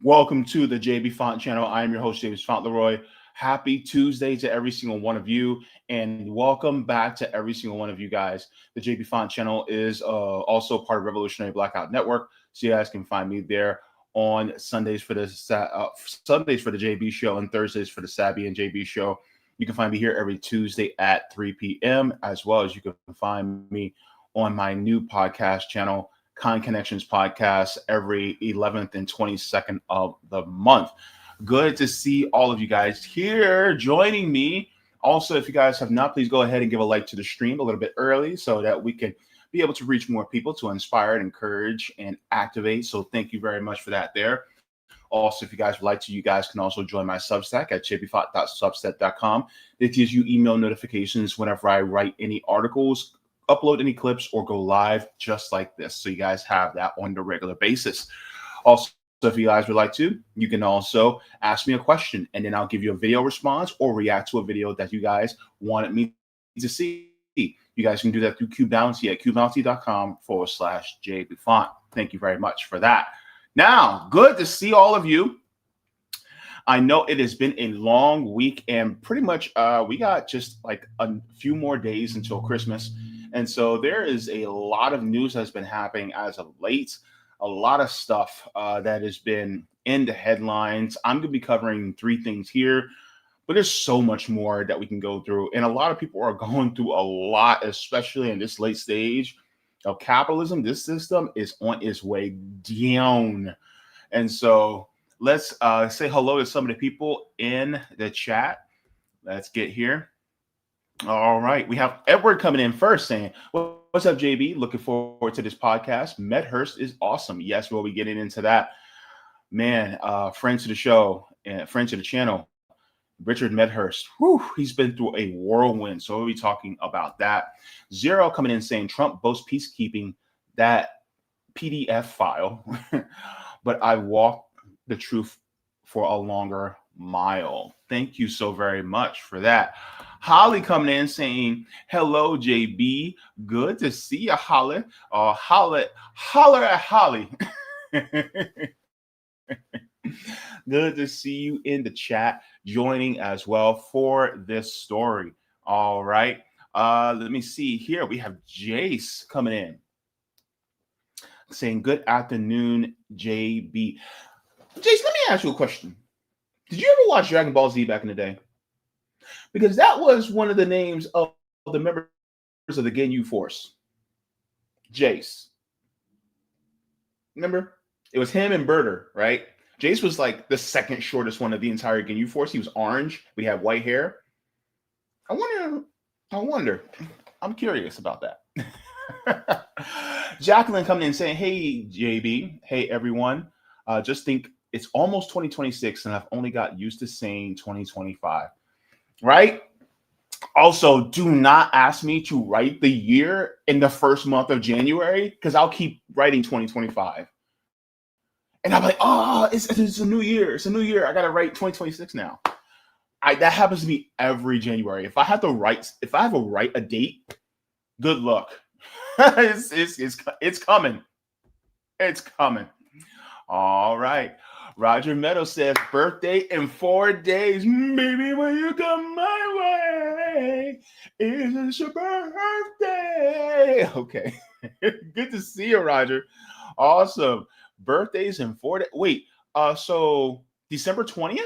Welcome to the Jaybefaunt channel. I am your host, Jaybefaunt Leroy. Happy Tuesday to every single one of you, and welcome back to every single one of you guys. The Jaybefaunt channel is also part of Revolutionary Blackout Network, so you guys can find me there on Sundays for the JB show and Thursdays for the Sabby and JB show. You can find me here every Tuesday at 3 p.m. as well as you can find me on my new podcast channel, Kind Connections Podcast, every 11th and 22nd of the month. Good to see all of you guys here joining me. Also, if you guys have not, please go ahead and give a like to the stream a little bit early so that we can be able to reach more people to inspire, encourage, and activate. So thank you very much for that there. Also, if you guys would like to, you guys can also join my Substack at jaybefaunt.substack.com. It gives you email notifications whenever I write any articles, upload any clips, or go live just like this. So you guys have that on the regular basis. Also, if you guys would like to, you can also ask me a question and then I'll give you a video response or react to a video that you guys wanted me to see. You guys can do that through QBounty at qbounty.com/Jaybefaunt. Thank you very much for that. Now, good to see all of you. I know it has been a long week and pretty much we got just like a few more days until Christmas. And so there is a lot of news that's been happening as of late, a lot of stuff that has been in the headlines. I'm going to be covering three things here, but there's so much more that we can go through. And a lot of people are going through a lot, especially in this late stage of capitalism. This system is on its way down. And so let's say hello to some of the people in the chat. Let's get here. All right. We have Edward coming in first saying, well, what's up, JB? Looking forward to this podcast. Medhurst is awesome. Yes, we'll be getting into that. Man, friend to the show and friend to the channel, Richard Medhurst. Whew, he's been through a whirlwind. So we'll be talking about that. Zero coming in saying Trump boasts peacekeeping, that PDF file. But I walk the truth for a longer mile. Thank you so very much for that. Holly coming in saying, hello, JB. Good to see you, Holly. Holler at Holly. Good to see you in the chat, joining as well for this story. All right. Let me see here. We have Jace coming in saying, good afternoon, JB. Jace, let me ask you a question. Did you ever watch Dragon Ball Z back in the day? Because that was one of the names of the members of the Ginyu Force. Jace. Remember? It was him and Berter, right? Jace was like the second shortest one of the entire Ginyu Force. He was orange. We had white hair. I wonder. I'm curious about that. Jacqueline coming in saying, hey, JB. Hey, everyone. Just think it's almost 2026 and I've only got used to saying 2025. Right? Also, do not ask me to write the year in the first month of January because I'll keep writing 2025. And I'm like, oh, it's a new year. It's a new year. I got to write 2026 now. That happens to me every January. If I have to write a date, good luck. It's coming. It's coming. All right. Roger Meadows says, birthday in 4 days. Maybe when you come my way, it's your birthday. Okay. Good to see you, Roger. Awesome. Birthdays in 4 days. Wait, so December 20th?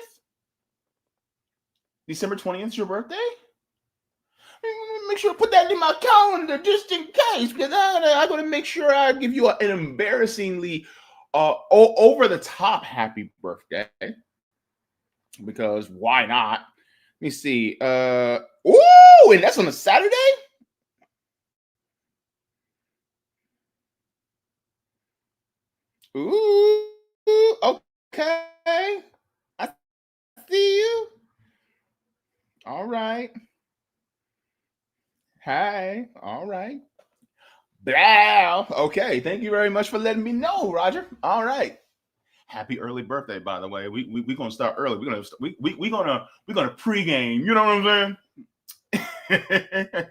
December 20th is your birthday? Make sure to put that in my calendar just in case, because I'm going to make sure I give you an embarrassingly over the top happy birthday, because why not? Let me see. Ooh, and that's on a Saturday? Ooh, okay. I see you. All right. Hi. All right. Blah. Okay. Thank you very much for letting me know, Roger. All right. Happy early birthday, by the way. We're gonna start early. We're gonna pregame. You know what I'm saying?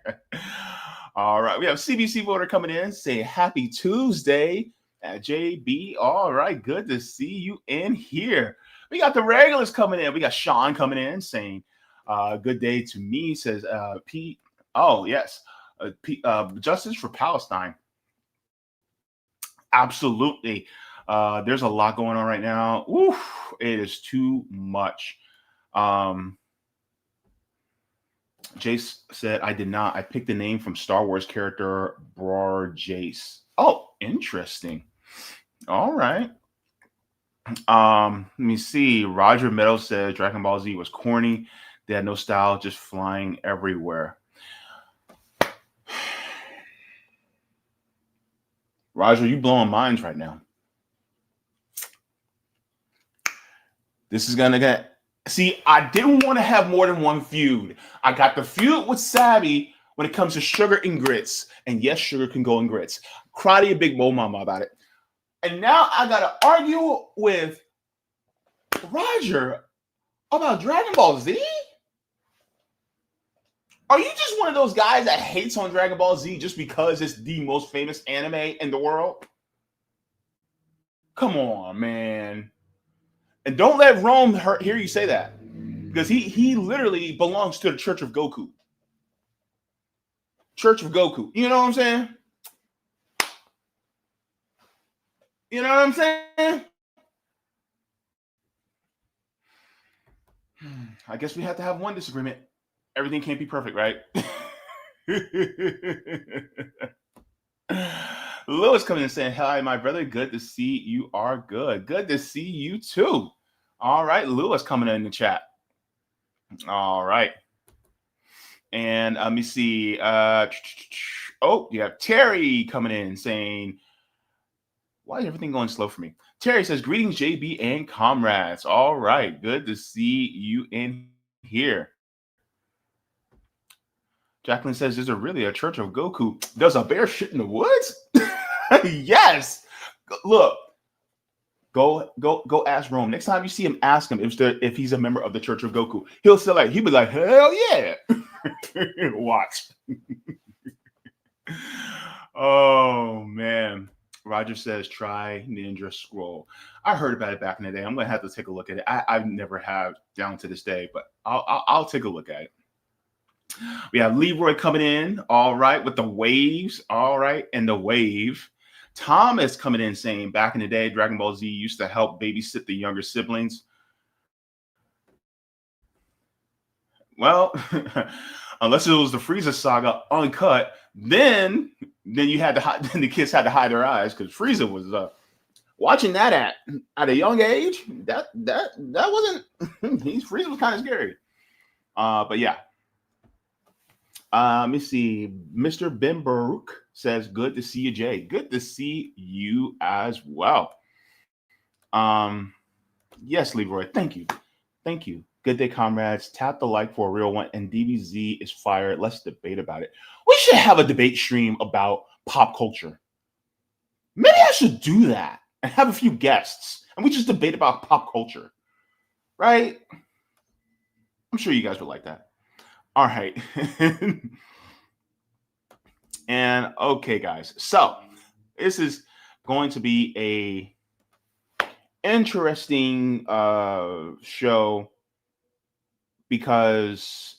All right. We have CBC voter coming in saying happy Tuesday. JB, all right, good to see you in here. We got the regulars coming in. We got Sean coming in saying, good day to me, says Pete. Oh, yes. Justice for Palestine. Absolutely. There's a lot going on right now. Oof, it is too much. Jace said, I did not. I picked the name from Star Wars character Brar Jace. Oh, interesting. All right. Let me see. Roger Meadows said Dragon Ball Z was corny. They had no style, just flying everywhere. Roger, you blowing minds right now. This is gonna get. See, I didn't want to have more than one feud. I got the feud with Savvy when it comes to sugar and grits. And yes, sugar can go in grits. Cry to your big Mo Mama about it. And now I got to argue with Roger about Dragon Ball Z? Are you just one of those guys that hates on Dragon Ball Z just because it's the most famous anime in the world? Come on, man. And don't let Rome hear you say that. Because he literally belongs to the Church of Goku. Church of Goku. You know what I'm saying? You know what I'm saying? I guess we have to have one disagreement. Everything can't be perfect, right? Lewis coming in saying, hi, my brother. Good to see you are good. Good to see you too. All right. Lewis coming in the chat. All right. And let me see. Oh, you have Terry coming in saying, why is everything going slow for me? Terry says, greetings, JB and comrades. All right. Good to see you in here. Jacqueline says, is there really a Church of Goku? Does a bear shit in the woods? Yes. Look, go ask Rome. Next time you see him, ask him if he's a member of the Church of Goku. He'll be like, hell yeah. Watch. Oh, man. Roger says, try Ninja Scroll. I heard about it back in the day. I'm going to have to take a look at it. I've never have down to this day, but I'll take a look at it. We have Leroy coming in, all right, with the waves, all right, and the wave. Tom is coming in saying, back in the day, Dragon Ball Z used to help babysit the younger siblings. Well, unless it was the Frieza saga uncut, then you had to then the kids had to hide their eyes because Frieza was watching that at a young age. That wasn't Frieza was kind of scary. But yeah. Let me see. Mr. Ben Baruch says, good to see you, Jay. Good to see you as well. Yes, Leroy. Thank you. Thank you. Good day, comrades. Tap the like for a real one. And DBZ is fired. Let's debate about it. We should have a debate stream about pop culture. Maybe I should do that and have a few guests. And we just debate about pop culture. Right? I'm sure you guys would like that. All right. And okay, guys. So this is going to be a interesting show because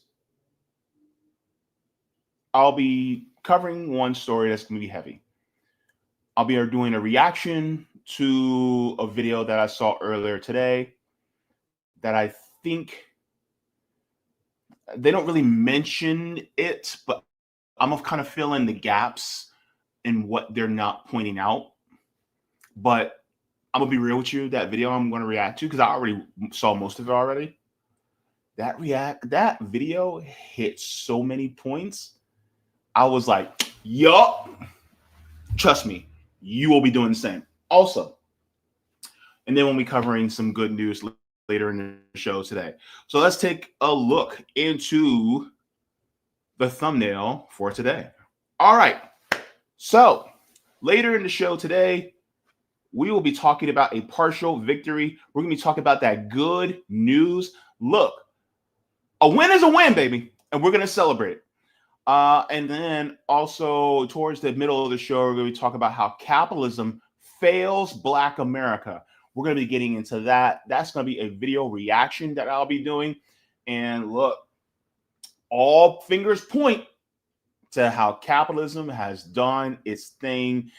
I'll be covering one story that's going to be heavy. I'll be doing a reaction to a video that I saw earlier today that I think they don't really mention it, but I'm kind of filling the gaps in what they're not pointing out. But I'm gonna be real with you. That video I'm going to react to, because I already saw most of it already. That video hit so many points. I was like, yup. Trust me, you will be doing the same. Also, and then we'll be covering some good news later in the show today. So let's take a look into the thumbnail for today. All right. So later in the show today, we will be talking about a partial victory. We're going to be talking about that good news. Look, a win is a win, baby. And we're going to celebrate it. And then also towards the middle of the show, we're going to talk about how capitalism fails Black America. We're going to be getting into that. That's going to be a video reaction that I'll be doing. And look, all fingers point to how capitalism has done its thing,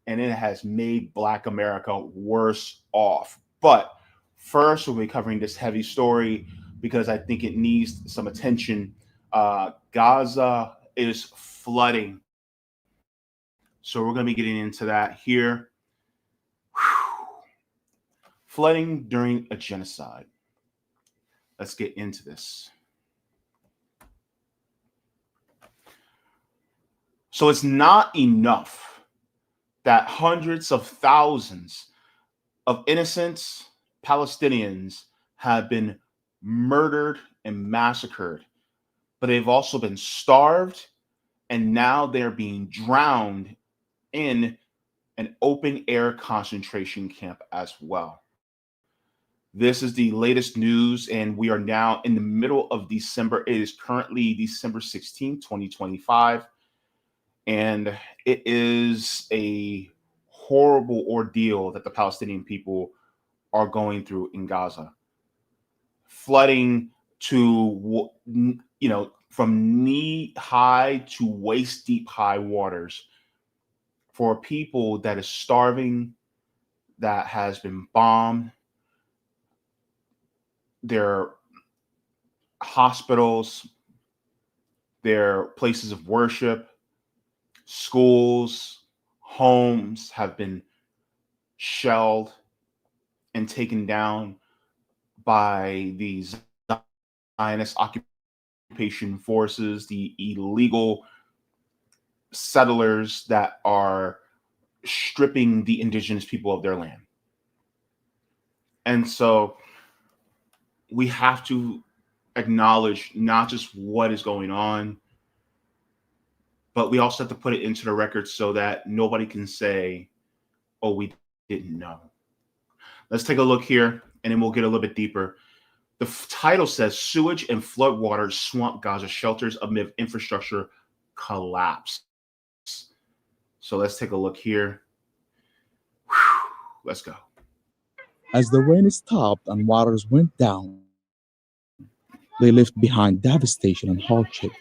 and it has made Black America worse off. But first, we'll be covering this heavy story because I think it needs some attention. Gaza is flooding. So we're going to be getting into that here. Flooding during a genocide. Let's get into this. So it's not enough that hundreds of thousands of innocent Palestinians have been murdered and massacred, but they've also been starved, and now they're being drowned in an open air concentration camp as well. This is the latest news, and we are now in the middle of December. It is currently December 16th, 2025, and it is a horrible ordeal that the Palestinian people are going through in Gaza. Flooding to, from knee high to waist deep high waters for people that is starving, that has been bombed. Their hospitals, their places of worship, schools, homes have been shelled and taken down by these Zionist occupation forces, the illegal settlers that are stripping the indigenous people of their land. And so we have to acknowledge not just what is going on, but we also have to put it into the record so that nobody can say, oh, we didn't know. Let's take a look here, and then we'll get a little bit deeper. The title says, Sewage and Floodwaters Swamp Gaza Shelters Amid Infrastructure Collapse. So let's take a look here. Let's go. As the rain stopped and waters went down, they left behind devastation and hardship.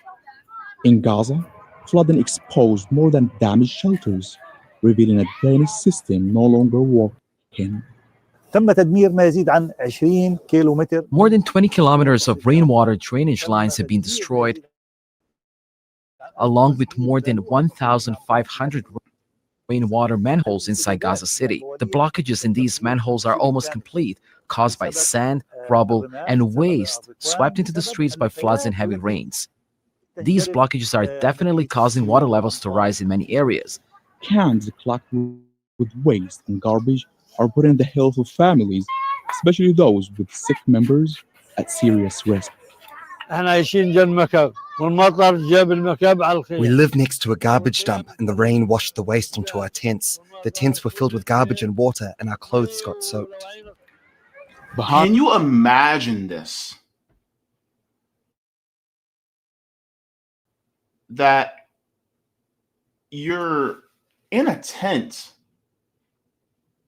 In Gaza, flooding exposed more than damaged shelters, revealing a drainage system no longer working. تم تدمير ما يزيد عن 20 كيلومتر. More than 20 kilometers of rainwater drainage lines have been destroyed, along with more than 1,500 rainwater manholes inside Gaza City. The blockages in these manholes are almost complete, caused by sand, rubble, and waste swept into the streets by floods and heavy rains. These blockages are definitely causing water levels to rise in many areas. Cans clogged with waste and garbage are putting the health of families, especially those with sick members, at serious risk. We live next to a garbage dump, and the rain washed the waste onto our tents. The tents were filled with garbage and water, and our clothes got soaked. Can you imagine this? That you're in a tent,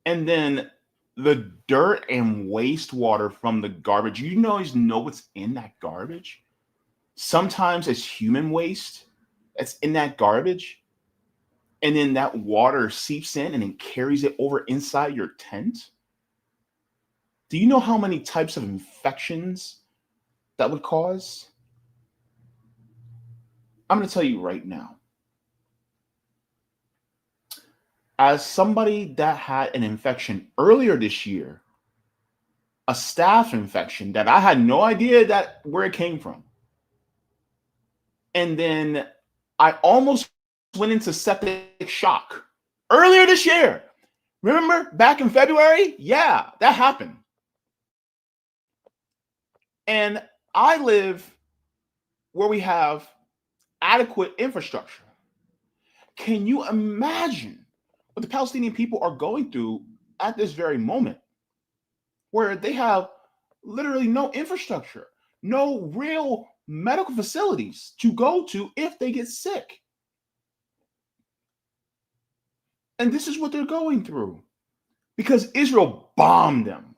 and then the dirt and wastewater from the garbage, you always know what's in that garbage. Sometimes it's human waste that's in that garbage, and then that water seeps in and then carries it over inside your tent. Do you know how many types of infections that would cause? I'm going to tell you right now. As somebody that had an infection earlier this year, a staph infection that I had no idea where it came from. And then I almost went into septic shock earlier this year. Remember back in February? Yeah, that happened. And I live where we have adequate infrastructure. Can you imagine what the Palestinian people are going through at this very moment, where they have literally no infrastructure, no real medical facilities to go to if they get sick? And this is what they're going through. because Israel bombed them.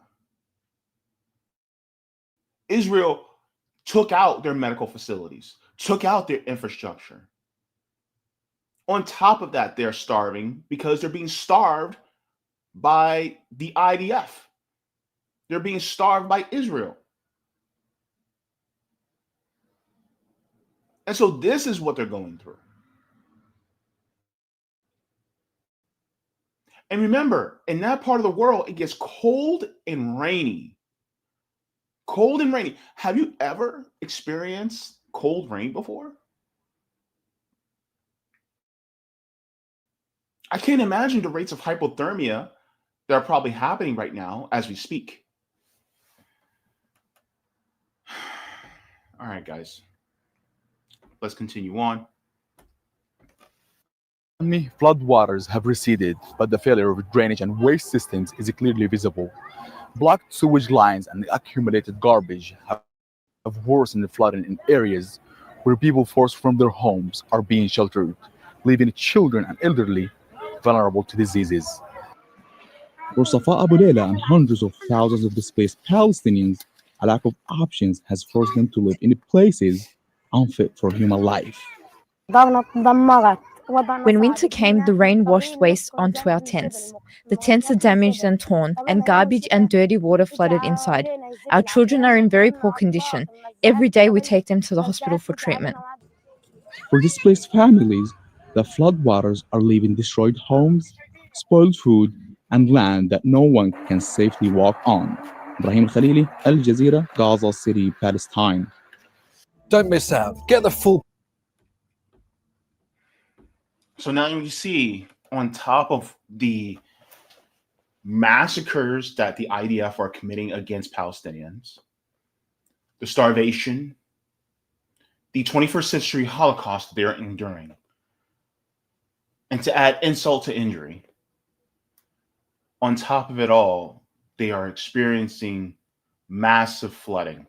Israel took out their medical facilities, took out their infrastructure. On top of that, they're starving because they're being starved by the IDF. They're being starved by Israel. And so this is what they're going through. And remember, in that part of the world, it gets cold and rainy. Cold and rainy. Have you ever experienced cold rain before? I can't imagine the rates of hypothermia that are probably happening right now as we speak. All right, guys. Let's continue on. Many floodwaters have receded, but the failure of drainage and waste systems is clearly visible. Blocked sewage lines and accumulated garbage have worsened the flooding in areas where people forced from their homes are being sheltered, leaving children and elderly vulnerable to diseases. For Safa Abu Layla and hundreds of thousands of displaced Palestinians, a lack of options has forced them to live in places unfit for human life. When winter came, the rain washed waste onto our tents. The tents are damaged and torn, and garbage and dirty water flooded inside. Our children are in very poor condition. Every day we take them to the hospital for treatment. For displaced families, the floodwaters are leaving destroyed homes, spoiled food, and land that no one can safely walk on. Ibrahim Khalili, Al Jazeera, Gaza City, Palestine. Don't miss out. Get the full. So now you see, on top of the massacres that the IDF are committing against Palestinians, the starvation, the 21st century Holocaust they're enduring, and to add insult to injury, on top of it all, they are experiencing massive flooding.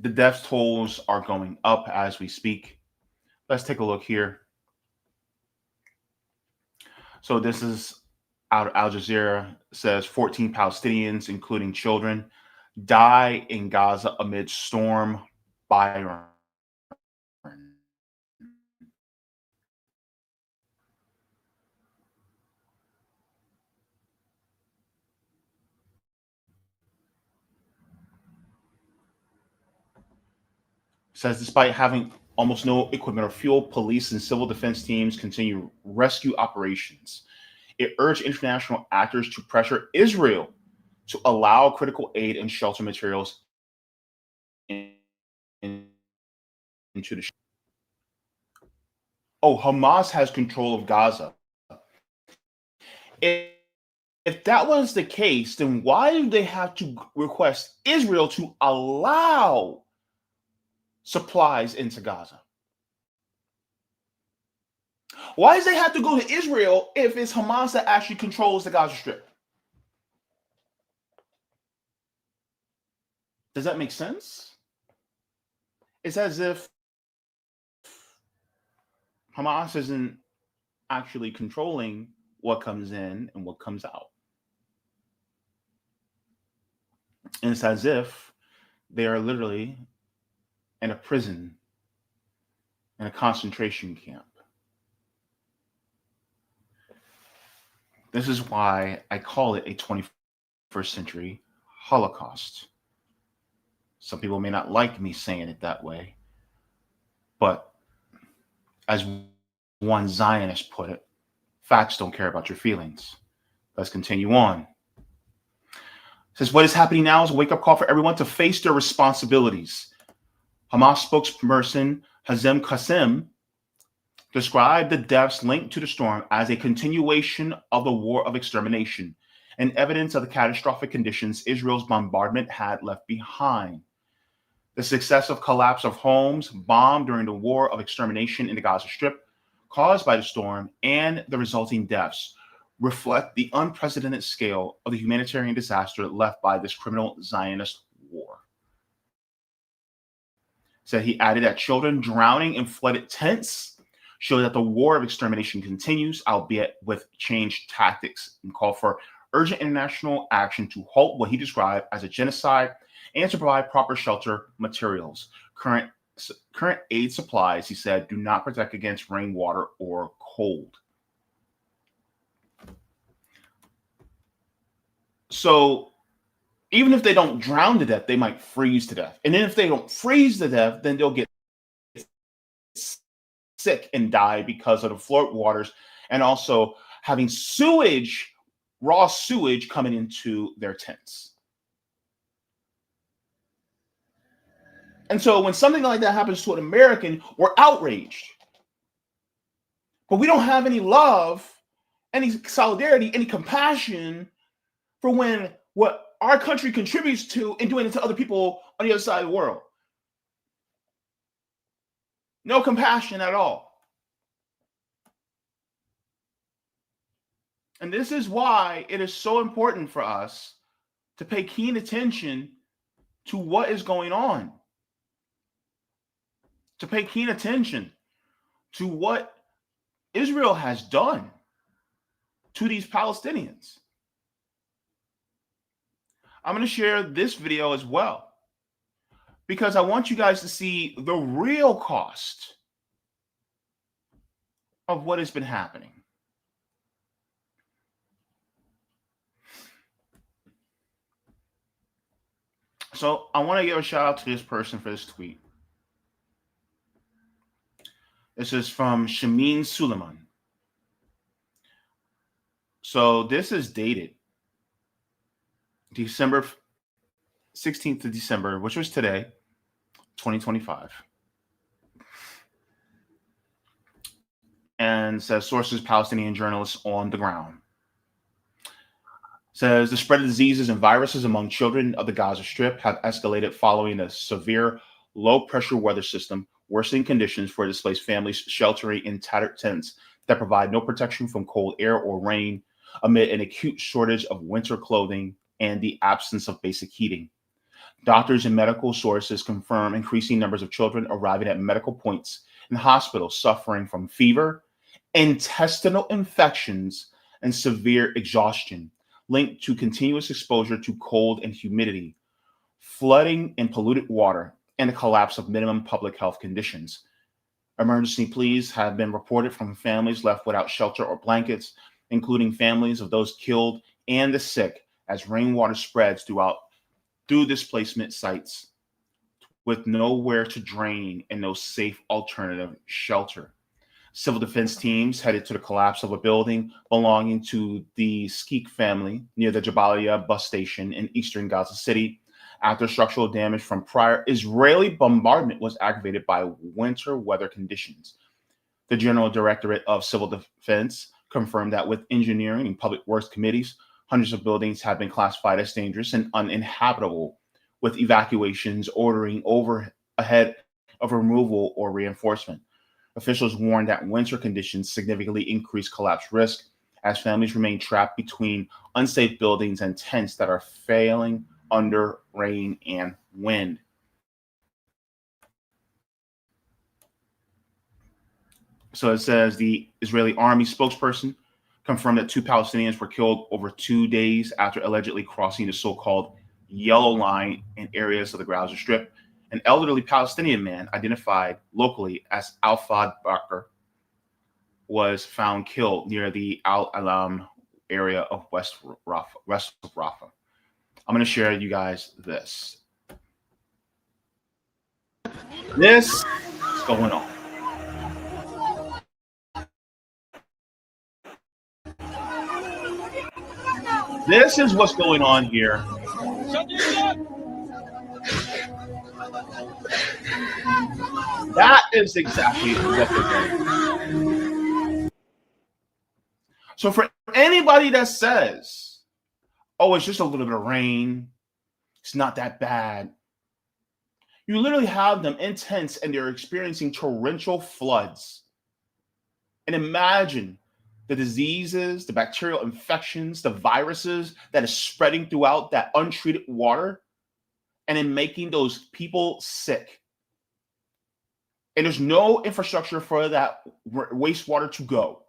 The death tolls are going up as we speak. Let's take a look here. So this is out of Al Jazeera. It says 14 Palestinians, including children, die in Gaza amid storm Byron. Says despite having almost no equipment or fuel, police and civil defense teams continue rescue operations. It urged international actors to pressure Israel to allow critical aid and shelter materials into the. Oh, Hamas has control of Gaza. If that was the case, then why do they have to request Israel to allow supplies into Gaza? Why does they have to go to Israel if it's Hamas that actually controls the Gaza Strip? Does that make sense? It's as if Hamas isn't actually controlling what comes in and what comes out. And it's as if they are literally in a prison, in a concentration camp. This is why I call it a 21st century Holocaust. Some people may not like me saying it that way, but as one Zionist put it, facts don't care about your feelings. Let's continue on. It says, what is happening now is a wake-up call for everyone to face their responsibilities. Hamas spokesperson Hazem Qasem described the deaths linked to the storm as a continuation of the war of extermination and evidence of the catastrophic conditions Israel's bombardment had left behind. The successive collapse of homes bombed during the war of extermination in the Gaza Strip caused by the storm and the resulting deaths reflect the unprecedented scale of the humanitarian disaster left by this criminal Zionist war. So he added that children drowning in flooded tents, show that the war of extermination continues, albeit with changed tactics, and call for urgent international action to halt what he described as a genocide and to provide proper shelter materials. Current aid supplies, he said, do not protect against rainwater or cold. So even if they don't drown to death, they might freeze to death. And then if they don't freeze to death, then they'll get sick and die because of the flood waters and also having sewage, raw sewage coming into their tents. And so when something like that happens to an American, we're outraged. But we don't have any love, any solidarity, any compassion for when what our country contributes to and doing it to other people on the other side of the world. No compassion at all. And this is why it is so important for us to pay keen attention to what is going on. To pay keen attention to what Israel has done to these Palestinians. I'm going to share this video as well, because I want you guys to see the real cost of what has been happening. So I want to give a shout out to this person for this tweet. This is from Shamin Suleiman. So this is dated December 16th of December, which was today, 2025. And says sources, Palestinian journalists on the ground. Says the spread of diseases and viruses among children of the Gaza Strip have escalated following a severe low-pressure weather system, worsening conditions for displaced families sheltering in tattered tents that provide no protection from cold air or rain amid an acute shortage of winter clothing and the absence of basic heating. Doctors and medical sources confirm increasing numbers of children arriving at medical points in hospitals suffering from fever, intestinal infections, and severe exhaustion linked to continuous exposure to cold and humidity, flooding and polluted water, and the collapse of minimum public health conditions. Emergency pleas have been reported from families left without shelter or blankets, including families of those killed and the sick, as rainwater spreads through displacement sites with nowhere to drain and no safe alternative shelter. Civil defense teams headed to the collapse of a building belonging to the Skeek family near the Jabalia bus station in eastern Gaza City after structural damage from prior Israeli bombardment was aggravated by winter weather conditions. The General Directorate of Civil Defense confirmed that with engineering and public works committees, hundreds of buildings have been classified as dangerous and uninhabitable, with evacuations ordering ahead of removal or reinforcement. Officials warned that winter conditions significantly increase collapse risk as families remain trapped between unsafe buildings and tents that are failing under rain and wind. So it says the Israeli army spokesperson confirmed that 2 Palestinians were killed over 2 days after allegedly crossing the so-called yellow line in areas of the Gaza Strip. An elderly Palestinian man identified locally as Al-Fad Bakr was found killed near the Al-Alam area of west of Rafah. I'm going to share you guys this. This is going on. This is what's going on here. That is exactly what they're doing. So for anybody that says, oh, it's just a little bit of rain, it's not that bad, you literally have them in tents and they're experiencing torrential floods. And imagine the diseases, the bacterial infections, the viruses that is spreading throughout that untreated water and in making those people sick. And there's no infrastructure for that wastewater to go.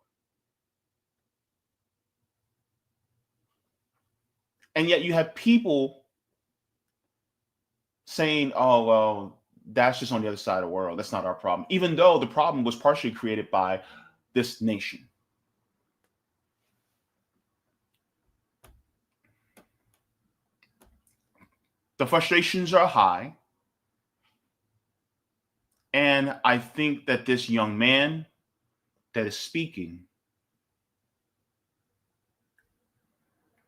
And yet you have people saying, oh, well, that's just on the other side of the world. That's not our problem. Even though the problem was partially created by this nation. The frustrations are high. And I think that this young man that is speaking,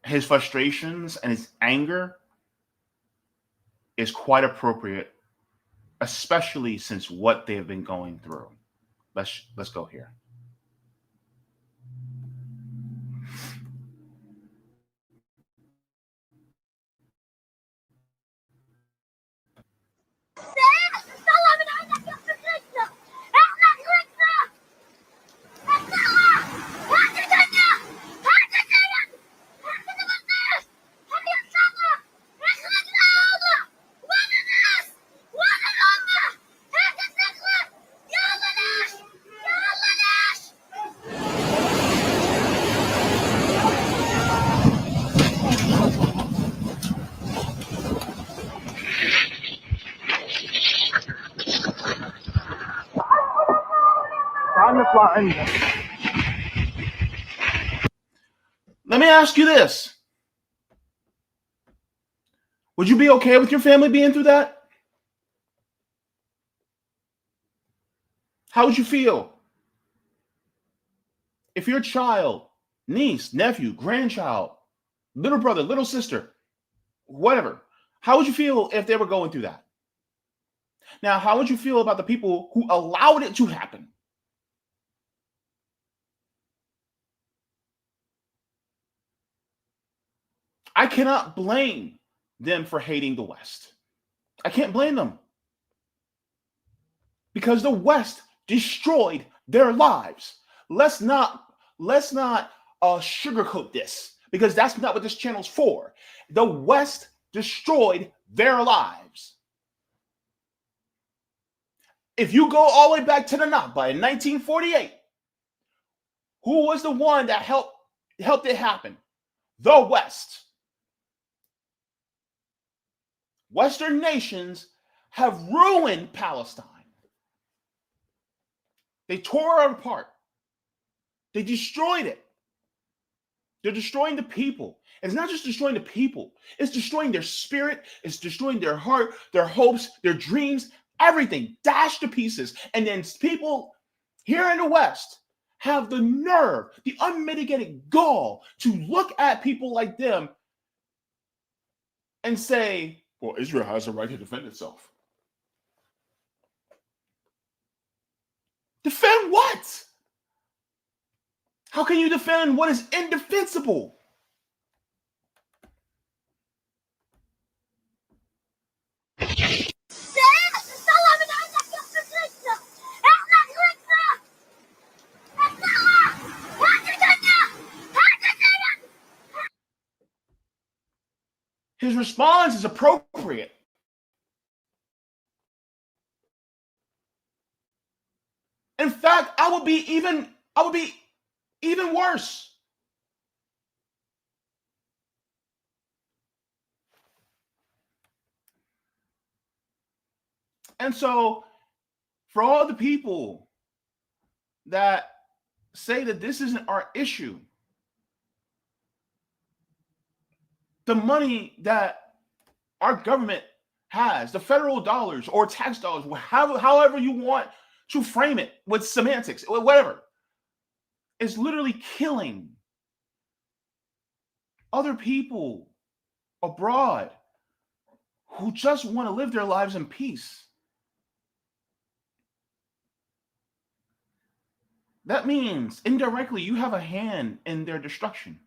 his frustrations and his anger is quite appropriate, especially since what they have been going through. Let's go here. Let me ask you this. Would you be okay with your family being through that? How would you feel if your child, niece, nephew, grandchild, little brother, little sister, whatever, how would you feel if they were going through that? Now, how would you feel about the people who allowed it to happen? I cannot blame them for hating the West. I can't blame them. Because the West destroyed their lives. Let's not sugarcoat this, because that's not what this channel's for. The West destroyed their lives. If you go all the way back to the Nakba in 1948, who was the one that helped it happen? The West. Western nations have ruined Palestine. They tore it apart. They destroyed it. They're destroying the people. It's not just destroying the people. It's destroying their spirit. It's destroying their heart, their hopes, their dreams, everything dashed to pieces. And then people here in the West have the nerve, the unmitigated gall to look at people like them and say, well, Israel has a right to defend itself. Defend what? How can you defend what is indefensible? His response is appropriate. In fact, I would be even worse. And so, for all the people that say that this isn't our issue, the money that our government has, the federal dollars or tax dollars, however you want to frame it with semantics, whatever, is literally killing other people abroad who just want to live their lives in peace. That means indirectly you have a hand in their destruction.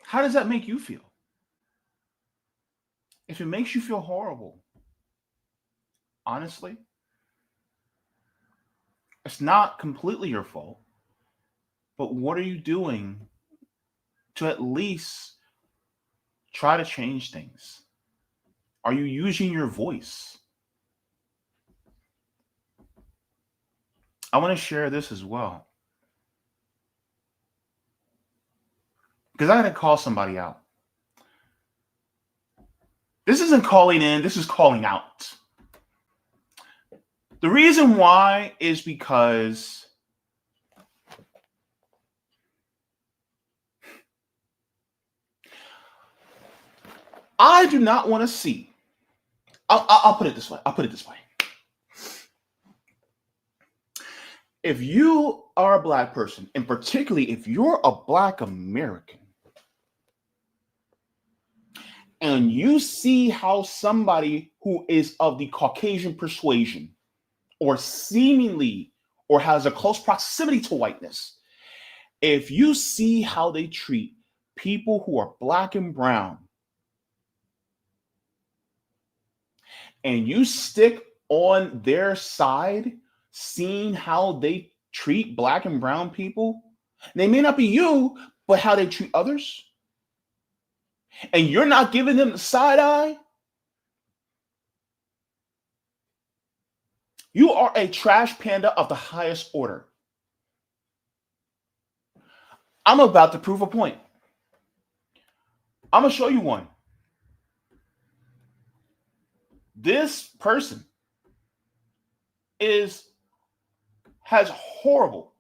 How does that make you feel? If it makes you feel horrible, honestly, it's not completely your fault. But what are you doing to at least try to change things? Are you using your voice? I want to share this as well, because I got to call somebody out. This isn't calling in, this is calling out. The reason why is because I do not want to see. I'll put it this way. If you are a Black person, and particularly if you're a Black American, and you see how somebody who is of the Caucasian persuasion, or seemingly, or has a close proximity to whiteness, if you see how they treat people who are Black and brown, and you stick on their side, seeing how they treat Black and brown people, they may not be you, but how they treat others, and you're not giving them the side eye, you are a trash panda of the highest order. I'm about to prove a point. I'm going to show you one. This person has horrible.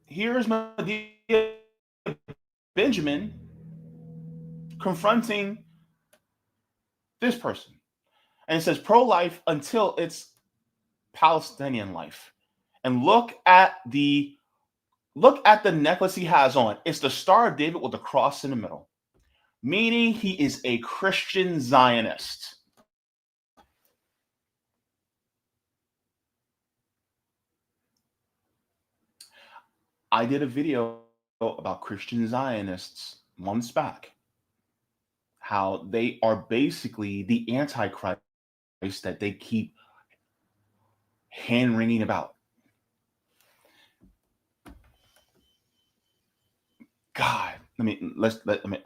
Here's Medea Benjamin confronting this person. And it says pro-life until it's Palestinian life. And look at the necklace he has on. It's the Star of David with the cross in the middle, meaning he is a Christian Zionist. I did a video about Christian Zionists months back, how they are basically the Antichrist that they keep hand-wringing about. God, let me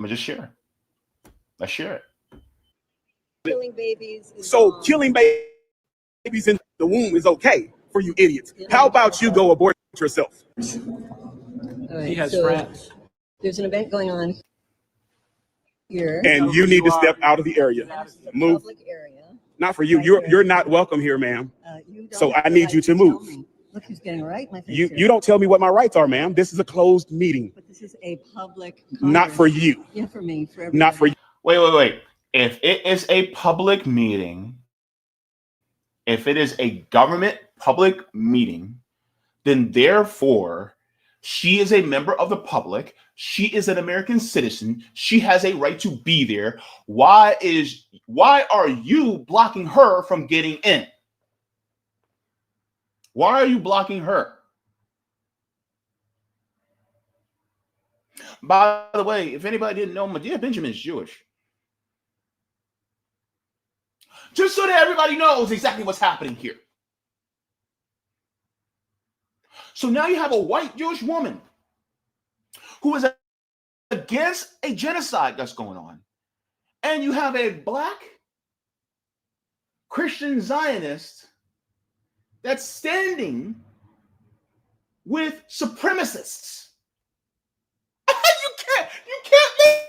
just share it. Let's share it. Killing babies is So wrong. killing babies in the womb is okay for you idiots. How about you go abort yourself? All right, He has so friends. there's an event going on here. And you need to step out of the area. Move. Public area. Not for you. You're not welcome here, ma'am. You don't So have I the need right you to tell move. me. Look who's getting right in my face You here. you don't tell me what my rights are, ma'am. This is a closed meeting. But this is a public Not for you. Yeah, for me, for everybody. Not for you. Wait. If it is a public meeting, if it is a government public meeting, then therefore she is a member of the public. She is an American citizen. She has a right to be there. Why are you blocking her from getting in? Why are you blocking her? By the way, if anybody didn't know, Medea Benjamin is Jewish. Just so that everybody knows exactly what's happening here. So now you have a white Jewish woman who is against a genocide that's going on. And you have a Black Christian Zionist that's standing with supremacists. You can't make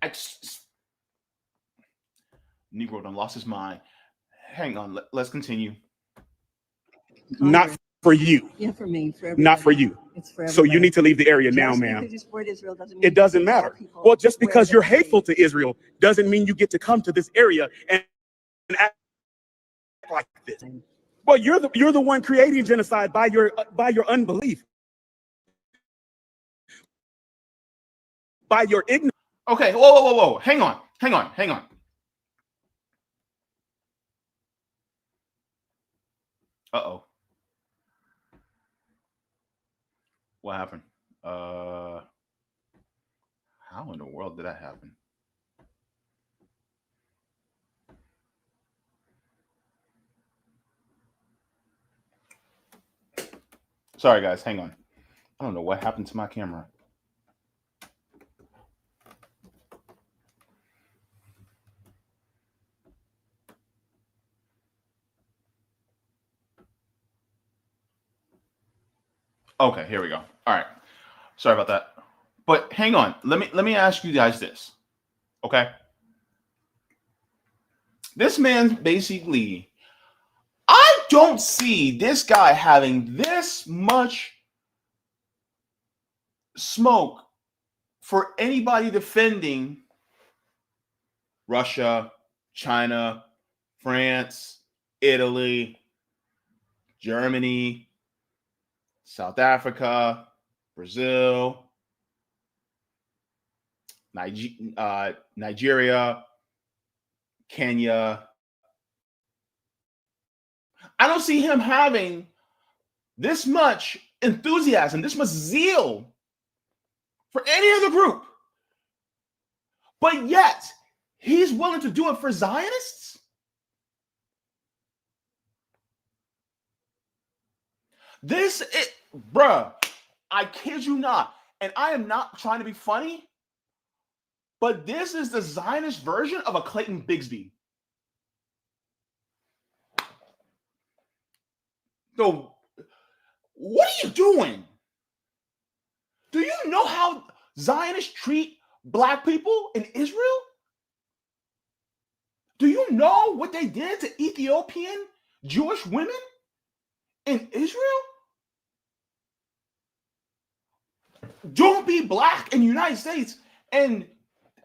I just, Negro done lost his mind. Hang on, let's continue. Not for you. Yeah, for me, for everybody. Not for you. It's for So you everybody. need to leave the area now, Just ma'am. because you support Israel doesn't mean It doesn't you support matter. people Well, just because wherever you're they hateful be. to Israel doesn't mean you get to come to this area and act like this. Well, you're the one creating genocide by your unbelief, by your ignorance. Okay, whoa. Hang on. Uh-oh. What happened? How in the world did that happen? Sorry, guys. Hang on. I don't know what happened to my camera. Okay, here we go. All right. Sorry about that. But hang on. Let me ask you guys this. Okay? This man basically, I don't see this guy having this much smoke for anybody defending Russia, China, France, Italy, Germany, South Africa, Brazil, Nigeria, Kenya. I don't see him having this much enthusiasm, this much zeal for any other group. But yet, he's willing to do it for Zionists? Bruh, I kid you not. And I am not trying to be funny, but this is the Zionist version of a Clayton Bigsby. So, what are you doing? Do you know how Zionists treat Black people in Israel? Do you know what they did to Ethiopian Jewish women in Israel? Don't be Black in the United States and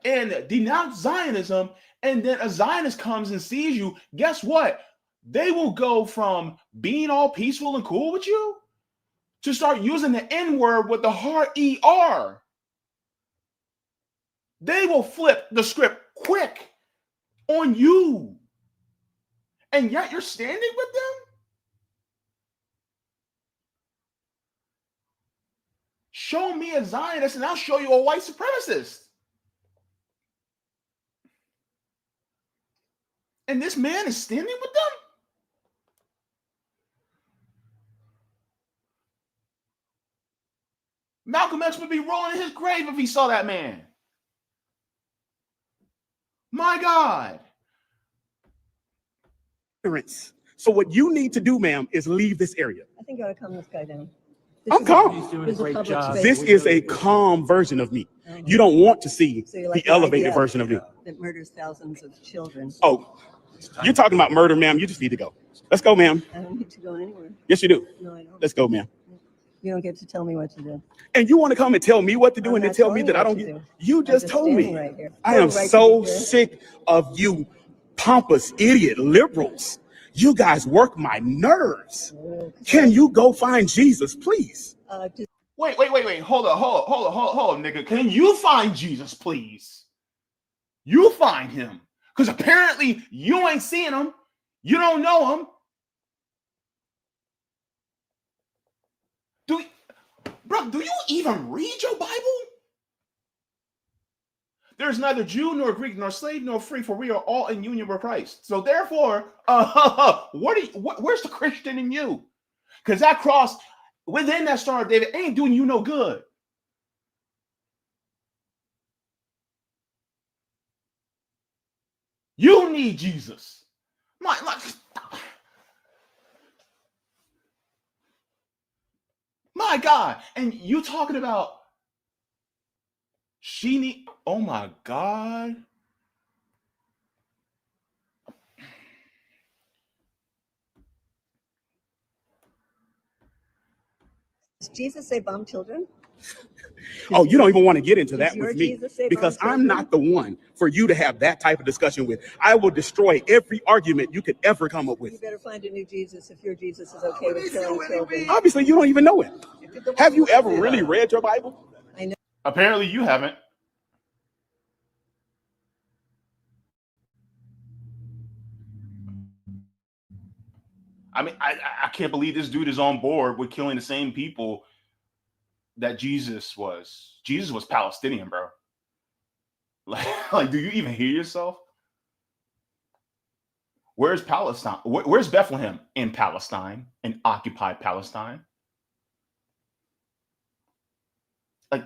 denounce Zionism, and then a Zionist comes and sees you. Guess what? They will go from being all peaceful and cool with you to start using the N-word with the hard ER. They will flip the script quick on you. And yet you're standing with them? Show me a Zionist and I'll show you a white supremacist. And this man is standing with them? Malcolm X would be rolling in his grave if he saw that man. My God. So what you need to do, ma'am, is leave this area. I think you ought to calm this guy down. I'm calm. He's doing a great public job. space. This is a calm version of me. You don't want to see So you like the elevated version of me. that murders thousands of children. Oh, you're talking about murder, ma'am. You just need to go. Let's go, ma'am. I don't need to go anywhere. Yes, you do. No, I don't. Let's go, ma'am. You don't get to tell me what to do. And you want to come and tell me what to do I'm and then not tell me telling that you I what don't to get. do. You I'm just told standing me. right here. I You am have a right to so be here. sick of you pompous idiot liberals. You guys work my nerves. Can you go find Jesus, please? Wait. Hold on, nigga. Can you find Jesus, please? You find him. Because apparently you ain't seeing him. You don't know him. Do you even read your Bible? There's neither Jew nor Greek nor slave nor free, for we are all in union with Christ. So therefore, where's the Christian in you? Because that cross within that Star of David ain't doing you no good. You need Jesus. My God. And you talking about she need, oh my God. Does Jesus say bomb children? Oh, you don't even want to get into that your with me Jesus say because bomb I'm not the one for you to have that type of discussion with. I will destroy every argument you could ever come up You with. better find a new Jesus if your Jesus is okay with killing children. Obviously, you don't even know it. Have you ever really read your Bible? I know. Apparently you haven't. I mean, I can't believe this dude is on board with killing the same people that Jesus was. Jesus was Palestinian, bro. Like, do you even hear yourself? Where's Palestine? Where's Bethlehem? In Palestine, in occupied Palestine. Like,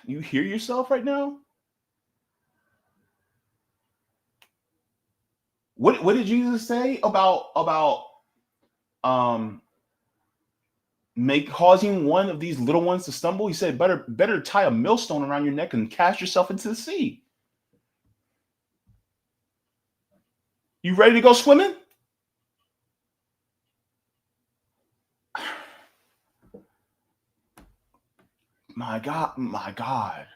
you hear yourself right now? What did Jesus say about um causing one of these little ones to stumble? He said, better tie a millstone around your neck and cast yourself into the sea. You ready to go swimming? My God, my God.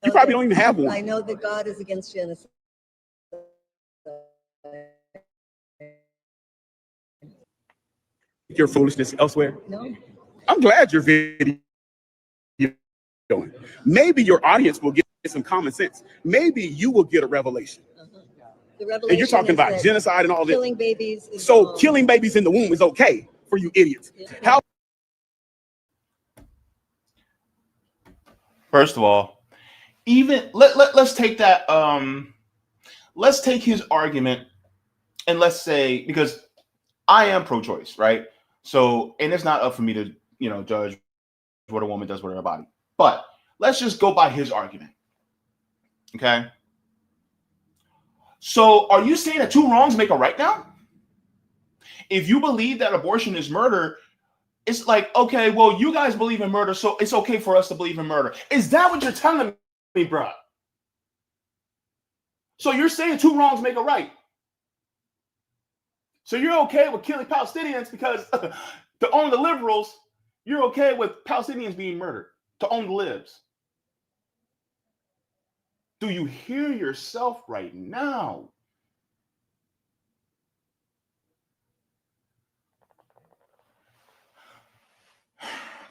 You probably don't even have one. I know that God is against genocide. Your foolishness elsewhere. No. I'm glad your video. Maybe your audience will get some common sense. Maybe you will get a revelation. The revelation And you're talking is about that genocide and all this. killing babies is So wrong. killing babies in the womb is okay for you idiots. How? First of all, even let's take that let's take his argument, and let's say, because I am pro-choice, right? So, and it's not up for me to, judge what a woman does with her body. But let's just go by his argument. Okay? So, are you saying that two wrongs make a right now? If you believe that abortion is murder, it's like, okay, well, you guys believe in murder, so it's okay for us to believe in murder. Is that what you're telling me, bro? So you're saying two wrongs make a right. So you're okay with killing Palestinians because to own the liberals, you're okay with Palestinians being murdered, to own the libs. Do you hear yourself right now?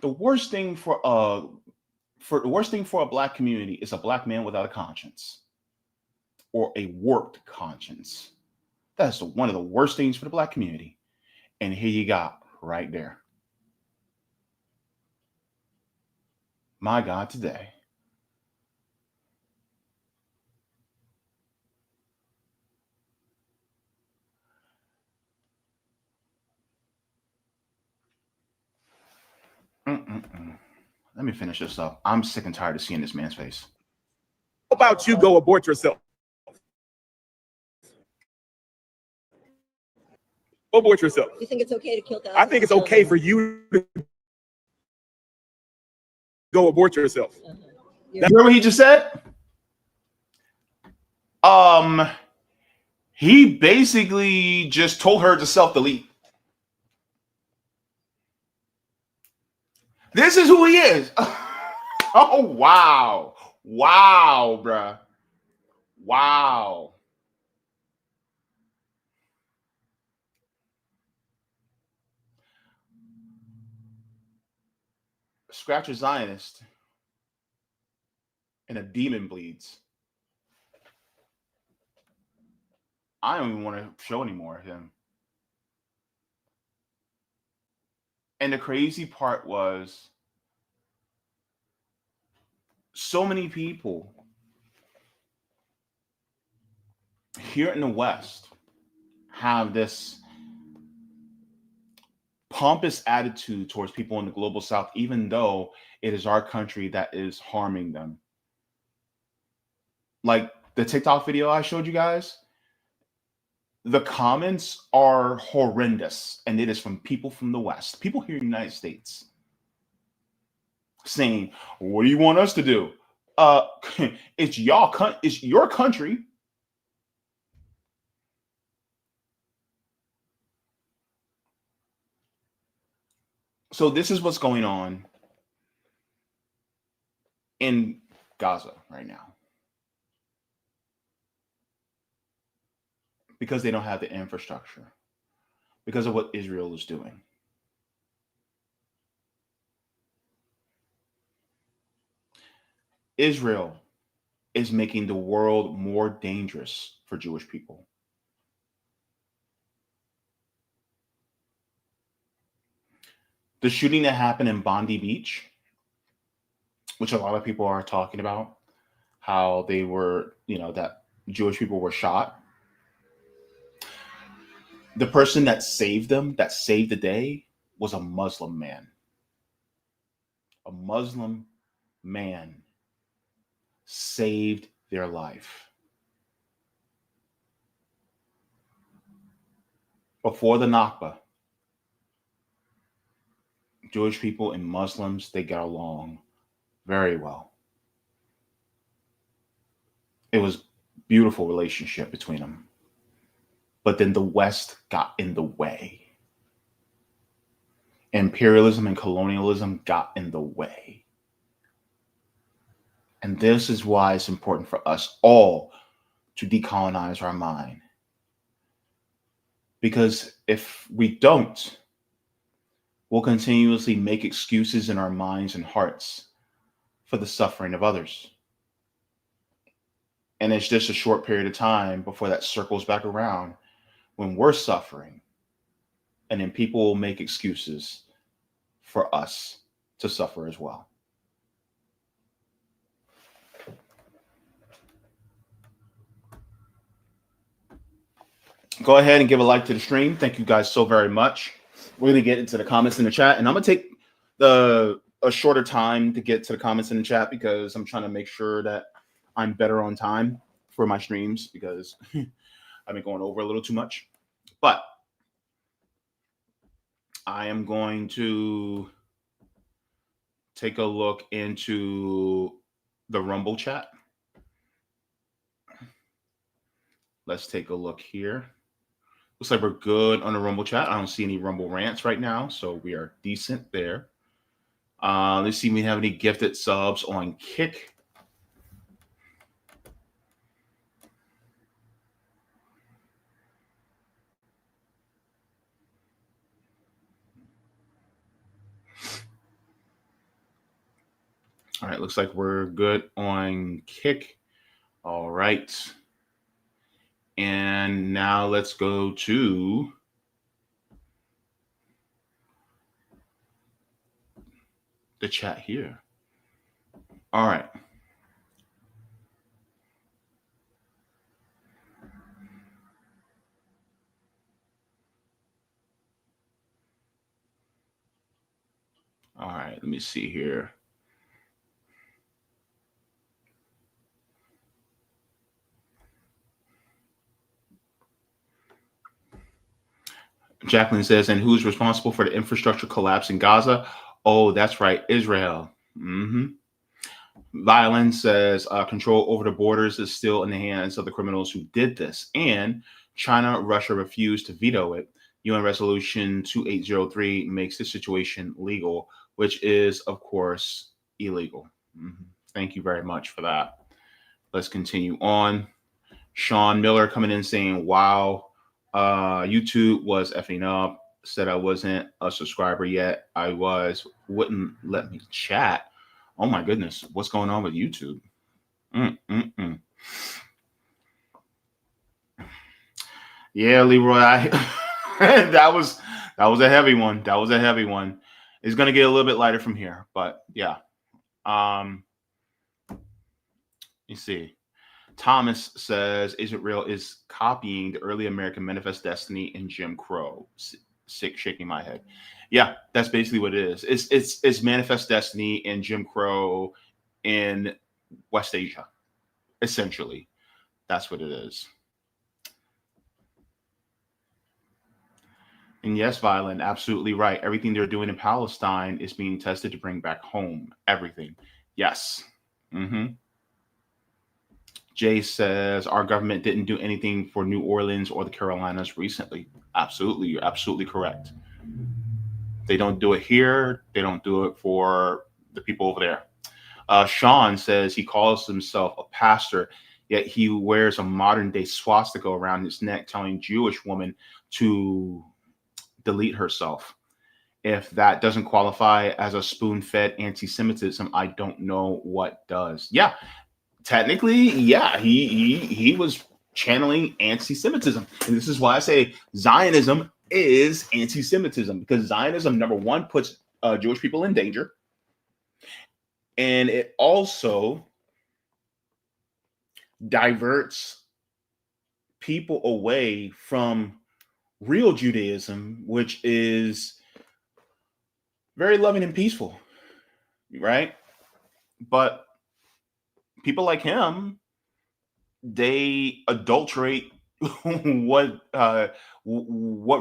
The worst thing for a black community is a black man without a conscience or a warped conscience. That's one of the worst things for the black community. And here you got right there. My God, today. Let me finish this up. I'm sick and tired of seeing this man's face. How about you go abort yourself? Go abort yourself. You think it's okay to kill thousands? I think it's okay for you to go abort yourself. You hear what he just said? He basically just told her to self-delete. This is who he is. Oh, wow. Wow, bruh. Wow. Scratch a Zionist and a demon bleeds. I don't even want to show any more of him. And the crazy part was, so many people here in the West have this pompous attitude towards people in the global South, even though it is our country that is harming them. Like the TikTok video I showed you guys, the comments are horrendous, and it is from people from the West, people here in the United States, saying, "What do you want us to do? It's your country." So this is what's going on in Gaza right now, because they don't have the infrastructure, because of what Israel is doing. Israel is making the world more dangerous for Jewish people. The shooting that happened in Bondi Beach, which a lot of people are talking about, how they were, that Jewish people were shot. The person that saved them, that saved the day, was a Muslim man. A Muslim man saved their life. Before the Nakba, Jewish people and Muslims, they got along very well. It was a beautiful relationship between them. But then the West got in the way. Imperialism and colonialism got in the way. And this is why it's important for us all to decolonize our mind. Because if we don't, we'll continuously make excuses in our minds and hearts for the suffering of others. And it's just a short period of time before that circles back around when we're suffering. And then people will make excuses for us to suffer as well. Go ahead and give a like to the stream. Thank you guys so very much. We're going to get into the comments in the chat, and I'm going to take a shorter time to get to the comments in the chat because I'm trying to make sure that I'm better on time for my streams because I've been going over a little too much. But I am going to take a look into the Rumble chat. Let's take a look here. Looks like we're good on the Rumble chat. I don't see any Rumble rants right now, so we are decent there. Let's see if we have any gifted subs on Kick. All right, looks like we're good on Kick. All right. And now let's go to the chat here. All right. All right, let me see here. Jacqueline says, and who's responsible for the infrastructure collapse in Gaza? Oh, that's right, Israel. Violence says control over the borders is still in the hands of the criminals who did this. And China, Russia refused to veto it. UN Resolution 2803 makes the situation legal, which is, of course, illegal. Thank you very much for that. Let's continue on. Sean Miller coming in saying, wow, YouTube was effing up. Said I wasn't a subscriber yet. I wouldn't let me chat. Oh my goodness, what's going on with YouTube? Yeah, Leroy, that was a heavy one. That was a heavy one. It's gonna get a little bit lighter from here, but yeah. You see. Thomas says Israel is copying the early American Manifest Destiny and Jim Crow. Shaking my head. Yeah, that's basically what it is. It's Manifest Destiny and Jim Crow in West Asia. Essentially, that's what it is. And yes, Violent, absolutely right. Everything they're doing in Palestine is being tested to bring back home. Everything. Yes. Jay says our government didn't do anything for New Orleans or the Carolinas recently. Absolutely. You're absolutely correct. They don't do it here. They don't do it for the people over there. Sean says he calls himself a pastor, yet he wears a modern day swastika around his neck, telling Jewish woman to delete herself. If that doesn't qualify as a spoon-fed anti-Semitism, I don't know what does. Yeah. Technically, yeah, he was channeling anti-Semitism. And this is why I say Zionism is anti-Semitism, because Zionism, number one, puts Jewish people in danger. And it also diverts people away from real Judaism, which is very loving and peaceful, right? But people like him, they adulterate what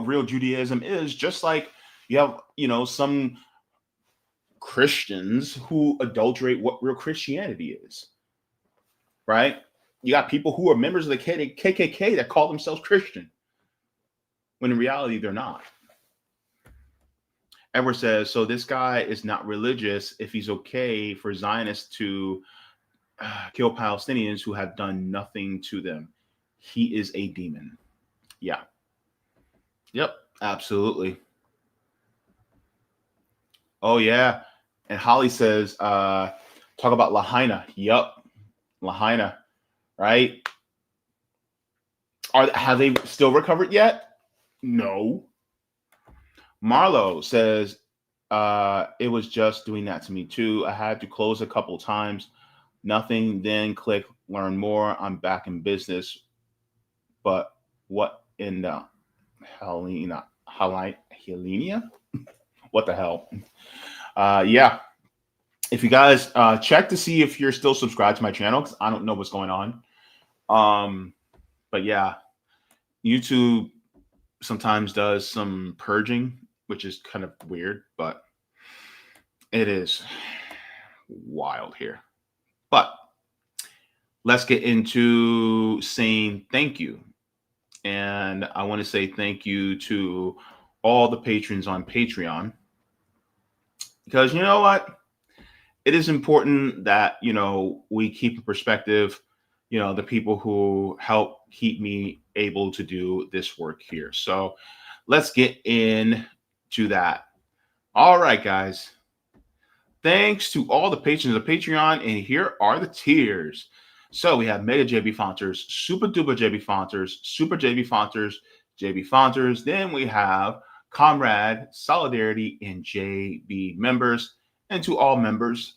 real Judaism is, just like you have, some Christians who adulterate what real Christianity is, right? You got people who are members of the KKK that call themselves Christian, when in reality they're not. Edward says, so this guy is not religious if he's okay for Zionists to kill Palestinians who have done nothing to them. He is a demon. Yeah. Yep, absolutely. Oh, yeah. And Holly says, talk about Lahaina. Yup, Lahaina, right? Have they still recovered yet? No. Marlo says, it was just doing that to me too. I had to close a couple times. Nothing, then click learn more. I'm back in business. But what in the Helena? What the hell? Yeah. If you guys check to see if you're still subscribed to my channel, because I don't know what's going on. But yeah, YouTube sometimes does some purging, which is kind of weird, but it is wild here. But let's get into saying thank you. And I want to say thank you to all the patrons on Patreon, because you know what? It is important that, we keep in perspective, the people who help keep me able to do this work here. So let's get into that. All right, guys. Thanks to all the patrons of Patreon, and here are the tiers. So we have Mega Jaybefaunters, Super Duper Jaybefaunters, Super Jaybefaunters, Jaybefaunters. Then we have Comrade, Solidarity, and JB members. And to all members,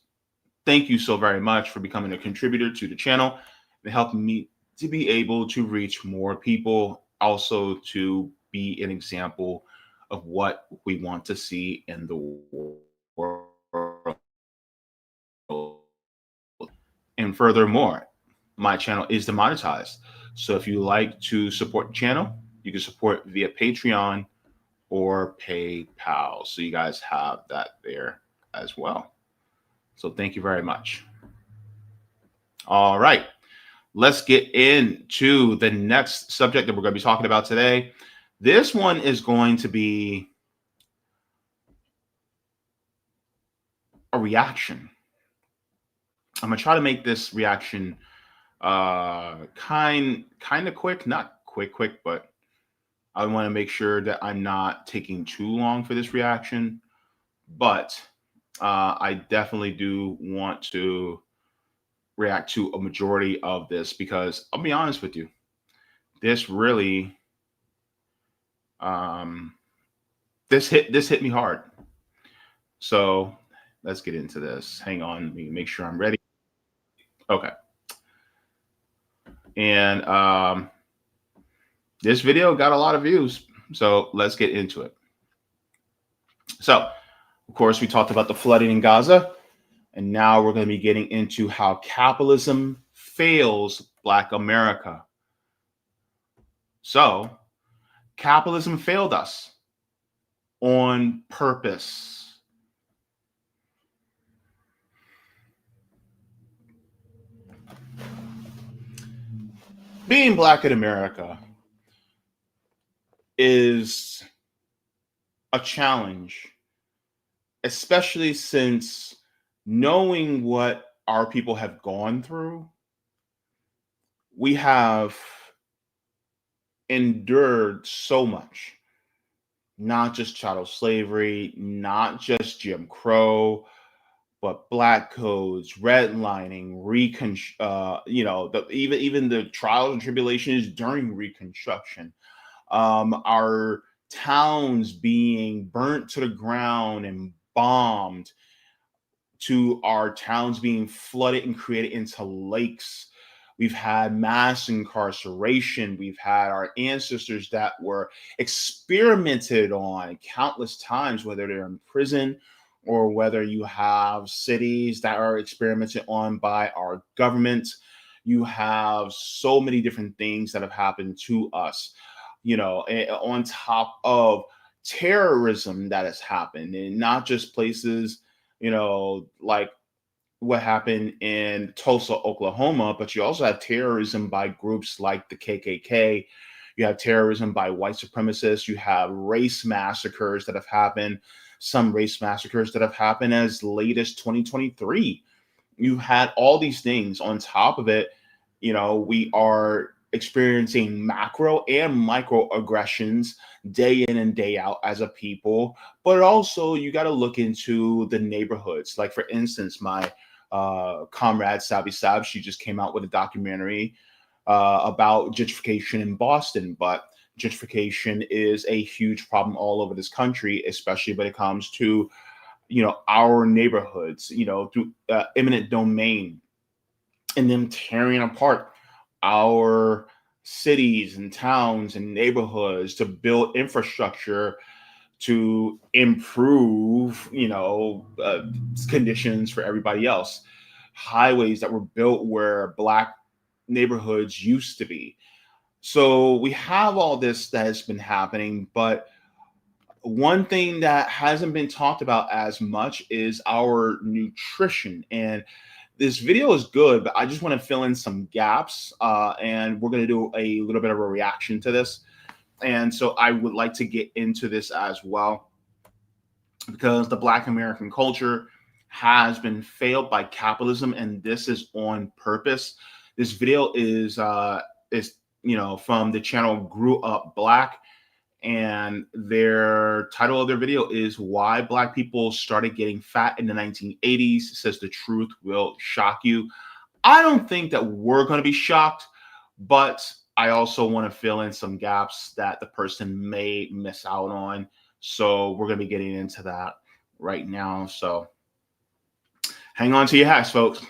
thank you so very much for becoming a contributor to the channel and helping me to be able to reach more people, also to be an example of what we want to see in the world. And furthermore, my channel is demonetized. So if you like to support the channel, you can support via Patreon or PayPal. So you guys have that there as well. So thank you very much. All right, let's get into the next subject that we're going to be talking about today. This one is going to be a reaction. I'm going to try to make this reaction kind of quick, not quick, but I want to make sure that I'm not taking too long for this reaction. But I definitely do want to react to a majority of this, because I'll be honest with you, this really this hit me hard. So let's get into this. Hang on, let me make sure I'm ready. Okay. And this video got a lot of views, so let's get into it. So of course we talked about the flooding in Gaza, and now we're going to be getting into how capitalism fails Black America. So capitalism failed us on purpose. Being Black in America is a challenge, especially since knowing what our people have gone through, we have endured so much. Not just chattel slavery, not just Jim Crow, but black codes, redlining, even the trials and tribulations during Reconstruction, our towns being burnt to the ground and bombed, to our towns being flooded and created into lakes. We've had mass incarceration. We've had our ancestors that were experimented on countless times, whether they're in prison or whether you have cities that are experimented on by our government. You have so many different things that have happened to us, on top of terrorism that has happened, and not just places, like what happened in Tulsa, Oklahoma, but you also have terrorism by groups like the KKK. You have terrorism by white supremacists. You have race massacres that have happened, some race massacres that have happened as late as 2023. You had all these things on top of it. We are experiencing macro and micro aggressions day in and day out as a people, but also you got to look into the neighborhoods. Like, for instance, my comrade Sabi Sab, she just came out with a documentary about gentrification in Boston, but gentrification is a huge problem all over this country, especially when it comes to, our neighborhoods, through eminent domain, and them tearing apart our cities and towns and neighborhoods to build infrastructure to improve, conditions for everybody else. Highways that were built where Black neighborhoods used to be. So we have all this that has been happening, but one thing that hasn't been talked about as much is our nutrition. And this video is good, but I just want to fill in some gaps, and we're going to do a little bit of a reaction to this. And so I would like to get into this as well, because the Black American culture has been failed by capitalism, and this is on purpose. This video is from the channel Grew Up Black, and their title of their video is "Why Black People Started Getting Fat in the 1980s." It says the truth will shock you. I don't think that we're going to be shocked, but I also want to fill in some gaps that the person may miss out on. So we're going to be getting into that right now. So hang on to your hats, folks.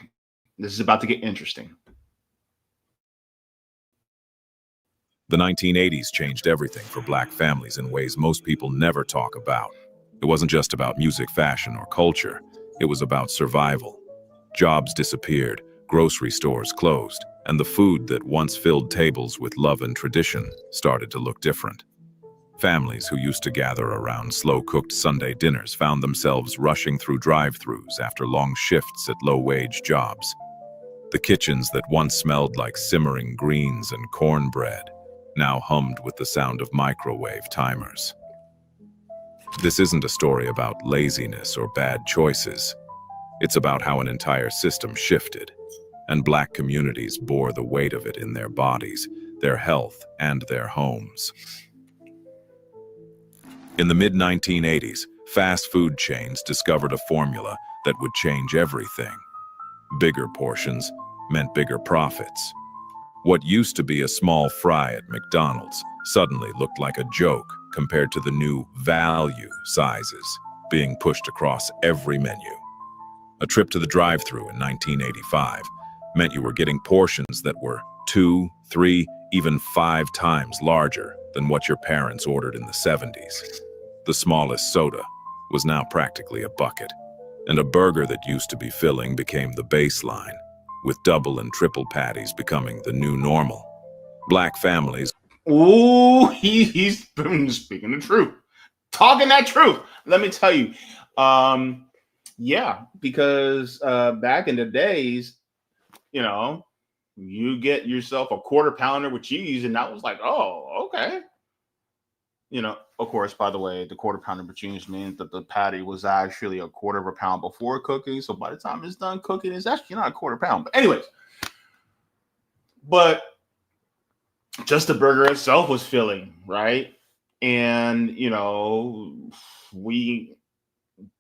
This is about to get interesting. The 1980s changed everything for Black families in ways most people never talk about. It wasn't just about music, fashion, or culture. It was about survival. Jobs disappeared, grocery stores closed, and the food that once filled tables with love and tradition started to look different. Families who used to gather around slow-cooked Sunday dinners found themselves rushing through drive-thrus after long shifts at low-wage jobs. The kitchens that once smelled like simmering greens and cornbread now hummed with the sound of microwave timers. This isn't a story about laziness or bad choices. It's about how an entire system shifted, and Black communities bore the weight of it in their bodies, their health, and their homes. In the mid-1980s, fast food chains discovered a formula that would change everything. Bigger portions meant bigger profits. What used to be a small fry at McDonald's suddenly looked like a joke compared to the new value sizes being pushed across every menu. A trip to the drive-thru in 1985 meant you were getting portions that were 2, 3, even 5 times larger than what your parents ordered in the 70s. The smallest soda was now practically a bucket, and a burger that used to be filling became the baseline, with double and triple patties becoming the new normal. Black families... Ooh, he's speaking the truth. Talking that truth. Let me tell you. Yeah, because back in the days, you get yourself a quarter pounder with cheese, and that was like, oh, okay. Of course, by the way, the quarter pounder with cheese means that the patty was actually a quarter of a pound before cooking. So by the time it's done cooking, it's actually not a quarter pound. But anyways, just the burger itself was filling, right? And, we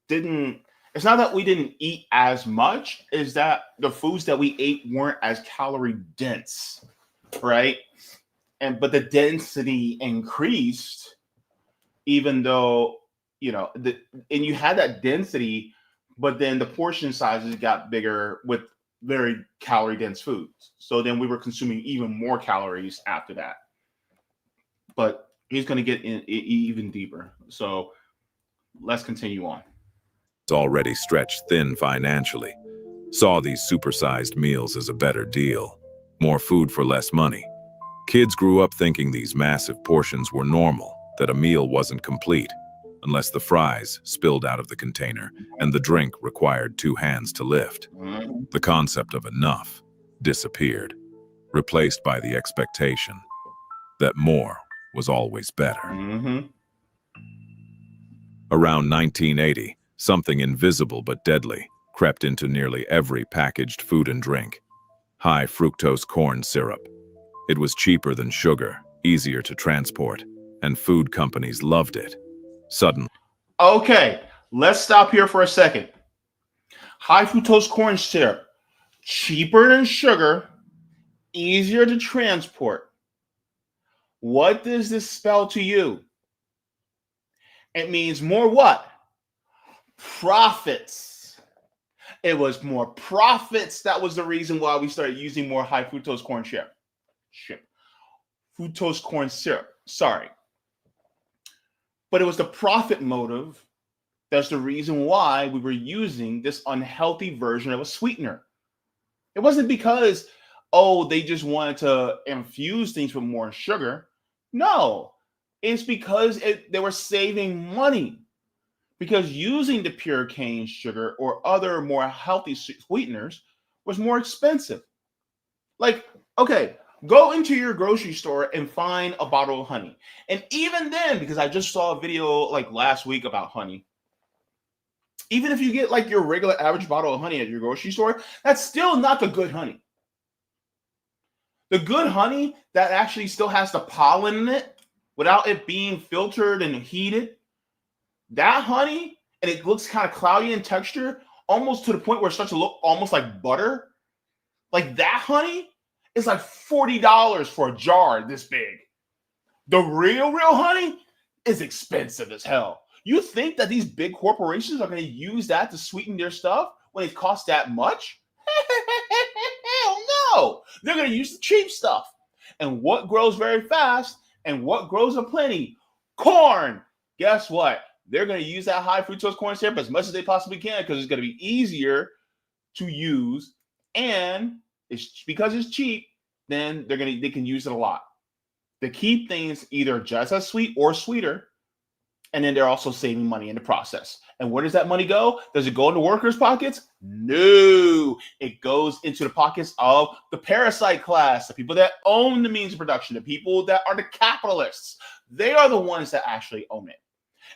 didn't, it's not that we didn't eat as much, is that the foods that we ate weren't as calorie dense, right? But the density increased, even though, and you had that density, but then the portion sizes got bigger with very calorie dense foods. So then we were consuming even more calories after that. But he's going to get in even deeper. So let's continue on. already stretched thin financially, saw these supersized meals as a better deal. More food for less money. Kids grew up thinking these massive portions were normal, that a meal wasn't complete unless the fries spilled out of the container and the drink required 2 hands to lift. The concept of enough disappeared, replaced by the expectation that more was always better. Around 1980, something invisible but deadly crept into nearly every packaged food and drink: high fructose corn syrup. It was cheaper than sugar, easier to transport, and food companies loved it. Suddenly. Okay, let's stop here for a second. High fructose corn syrup, cheaper than sugar, easier to transport. What does this spell to you? It means more what? Profits. It was more profits. That was the reason why we started using more high fructose corn syrup. Fructose corn syrup. Sorry. But it was the profit motive. That's the reason why we were using this unhealthy version of a sweetener. It wasn't because, oh, they just wanted to infuse things with more sugar. No. It's because they were saving money. Because using the pure cane sugar or other more healthy sweeteners was more expensive. Like, okay, go into your grocery store and find a bottle of honey. And even then, because I just saw a video like last week about honey, even if you get like your regular average bottle of honey at your grocery store, that's still not the good honey. The good honey that actually still has the pollen in it, without it being filtered and heated, that honey, and it looks kind of cloudy in texture, almost to the point where it starts to look almost like butter. Like that honey is like $40 for a jar this big. The real honey is expensive as hell. You think that these big corporations are going to use that to sweeten their stuff when it costs that much? Hell no. They're going to use the cheap stuff. And what grows very fast and what grows aplenty? Corn. Guess what? They're going to use that high fructose corn syrup as much as they possibly can because it's going to be easier to use, and it's because it's cheap. Then they can use it a lot. They keep things either just as sweet or sweeter, and then they're also saving money in the process. And where does that money go? Does it go into workers' pockets? No, it goes into the pockets of the parasite class, the people that own the means of production, the people that are the capitalists. They are the ones that actually own it.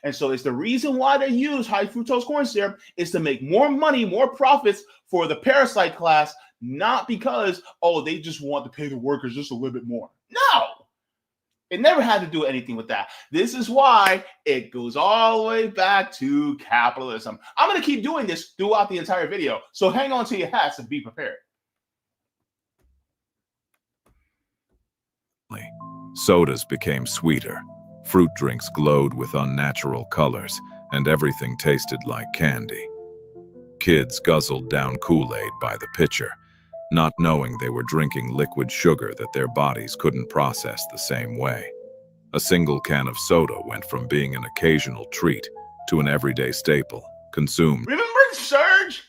And so it's the reason why they use high fructose corn syrup is to make more money, more profits for the parasite class, not because, oh, they just want to pay the workers just a little bit more. No, it never had to do anything with that. This is why it goes all the way back to capitalism. I'm going to keep doing this throughout the entire video, so hang on to your hats and be prepared. Sodas became sweeter. Fruit drinks glowed with unnatural colors, and everything tasted like candy. Kids guzzled down Kool-Aid by the pitcher, not knowing they were drinking liquid sugar that their bodies couldn't process the same way. A single can of soda went from being an occasional treat to an everyday staple, consumed. Remember Surge?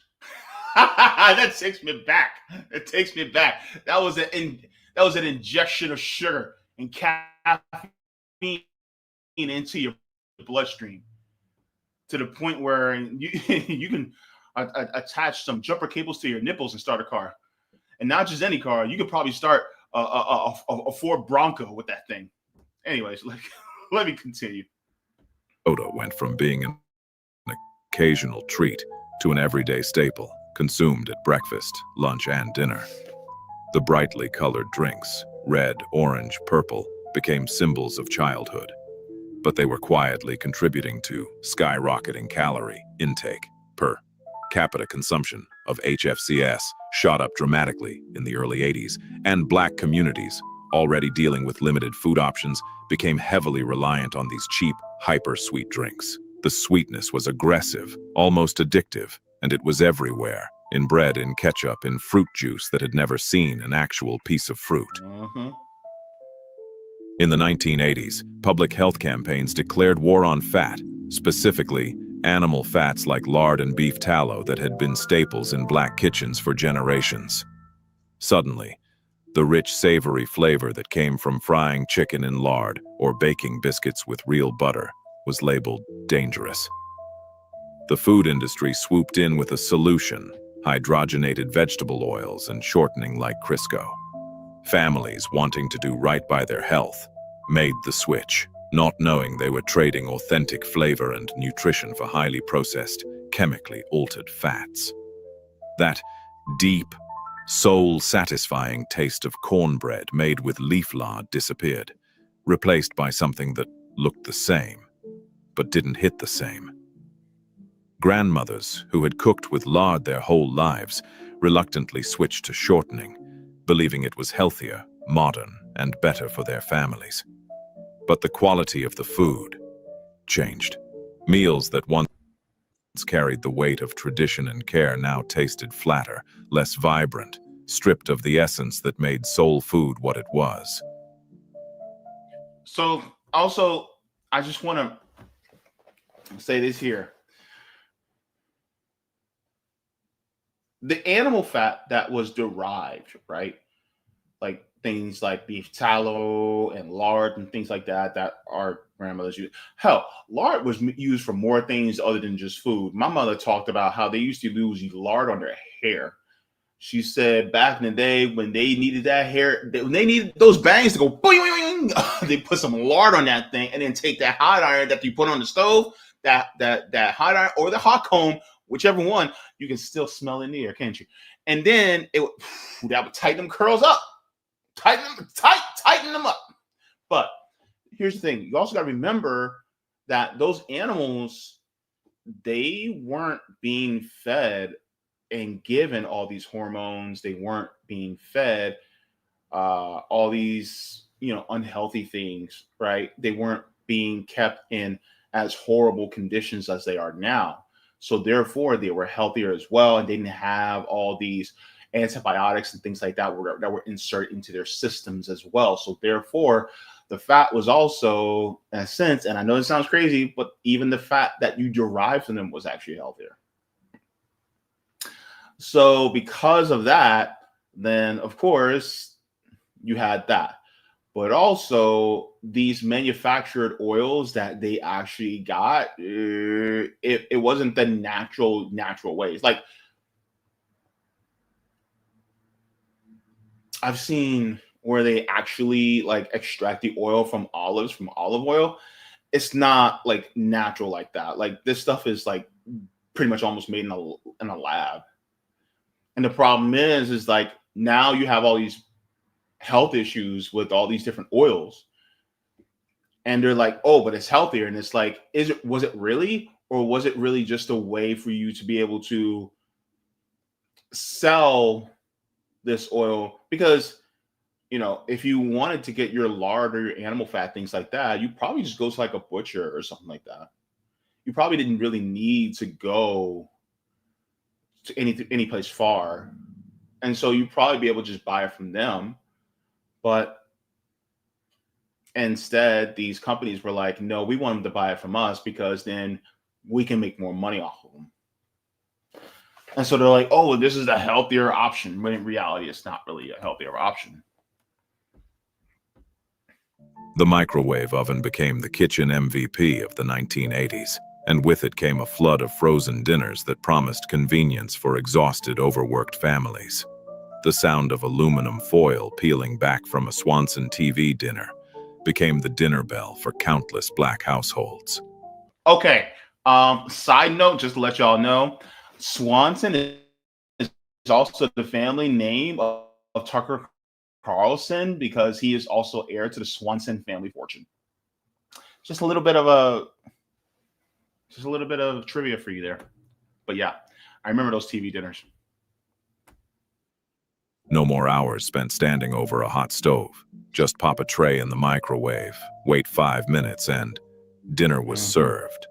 That takes me back. It takes me back. That was an injection of sugar and caffeine into your bloodstream to the point where you can attach some jumper cables to your nipples and start a car. And not just any car. You could probably start a Ford Bronco with that thing. Anyways, let me continue. Soda went from being an occasional treat to an everyday staple, consumed at breakfast, lunch, and dinner. The brightly colored drinks, red, orange, purple, became symbols of childhood. But they were quietly contributing to skyrocketing calorie intake. Per capita consumption of HFCS shot up dramatically in the early 80s, and Black communities, already dealing with limited food options, became heavily reliant on these cheap, hyper-sweet drinks. The sweetness was aggressive, almost addictive, and it was everywhere, in bread, in ketchup, in fruit juice that had never seen an actual piece of fruit. In the 1980s, public health campaigns declared war on fat, specifically Animal fats like lard and beef tallow that had been staples in black kitchens for generations. Suddenly, the rich, savory flavor that came from frying chicken in lard or baking biscuits with real butter was labeled dangerous. The food industry swooped in with a solution: hydrogenated vegetable oils and shortening like Crisco. Families wanting to do right by their health made the switch, not knowing they were trading authentic flavor and nutrition for highly processed, chemically altered fats. That deep, soul-satisfying taste of cornbread made with leaf lard disappeared, replaced by something that looked the same, but didn't hit the same. Grandmothers who had cooked with lard their whole lives reluctantly switched to shortening, believing it was healthier, modern, and better for their families. But the quality of the food changed. Meals that once carried the weight of tradition and care now tasted flatter, less vibrant, stripped of the essence that made soul food what it was. So also, I just want to say this here. The animal fat that was derived, right? Like things like beef tallow and lard and things like that, that our grandmothers used. Hell, lard was used for more things other than just food. My mother talked about how they used to use lard on their hair. She said back in the day when they needed that hair, when they needed those bangs to go boing, they put some lard on that thing and then take that hot iron that you put on the stove, that hot iron or the hot comb, whichever one, you can still smell in the air, can't you? And then that would tighten them curls up. Tighten them up. But here's the thing. You also got to remember that those animals, they weren't being fed and given all these hormones. They weren't being fed all these, unhealthy things, right? They weren't being kept in as horrible conditions as they are now. So therefore, they were healthier as well, and they didn't have all these antibiotics and things like that were inserted into their systems as well. So therefore, the fat was also, in a sense, and I know it sounds crazy, but even the fat that you derive from them was actually healthier. So because of that, then of course you had that. But also these manufactured oils that they actually got, it wasn't the natural ways. Like I've seen where they actually like extract the oil from olive oil. It's not like natural like that. Like this stuff is like pretty much almost made in a lab. And the problem is like now you have all these health issues with all these different oils. And they're like, oh, but it's healthier. And it's like, was it really? Or was it really just a way for you to be able to sell this oil? Because, if you wanted to get your lard or your animal fat, things like that, you probably just go to like a butcher or something like that. You probably didn't really need to go to any place far. And so you probably be able to just buy it from them. But instead, these companies were like, no, we want them to buy it from us because then we can make more money off of them. And so they're like, oh, well, this is a healthier option. When in reality, it's not really a healthier option. The microwave oven became the kitchen MVP of the 1980s, and with it came a flood of frozen dinners that promised convenience for exhausted, overworked families. The sound of aluminum foil peeling back from a Swanson TV dinner became the dinner bell for countless Black households. Okay. Side note, just to let y'all know, Swanson is also the family name of Tucker Carlson because he is also heir to the Swanson family fortune. Just a little bit of trivia for you there. But yeah, I remember those TV dinners. No more hours spent standing over a hot stove. Just pop a tray in the microwave, wait 5 minutes, and dinner was served.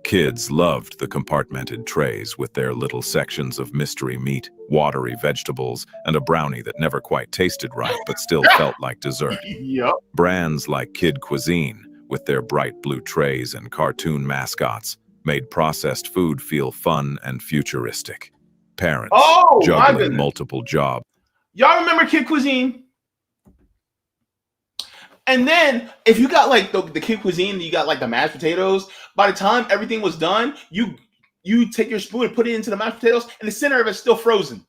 Kids loved the compartmented trays with their little sections of mystery meat, watery vegetables, and a brownie that never quite tasted right but still felt like dessert. Yep. Brands like Kid Cuisine, with their bright blue trays and cartoon mascots, made processed food feel fun and futuristic. Parents Oh, my juggling goodness. multiple jobs. Y'all remember Kid Cuisine? And then if you got like the Kid Cuisine, you got like the mashed potatoes. By the time everything was done, you take your spoon and put it into the mashed potatoes, and the center of it's still frozen.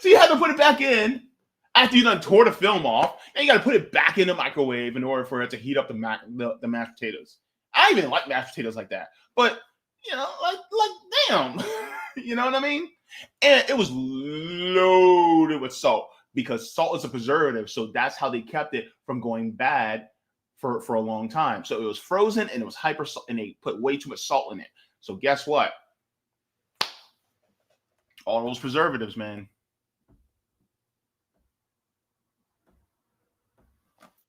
So you have to put it back in after you done tore the film off, and you got to put it back in the microwave in order for it to heat up the mashed potatoes. I even like mashed potatoes like that, but you know, like damn, you know what I mean? And it was loaded with salt because salt is a preservative, so that's how they kept it from going bad for a long time. So it was frozen and it was hyper salt, and they put way too much salt in it. So guess what? All those preservatives, man.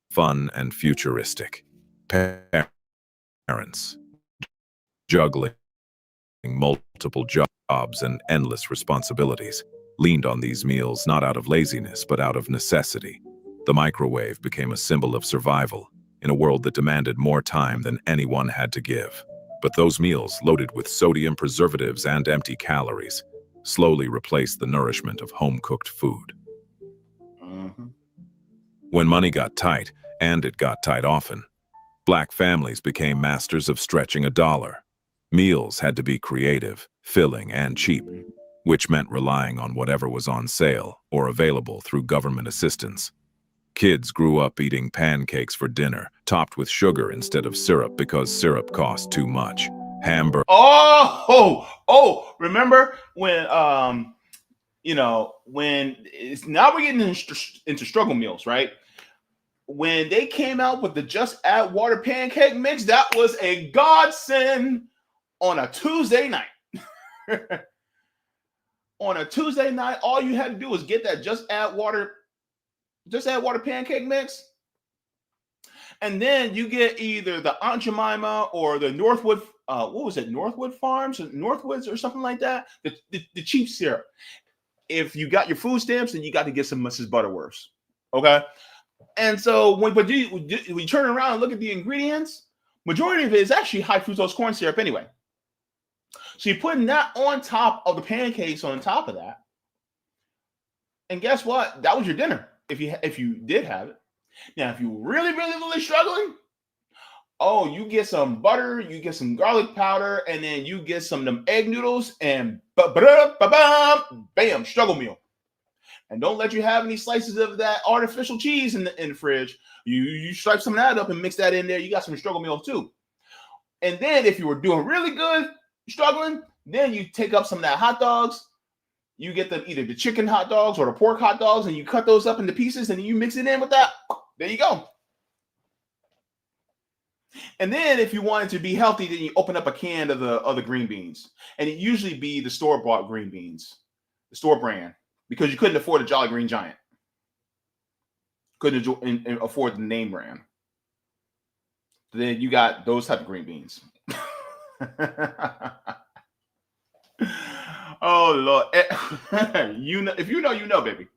Fun and futuristic. Parents juggling multiple jobs and endless responsibilities leaned on these meals not out of laziness but out of necessity. The microwave became a symbol of survival in a world that demanded more time than anyone had to give. But those meals, loaded with sodium preservatives and empty calories, slowly replaced the nourishment of home-cooked food. When money got tight, and it got tight often, Black families became masters of stretching a dollar. Meals had to be creative, filling, and cheap, which meant relying on whatever was on sale or available through government assistance. Kids grew up eating pancakes for dinner, topped with sugar instead of syrup because syrup cost too much. Hamburger. Oh, remember when, you know, when it's now we're getting into struggle meals, right? When they came out with the just add water pancake mix, that was a godsend on a Tuesday night. On a Tuesday night, all you had to do was get that just add water pancake mix. And then you get either the Aunt Jemima or the Northwood, what was it? Northwood Farms or Northwoods or something like that. The cheap syrup. If you got your food stamps, then you got to get some Mrs. Butterworths. Okay. And so when we turn around and look at the ingredients, majority of it is actually high fructose corn syrup anyway. So you're putting that on top of the pancakes on top of that. And guess what? That was your dinner if you did have it. Now, if you really struggling, oh, you get some butter, you get some garlic powder, and then you get some of them egg noodles, and bam, struggle meal. And don't let you have any slices of that artificial cheese in the fridge. You stripe some of that up and mix that in there. You got some struggle meal too. And then if you were doing really good, struggling, then you take up some of that hot dogs. You get them either the chicken hot dogs or the pork hot dogs, and you cut those up into pieces, and you mix it in with that. There you go. And then if you wanted to be healthy, then you open up a can of the green beans. And it usually be the store-bought green beans, the store brand, because you couldn't afford a Jolly Green Giant. Couldn't afford the name brand. Then you got those type of green beans. Oh, Lord. You know, if you know, you know, baby.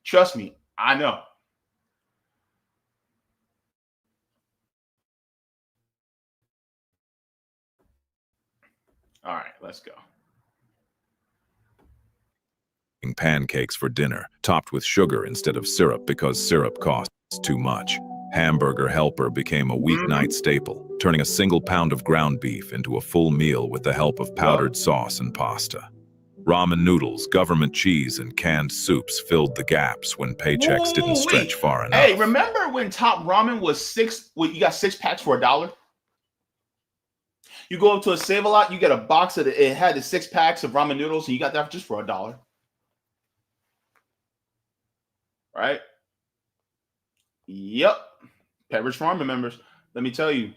Trust me, I know. All right, let's go. Pancakes for dinner, topped with sugar instead of syrup because syrup costs too much. Hamburger Helper became a weeknight staple, turning a single pound of ground beef into a full meal with the help of powdered sauce and pasta. Ramen noodles, government cheese, and canned soups filled the gaps when paychecks didn't stretch far enough. Hey, remember when Top Ramen was you got 6 packs for $1? You go up to a Save-A-Lot, you get a box of it had the 6 packs of ramen noodles, and you got that just for $1. Right? Yep. Pepperidge Farm members, let me tell you,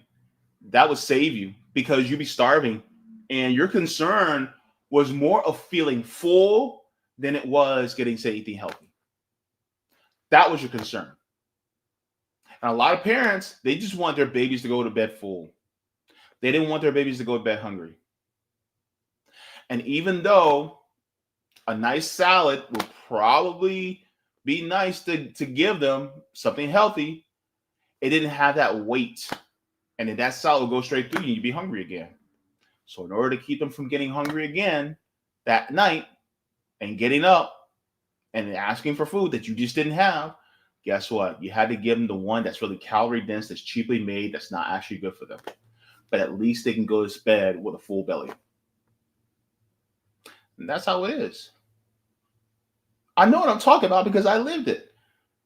that would save you because you'd be starving, and your concern was more of feeling full than it was getting, say, eating healthy. That was your concern. And a lot of parents, they just want their babies to go to bed full. They didn't want their babies to go to bed hungry. And even though a nice salad would probably be nice to give them something healthy, it didn't have that weight. And then that salt will go straight through you. You'd be hungry again. So in order to keep them from getting hungry again that night and getting up and asking for food that you just didn't have, guess what? You had to give them the one that's really calorie dense, that's cheaply made, that's not actually good for them. But at least they can go to bed with a full belly. And that's how it is. I know what I'm talking about because I lived it.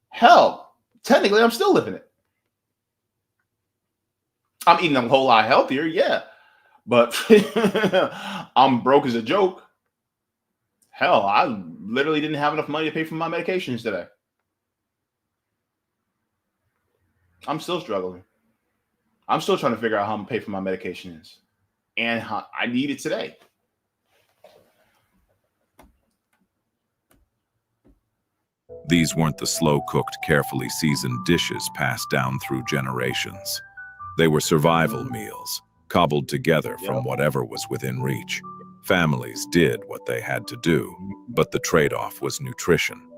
Hell, technically, I'm still living it. I'm eating a whole lot healthier, yeah. But I'm broke as a joke. Hell, I literally didn't have enough money to pay for my medications today. I'm still struggling. I'm still trying to figure out how I'm going to pay for my medications. And how I need it today. These weren't the slow-cooked, carefully seasoned dishes passed down through generations. They were survival meals, cobbled together from whatever was within reach. Families did what they had to do, but the trade-off was nutrition.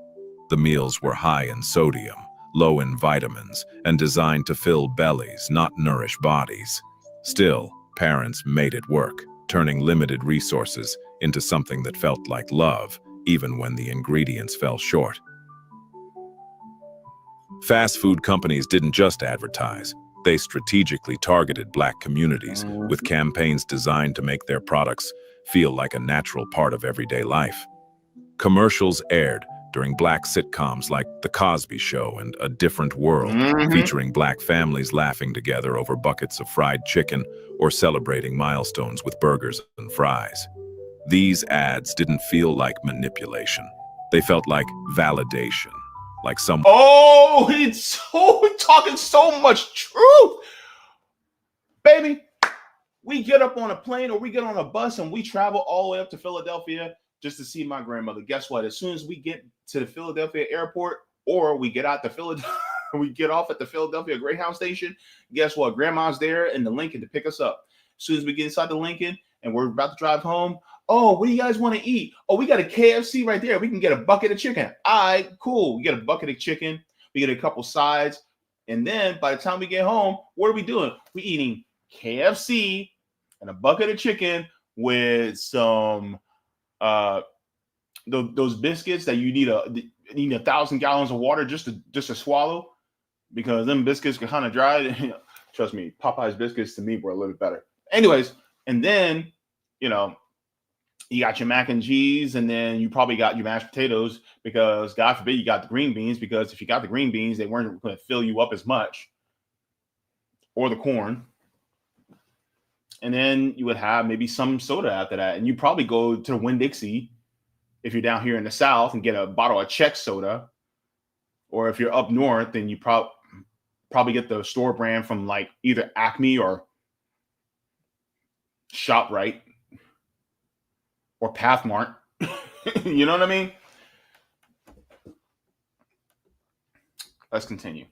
The meals were high in sodium, low in vitamins, and designed to fill bellies, not nourish bodies. Still, parents made it work, turning limited resources into something that felt like love, even when the ingredients fell short. Fast food companies didn't just advertise. They strategically targeted Black communities with campaigns designed to make their products feel like a natural part of everyday life. Commercials aired during Black sitcoms like The Cosby Show and A Different World, featuring Black families laughing together over buckets of fried chicken or celebrating milestones with burgers and fries. These ads didn't feel like manipulation. They felt like validation, like some— Oh, he's so talking so much truth. Baby, we get up on a plane or we get on a bus and we travel all the way up to Philadelphia just to see my grandmother. Guess what? As soon as we get to the Philadelphia airport or we get out the Philadelphia, we get off at the Philadelphia Greyhound station, guess what? Grandma's there in the Lincoln to pick us up. As soon as we get inside the Lincoln and we're about to drive home, oh, what do you guys want to eat? Oh, we got a KFC right there. We can get a bucket of chicken. All right, cool. We get a bucket of chicken. We get a couple sides. And then by the time we get home, what are we doing? We're eating KFC and a bucket of chicken with some those biscuits that you need 1,000 gallons of water just to swallow, because them biscuits can kind of dry. Trust me, Popeye's biscuits to me were a little bit better. Anyways, and then you got your mac and cheese, and then you probably got your mashed potatoes, because God forbid you got the green beans, because if you got the green beans, they weren't going to fill you up as much, or the corn. And then you would have maybe some soda after that. And you probably go to the Winn-Dixie if you're down here in the South and get a bottle of Czech soda. Or if you're up north, then you probably get the store brand from like either Acme or ShopRite or Pathmart. You know what I mean? Let's continue.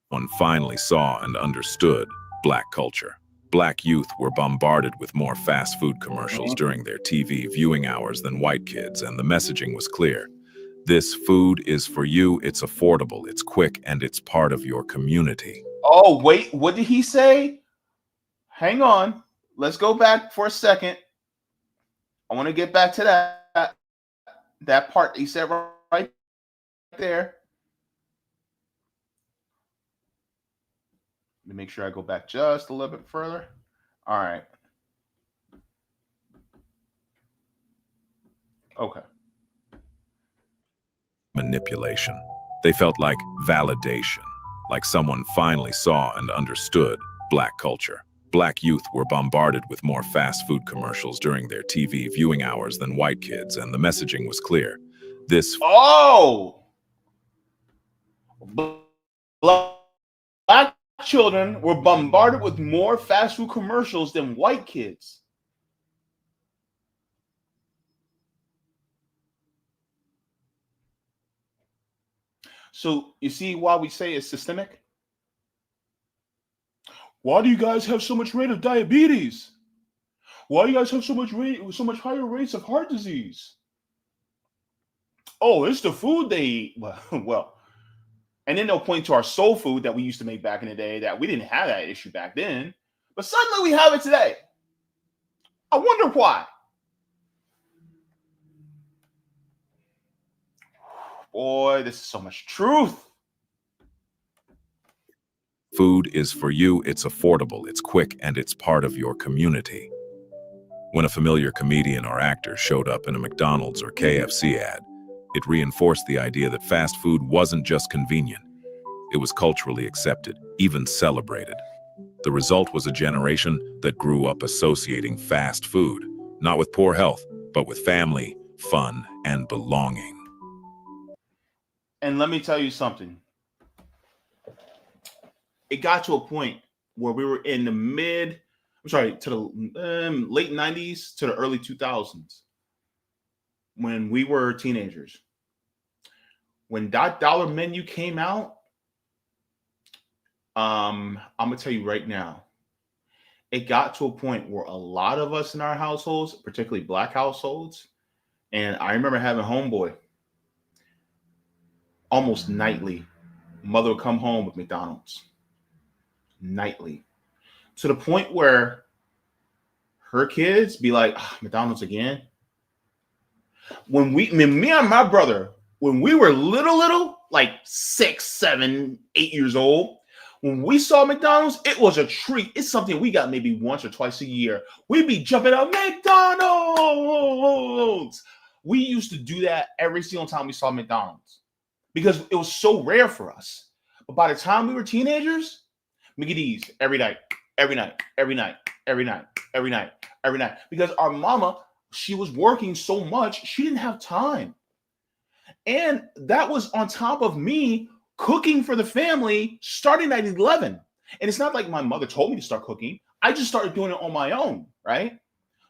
One finally saw and understood Black culture. Black youth were bombarded with more fast food commercials during their TV viewing hours than white kids, and the messaging was clear. This food is for you, it's affordable, it's quick, and it's part of your community. Oh, wait, what did he say? Hang on. Let's go back for a second. I want to get back to that part he said right there. Let me make sure I go back just a little bit further. All right. Okay. Manipulation. They felt like validation, like someone finally saw and understood Black culture. Black youth were bombarded with more fast food commercials during their TV viewing hours than white kids, and the messaging was clear. This— Oh! Black children were bombarded with more fast food commercials than white kids. So you see why we say it's systemic? Why do you guys have so much rate of diabetes? Why do you guys have so much higher rates of heart disease? Oh, it's the food they eat. Well, And then they'll point to our soul food that we used to make back in the day that we didn't have that issue back then, but suddenly we have it today. I wonder why. Boy, this is so much truth. Food is for you, it's affordable, it's quick, and it's part of your community. When a familiar comedian or actor showed up in a McDonald's or KFC ad, it reinforced the idea that fast food wasn't just convenient. It was culturally accepted, even celebrated. The result was a generation that grew up associating fast food, not with poor health, but with family, fun, and belonging. And let me tell you something. It got to a point where we were in the to the late 90s to the early 2000s when we were teenagers. When that dollar menu came out, I'm going to tell you right now, it got to a point where a lot of us in our households, particularly Black households, and I remember having homeboy almost nightly, mother would come home with McDonald's nightly, to the point where her kids be like, McDonald's again. Me and my brother, when we were little, like 6, 7, 8 years old, when we saw McDonald's, it was a treat. It's something we got maybe once or twice a year. We'd be jumping up, McDonald's. We used to do that every single time we saw McDonald's because it was so rare for us. But by the time we were teenagers, Mickey D's every night. Because our mama, she was working so much, she didn't have time. And that was on top of me cooking for the family starting at 11. And it's not like my mother told me to start cooking. I just started doing it on my own, right?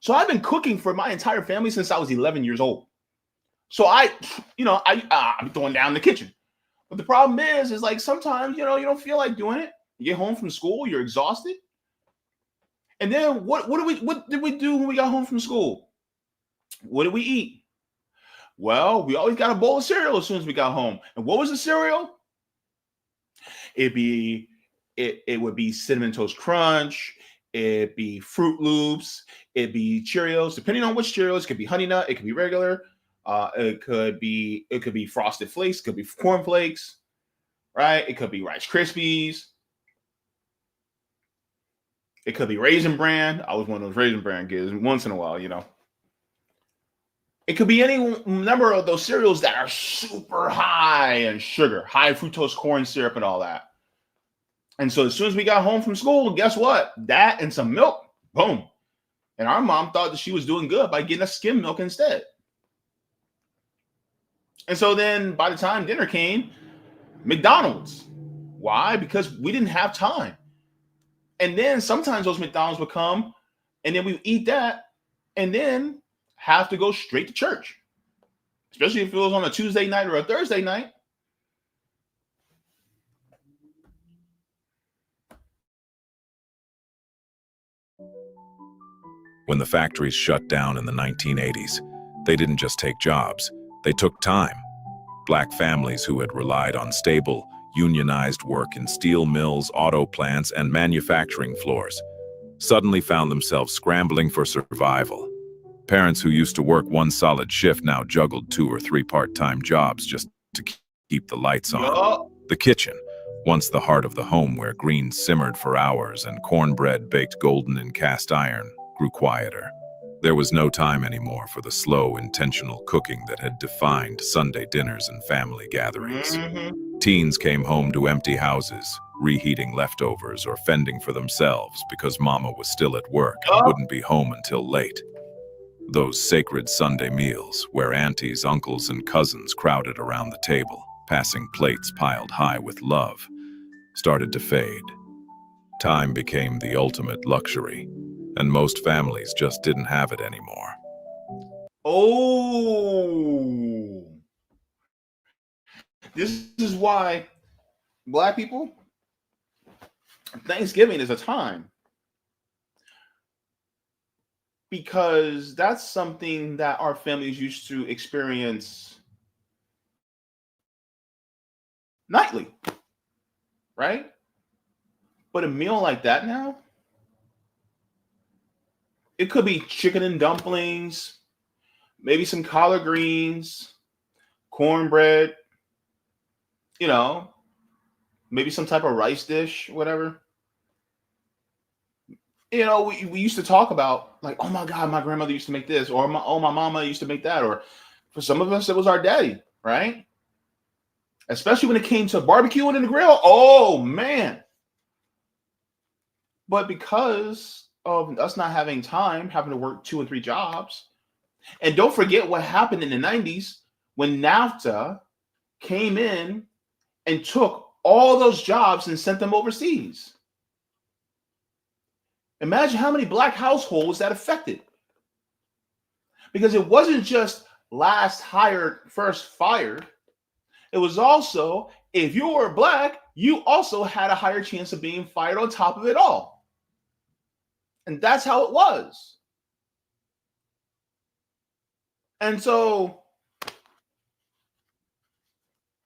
So I've been cooking for my entire family since I was 11 years old. So I'm throwing down in the kitchen. But the problem is like sometimes, you don't feel like doing it. You get home from school, you're exhausted. And then what did we do when we got home from school? What did we eat? Well, we always got a bowl of cereal as soon as we got home. And what was the cereal? It would be Cinnamon Toast Crunch. It'd be Fruit Loops. It'd be Cheerios. Depending on which Cheerios, it could be Honey Nut. It could be regular. It could be Frosted Flakes. It could be Corn Flakes. Right? It could be Rice Krispies. It could be Raisin Bran. I was one of those Raisin Bran kids once in a while, It could be any number of those cereals that are super high in sugar, high fructose corn syrup and all that. And so as soon as we got home from school, guess what? That and some milk, boom. And our mom thought that she was doing good by getting us skim milk instead. And so then by the time dinner came, McDonald's. Why? Because we didn't have time. And then sometimes those McDonald's would come and then we would eat that and then have to go straight to church, especially if it was on a Tuesday night or a Thursday night. When the factories shut down in the 1980s, they didn't just take jobs, they took time. Black families who had relied on stable, unionized work in steel mills, auto plants, and manufacturing floors suddenly found themselves scrambling for survival. Parents who used to work one solid shift now juggled 2 or 3 part-time jobs just to keep the lights on. The kitchen, once the heart of the home where greens simmered for hours and cornbread baked golden in cast iron, grew quieter. There was no time anymore for the slow, intentional cooking that had defined Sunday dinners and family gatherings. Teens came home to empty houses, reheating leftovers or fending for themselves because mama was still at work and wouldn't be home until late. Those sacred Sunday meals, where aunties, uncles, and cousins crowded around the table, passing plates piled high with love, started to fade. Time became the ultimate luxury, and most families just didn't have it anymore. Oh, this is why Black people, Thanksgiving is a time. Because that's something that our families used to experience nightly, right? But a meal like that now, it could be chicken and dumplings, maybe some collard greens, cornbread, you know, maybe some type of rice dish, whatever. You know, we used to talk about like, oh my God, my grandmother used to make this, or my mama used to make that, or for some of us, it was our daddy, right? Especially when it came to barbecuing and the grill. Oh man. But because of us not having time, having to work 2 and 3 jobs, and don't forget what happened in the 90s when NAFTA came in and took all those jobs and sent them overseas. Imagine how many black households that affected. Because it wasn't just last hired, first fired. It was also, if you were black, you also had a higher chance of being fired on top of it all. And that's how it was. And so,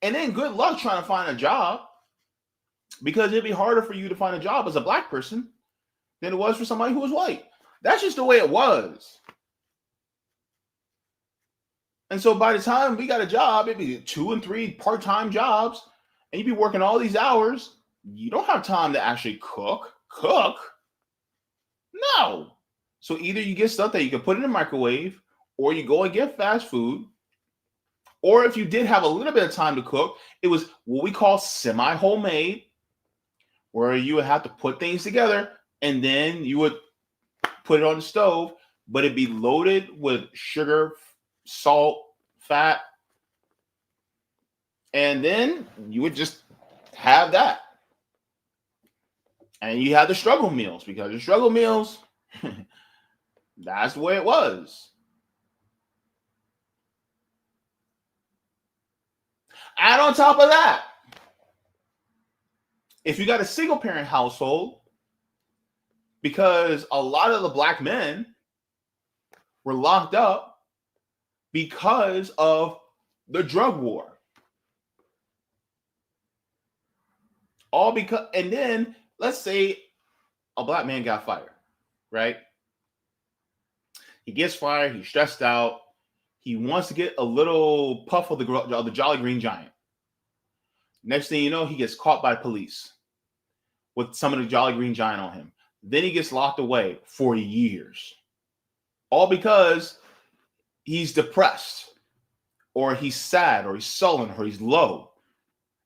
and then good luck trying to find a job, because it'd be harder for you to find a job as a black person than it was for somebody who was white. That's just the way it was. And so by the time we got a job, it'd be 2 and 3 part-time jobs, and you'd be working all these hours. You don't have time to actually cook. No. So either you get stuff that you can put in the microwave, or you go and get fast food. Or if you did have a little bit of time to cook, it was what we call semi-homemade, where you would have to put things together and then you would put it on the stove, but it'd be loaded with sugar, salt, fat, and then you would just have that. And you had the struggle meals, because the struggle meals, that's the way it was. Add on top of that, if you got a single parent household, because a lot of the black men were locked up because of the drug war. All because, and then let's say a black man got fired, right? He gets fired, he's stressed out, he wants to get a little puff of the Jolly Green Giant. Next thing you know, he gets caught by police with some of the Jolly Green Giant on him. Then he gets locked away for years. All because he's depressed, or he's sad, or he's sullen, or he's low.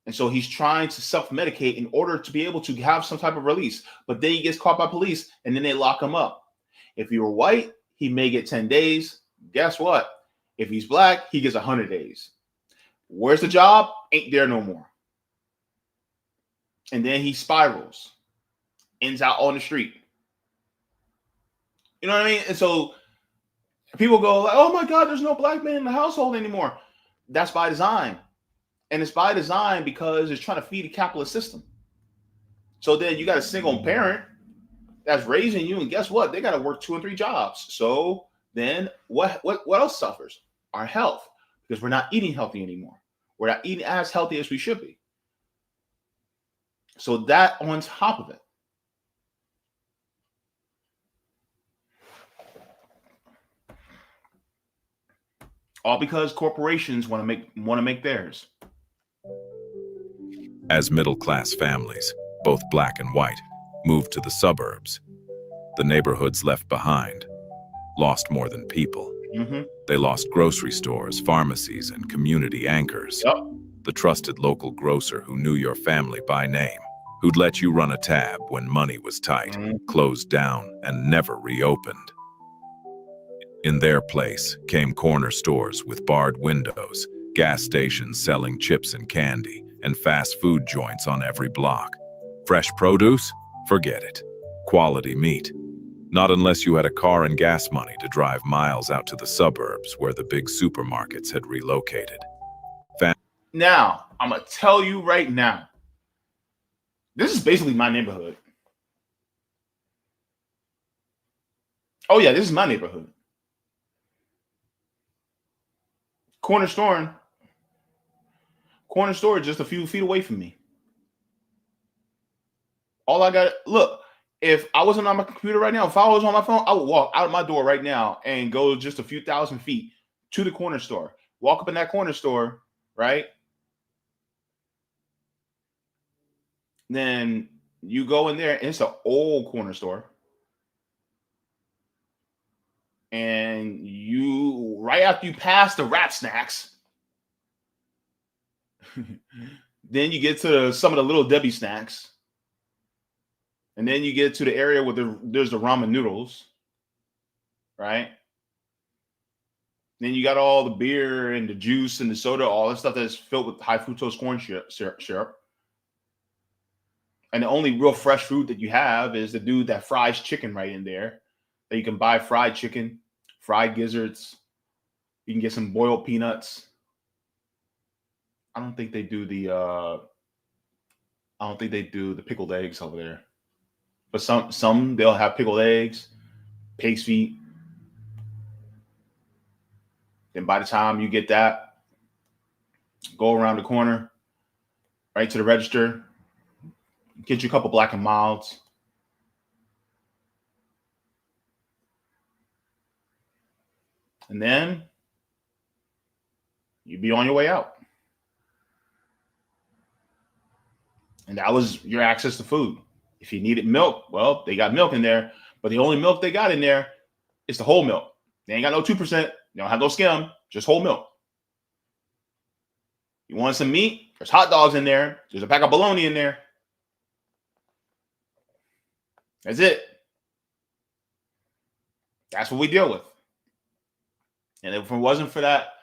And so he's trying to self-medicate in order to be able to have some type of release. But then he gets caught by police, and then they lock him up. If he were white, he may get 10 days. Guess what? If he's black, he gets 100 days. Where's the job? Ain't there no more. And then he spirals, ends out on the street. You know what I mean? And so people go like, oh my God, there's no black man in the household anymore. That's by design. And it's by design because it's trying to feed a capitalist system. So then you got a single parent that's raising you, and guess what? They got to work 2 and 3 jobs. So then what else suffers? Our health, because we're not eating healthy anymore. We're not eating as healthy as we should be. So that on top of it. All because corporations want to make theirs. As middle-class families, both black and white, moved to the suburbs, the neighborhoods left behind lost more than people. Mm-hmm. They lost grocery stores, pharmacies, and community anchors. Yep. The trusted local grocer who knew your family by name, who'd let you run a tab when money was tight, closed down, and never reopened. In their place came corner stores with barred windows, gas stations selling chips and candy, and fast food joints on every block. Fresh produce? Forget it. Quality meat? Not unless you had a car and gas money to drive miles out to the suburbs where the big supermarkets had relocated. Now, I'm going to tell you right now, this is basically my neighborhood. Oh yeah, this is my neighborhood. Corner Corner store just a few feet away from me. All I got, look, if I wasn't on my computer right now, if I was on my phone, I would walk out of my door right now and go just a few thousand feet to the corner store. Walk up in that corner store, right? Then you go in there, and it's an old corner store. And you, right after you pass the Rap Snacks, then you get to some of the Little Debbie snacks. And then you get to the area where there's the ramen noodles, right? Then you got all the beer and the juice and the soda, all that stuff that's filled with high fructose corn syrup. And the only real fresh food that you have is the dude that fries chicken right in there. That you can buy fried chicken, fried gizzards. You can get some boiled peanuts. I don't think they do the pickled eggs over there. But some they'll have pickled eggs, pig's feet. Then by the time you get that, go around the corner, right to the register, get you a couple Black and Milds. And then you'd be on your way out. And that was your access to food. If you needed milk, well, they got milk in there, but the only milk they got in there is the whole milk. They ain't got no 2%. They don't have no skim, just whole milk. You want some meat? There's hot dogs in there. There's a pack of bologna in there. That's it. That's what we deal with. And if it wasn't for that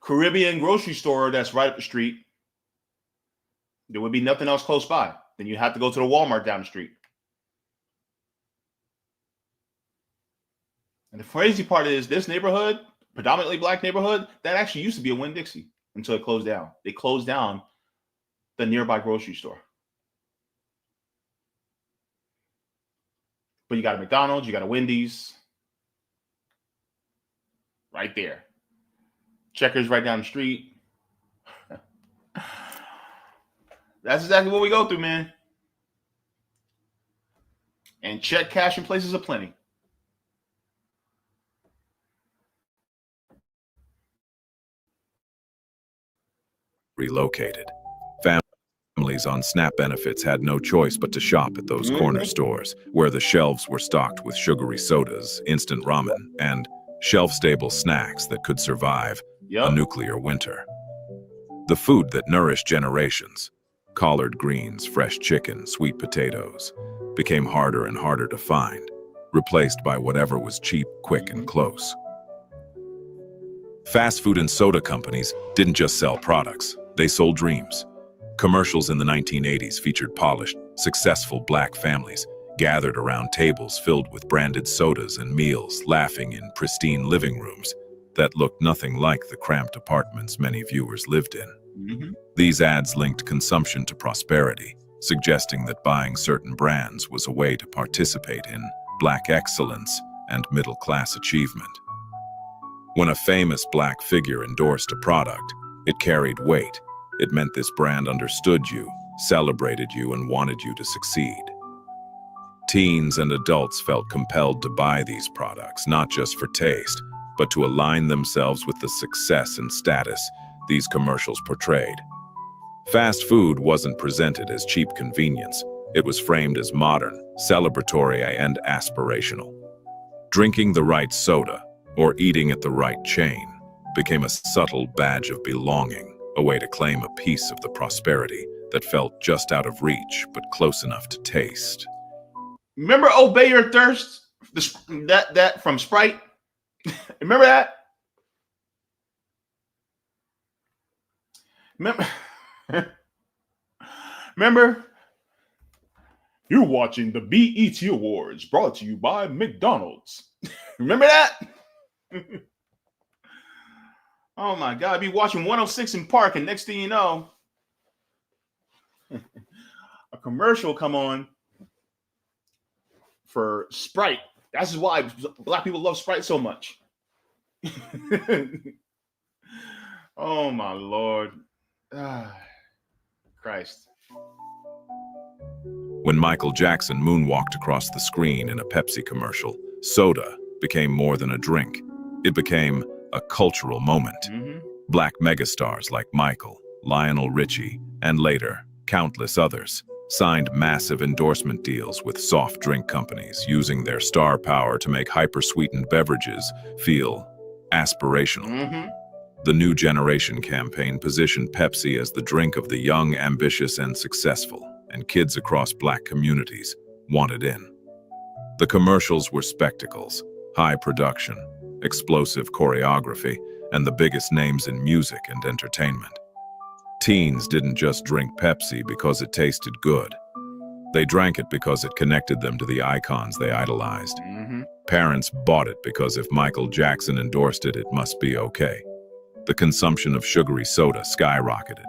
Caribbean grocery store that's right up the street, there would be nothing else close by. Then you have to go to the Walmart down the street. And the crazy part is this neighborhood, predominantly Black neighborhood, that actually used to be a Winn-Dixie until it closed down. They closed down the nearby grocery store. But you got a McDonald's, you got a Wendy's right there. Checkers right down the street. That's exactly what we go through, man. And check cashing places aplenty. Relocated. Families on SNAP benefits had no choice but to shop at those corner stores, where the shelves were stocked with sugary sodas, instant ramen, and shelf-stable snacks that could survive a nuclear winter. The food that nourished generations, collard greens, fresh chicken, sweet potatoes, became harder and harder to find, replaced by whatever was cheap, quick, and close. Fast food and soda companies didn't just sell products, they sold dreams. Commercials in the 1980s featured polished, successful Black families gathered around tables filled with branded sodas and meals, laughing in pristine living rooms that looked nothing like the cramped apartments many viewers lived in. These ads linked consumption to prosperity, suggesting that buying certain brands was a way to participate in Black excellence and middle-class achievement. When a famous Black figure endorsed a product, it carried weight. It meant this brand understood you, celebrated you, and wanted you to succeed. Teens and adults felt compelled to buy these products, not just for taste, but to align themselves with the success and status these commercials portrayed. Fast food wasn't presented as cheap convenience. It was framed as modern, celebratory, and aspirational. Drinking the right soda or eating at the right chain became a subtle badge of belonging, a way to claim a piece of the prosperity that felt just out of reach but close enough to taste. Remember Obey Your Thirst? That from Sprite? Remember that? Remember? You're watching the BET Awards, brought to you by McDonald's. Remember that? Oh my God, be watching 106 in Park, and next thing you know, a commercial come on for Sprite. That's why Black people love Sprite so much. Oh my Lord. Christ. When Michael Jackson moonwalked across the screen in a Pepsi commercial, soda became more than a drink. It became a cultural moment. Black megastars like Michael, Lionel Richie, and later, countless others, signed massive endorsement deals with soft drink companies, using their star power to make hyper-sweetened beverages feel aspirational. The New Generation campaign positioned Pepsi as the drink of the young, ambitious, and successful, and kids across Black communities wanted in. The commercials were spectacles, high production, explosive choreography, and the biggest names in music and entertainment. Teens didn't just drink Pepsi because it tasted good. They drank it because it connected them to the icons they idolized. Parents bought it because if Michael Jackson endorsed it, it must be okay. The consumption of sugary soda skyrocketed,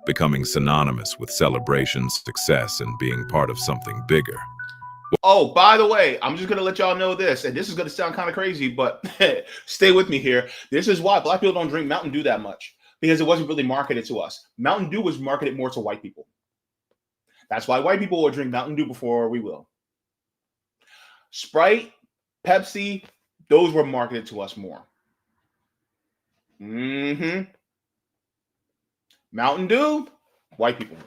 becoming synonymous with celebration, success, and being part of something bigger. Oh, by the way, I'm just going to let y'all know this, and this is going to sound kind of crazy, but stay with me here. This is why Black people don't drink Mountain Dew that much, because it wasn't really marketed to us. Mountain Dew was marketed more to white people. That's why white people will drink Mountain Dew before we will. Sprite, Pepsi, those were marketed to us more. Mountain Dew, white people.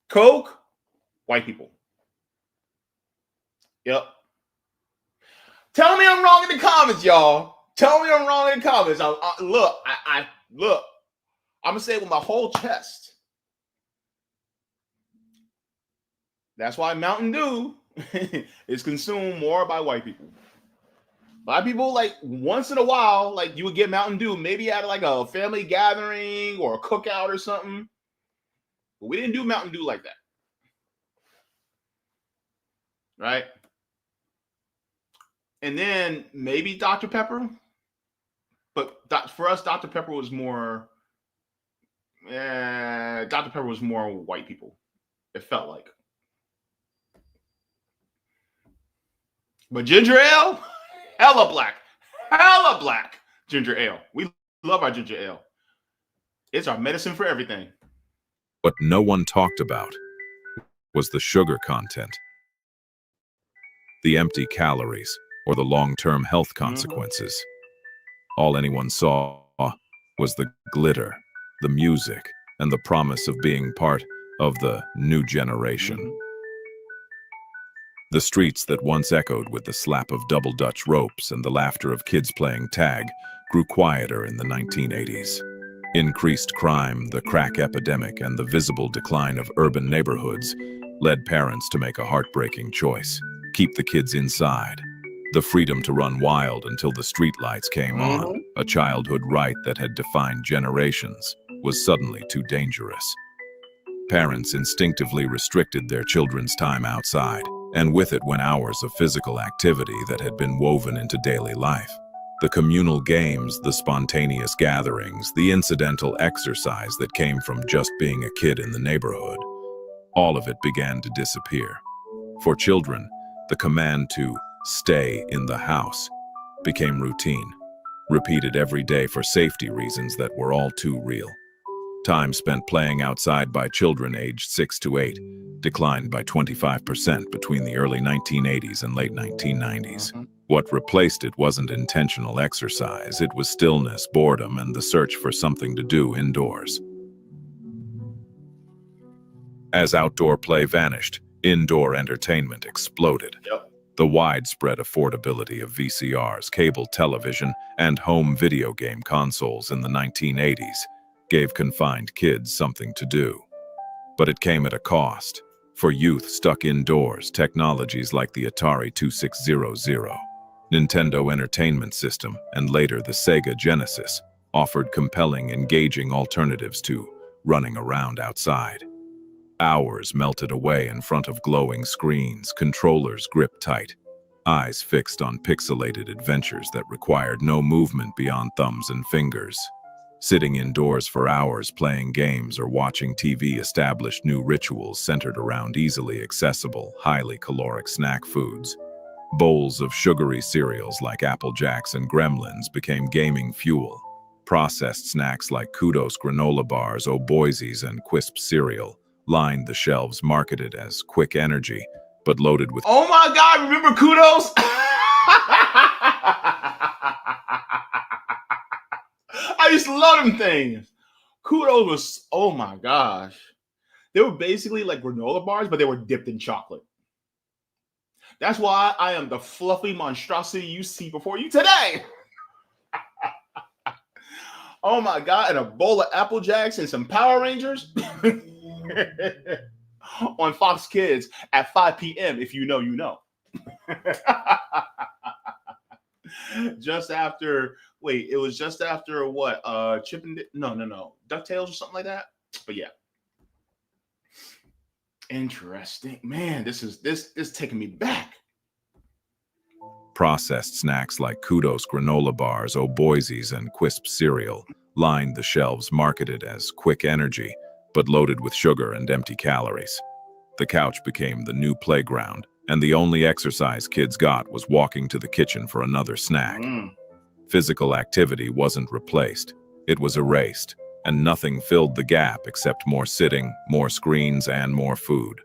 Coke, white people. Yep. Tell me I'm wrong in the comments, y'all. Tell me I'm wrong in the comments. Look, I'm gonna say it with my whole chest. That's why Mountain Dew is consumed more by white people. Black people, like, once in a while, like, you would get Mountain Dew, maybe at like a family gathering or a cookout or something. But we didn't do Mountain Dew like that. Right? And then maybe Dr. Pepper. But for us, Dr. Pepper was more white people. It felt like. But ginger ale, hella black ginger ale. We love our ginger ale. It's our medicine for everything. What no one talked about was the sugar content, the empty calories, or the long-term health consequences. All anyone saw was the glitter, the music, and the promise of being part of the new generation. The streets that once echoed with the slap of double Dutch ropes and the laughter of kids playing tag grew quieter in the 1980s. Increased crime, the crack epidemic, and the visible decline of urban neighborhoods led parents to make a heartbreaking choice: keep the kids inside. The freedom to run wild until the streetlights came on, a childhood right that had defined generations, was suddenly too dangerous. Parents instinctively restricted their children's time outside, and with it went hours of physical activity that had been woven into daily life. The communal games, the spontaneous gatherings, the incidental exercise that came from just being a kid in the neighborhood, all of it began to disappear. For children, the command to stay in the house became routine, repeated every day for safety reasons that were all too real. Time spent playing outside by children aged 6 to 8 declined by 25% between the early 1980s and late 1990s. What replaced it wasn't intentional exercise, it was stillness, boredom, and the search for something to do indoors. As outdoor play vanished, indoor entertainment exploded. The widespread affordability of VCRs, cable television, and home video game consoles in the 1980s gave confined kids something to do. But it came at a cost. For youth stuck indoors, technologies like the Atari 2600, Nintendo Entertainment System, and later the Sega Genesis offered compelling, engaging alternatives to running around outside. Hours melted away in front of glowing screens, controllers gripped tight, eyes fixed on pixelated adventures that required no movement beyond thumbs and fingers. Sitting indoors for hours playing games or watching TV established new rituals centered around easily accessible, highly caloric snack foods. Bowls of sugary cereals like Apple Jacks and Gremlins became gaming fuel. Processed snacks like Kudos granola bars, O'Boise's, and Quisp cereal lined the shelves, marketed as quick energy, but loaded with— Oh my God, remember Kudos? I used to love them things. Kudos was, oh my gosh. They were basically like granola bars, but they were dipped in chocolate. That's why I am the fluffy monstrosity you see before you today. Oh my God, and a bowl of Apple Jacks and some Power Rangers on Fox Kids at 5 p.m. If you know, you know. Just after, wait, it was just after what? Chip and no, DuckTales or something like that. But yeah. Interesting. Man, this is taking me back. Processed snacks like Kudos granola bars, O'Boise's, and Quisp cereal lined the shelves, marketed as quick energy, but loaded with sugar and empty calories. The couch became the new playground, and the only exercise kids got was walking to the kitchen for another snack. Physical activity wasn't replaced, it was erased, and nothing filled the gap except more sitting, more screens, and more food.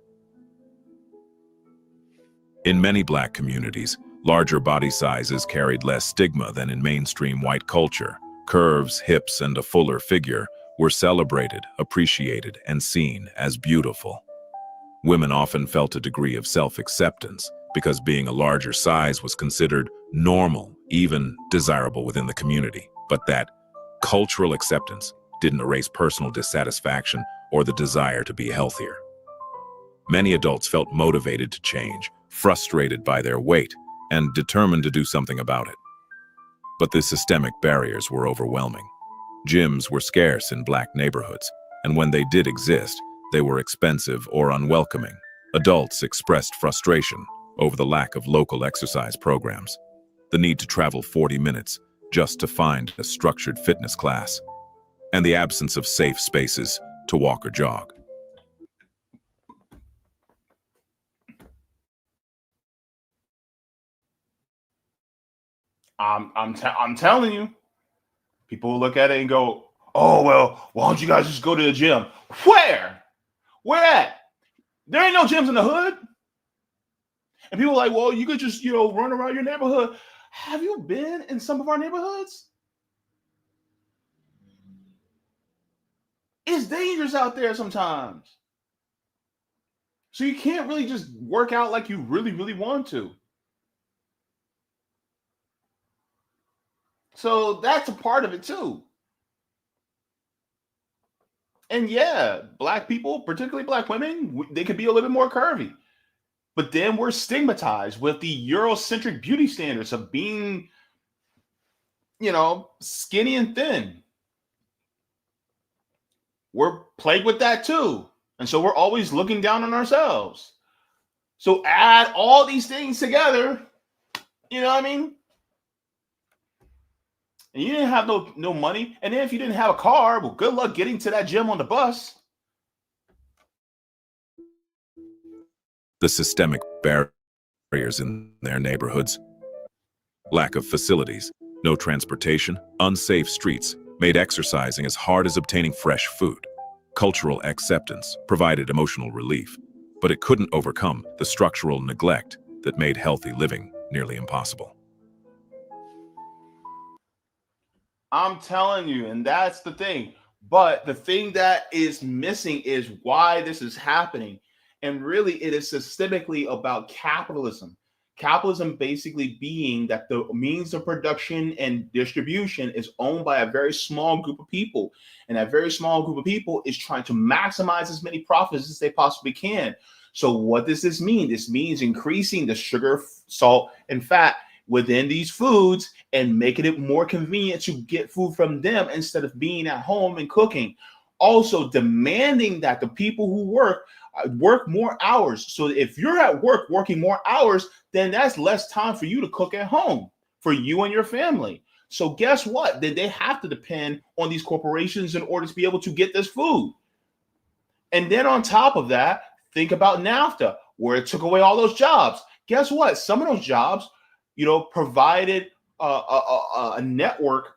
In many Black communities, larger body sizes carried less stigma than in mainstream white culture. Curves, hips, and a fuller figure were celebrated, appreciated, and seen as beautiful. Women often felt a degree of self-acceptance because being a larger size was considered normal, even desirable within the community. But that cultural acceptance didn't erase personal dissatisfaction or the desire to be healthier. Many adults felt motivated to change, frustrated by their weight, and determined to do something about it. But the systemic barriers were overwhelming. Gyms were scarce in Black neighborhoods, and when they did exist, they were expensive or unwelcoming. Adults expressed frustration over the lack of local exercise programs, the need to travel 40 minutes just to find a structured fitness class, and the absence of safe spaces to walk or jog. I'm telling you, people will look at it and go, "Oh well, why don't you guys just go to the gym?" Where at? There ain't no gyms in the hood. And people are like, "Well, you could just run around your neighborhood." Have you been in some of our neighborhoods? It's dangerous out there sometimes. So you can't really just work out like you really, really want to. So that's a part of it too. And yeah, Black people, particularly Black women, they could be a little bit more curvy. But then we're stigmatized with the Eurocentric beauty standards of being, skinny and thin. We're plagued with that too. And so we're always looking down on ourselves. So add all these things together, you know what I mean? And you didn't have no money. And then if you didn't have a car, well, good luck getting to that gym on the bus. The systemic barriers in their neighborhoods, lack of facilities, no transportation, unsafe streets made exercising as hard as obtaining fresh food. Cultural acceptance provided emotional relief, but it couldn't overcome the structural neglect that made healthy living nearly impossible. I'm telling you, and that's the thing. But the thing that is missing is why this is happening. And really, it is systemically about capitalism. Capitalism basically being that the means of production and distribution is owned by a very small group of people. And that very small group of people is trying to maximize as many profits as they possibly can. So what does this mean? This means increasing the sugar, salt, and fat within these foods and making it more convenient to get food from them instead of being at home and cooking. Also demanding that the people who work more hours. So if you're at work working more hours, then that's less time for you to cook at home for you and your family. So guess what? Then they have to depend on these corporations in order to be able to get this food. And then on top of that, think about NAFTA, where it took away all those jobs. Guess what? Some of those jobs, provided a network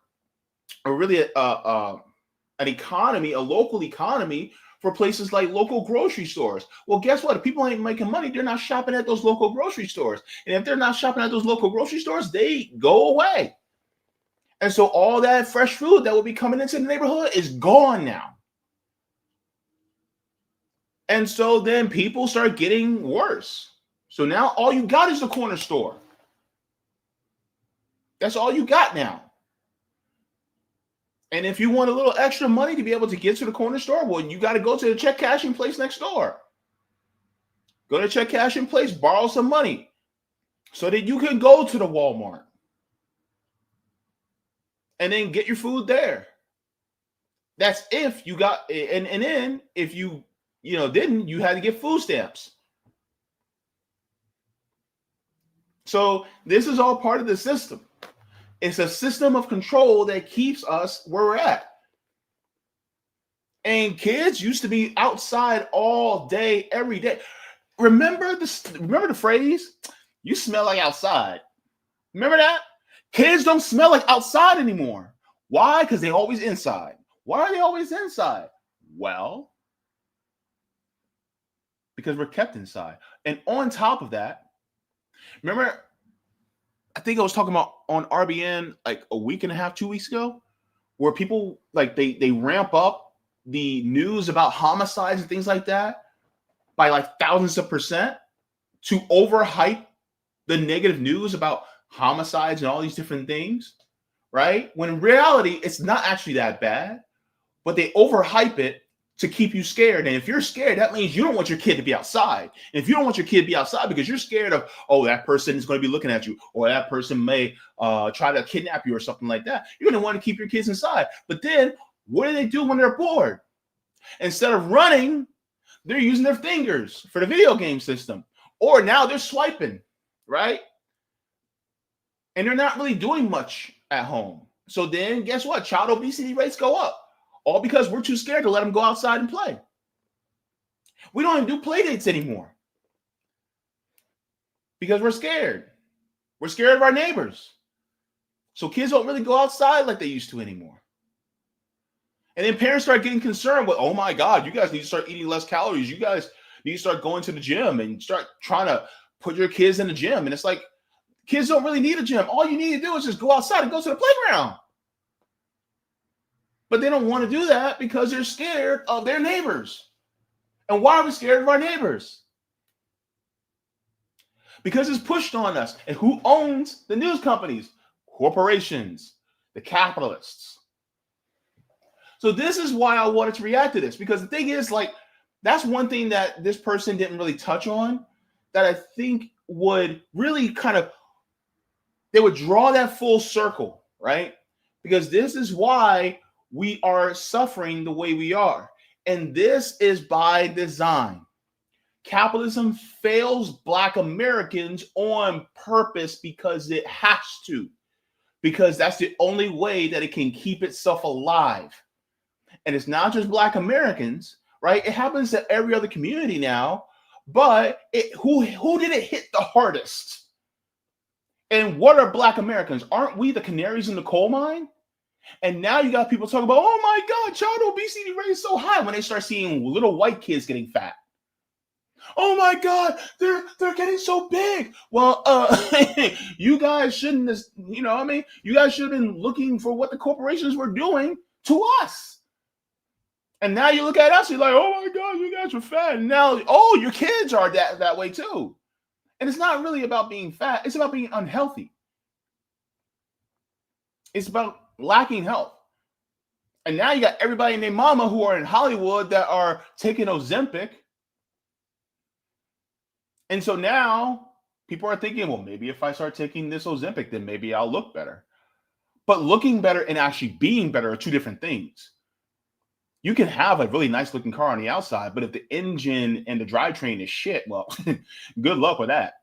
an economy, a local economy for places like local grocery stores. Well, guess what? If people ain't making money, they're not shopping at those local grocery stores. And if they're not shopping at those local grocery stores, they go away. And so all that fresh food that will be coming into the neighborhood is gone now. And so then people start getting worse. So now all you got is the corner store. That's all you got now. And if you want a little extra money to be able to get to the corner store, well, you got to go to the check cashing place next door. Go to the check cashing place, borrow some money so that you can go to the Walmart and then get your food there. That's if you got, and then if you didn't, you had to get food stamps. So this is all part of the system. It's a system of control that keeps us where we're at. And kids used to be outside all day, every day. Remember the phrase, "You smell like outside"? Remember that? Kids don't smell like outside anymore. Why? Because they're always inside. Why are they always inside? Well, because we're kept inside. And on top of that, remember, I think I was talking about on RBN like a week and a half, 2 weeks ago, where people like they ramp up the news about homicides and things like that by like thousands of percent to overhype the negative news about homicides and all these different things, right? When in reality, it's not actually that bad, but they overhype it to keep you scared. And if you're scared, that means you don't want your kid to be outside. And if you don't want your kid to be outside because you're scared of, oh, that person is going to be looking at you, or that person may try to kidnap you or something like that, you're going to want to keep your kids inside. But then what do they do when they're bored? Instead of running, they're using their fingers for the video game system. Or now they're swiping, right? And they're not really doing much at home. So then guess what? Child obesity rates go up. All because we're too scared to let them go outside and play. We don't even do play dates anymore because we're scared. We're scared of our neighbors. So kids don't really go outside like they used to anymore. And then parents start getting concerned with, oh my God, you guys need to start eating less calories. You guys need to start going to the gym and start trying to put your kids in the gym. And it's like, kids don't really need a gym. All you need to do is just go outside and go to the playground. But they don't want to do that because they're scared of their neighbors. And why are we scared of our neighbors? Because it's pushed on us. And who owns the news companies? Corporations, the capitalists. So this is why I wanted to react to this. Because the thing is, like, that's one thing that this person didn't really touch on that I think would really they would draw that full circle, right? Because this is why we are suffering the way we are. And this is by design. Capitalism fails Black Americans on purpose because it has to. Because that's the only way that it can keep itself alive. And it's not just Black Americans, right? It happens to every other community now. But who did it hit the hardest? And what are Black Americans? Aren't we the canaries in the coal mine? And now you got people talking about, oh my God, child obesity rate is so high when they start seeing little white kids getting fat. Oh my God, they're getting so big. Well, you guys shouldn't, you guys should have been looking for what the corporations were doing to us. And now you look at us, you're like, oh my God, you guys are fat. And now, oh, your kids are that way too. And it's not really about being fat. It's about being unhealthy. It's about lacking health. And now you got everybody and their mama who are in Hollywood that are taking Ozempic. And so now people are thinking, well, maybe if I start taking this Ozempic, then maybe I'll look better. But looking better and actually being better are two different things. You can have a really nice looking car on the outside, but if the engine and the drivetrain is shit, well, good luck with that.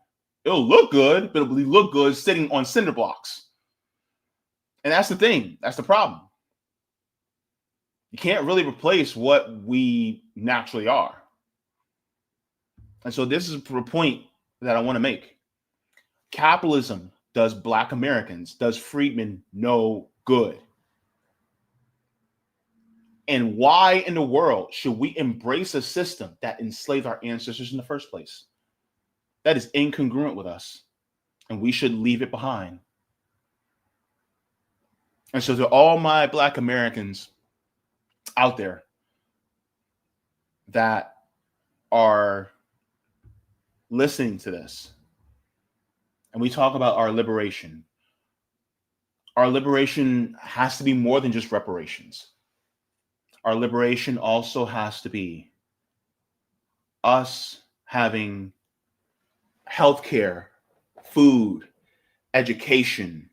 It'll look good, but it'll look good sitting on cinder blocks. And that's the thing. That's the problem. You can't really replace what we naturally are. And so this is a point that I want to make. Capitalism does Black Americans, does freedmen no good. And why in the world should we embrace a system that enslaved our ancestors in the first place? That is incongruent with us, and we should leave it behind. And so to all my Black Americans out there that are listening to this, and we talk about our liberation has to be more than just reparations. Our liberation also has to be us having healthcare, food, education.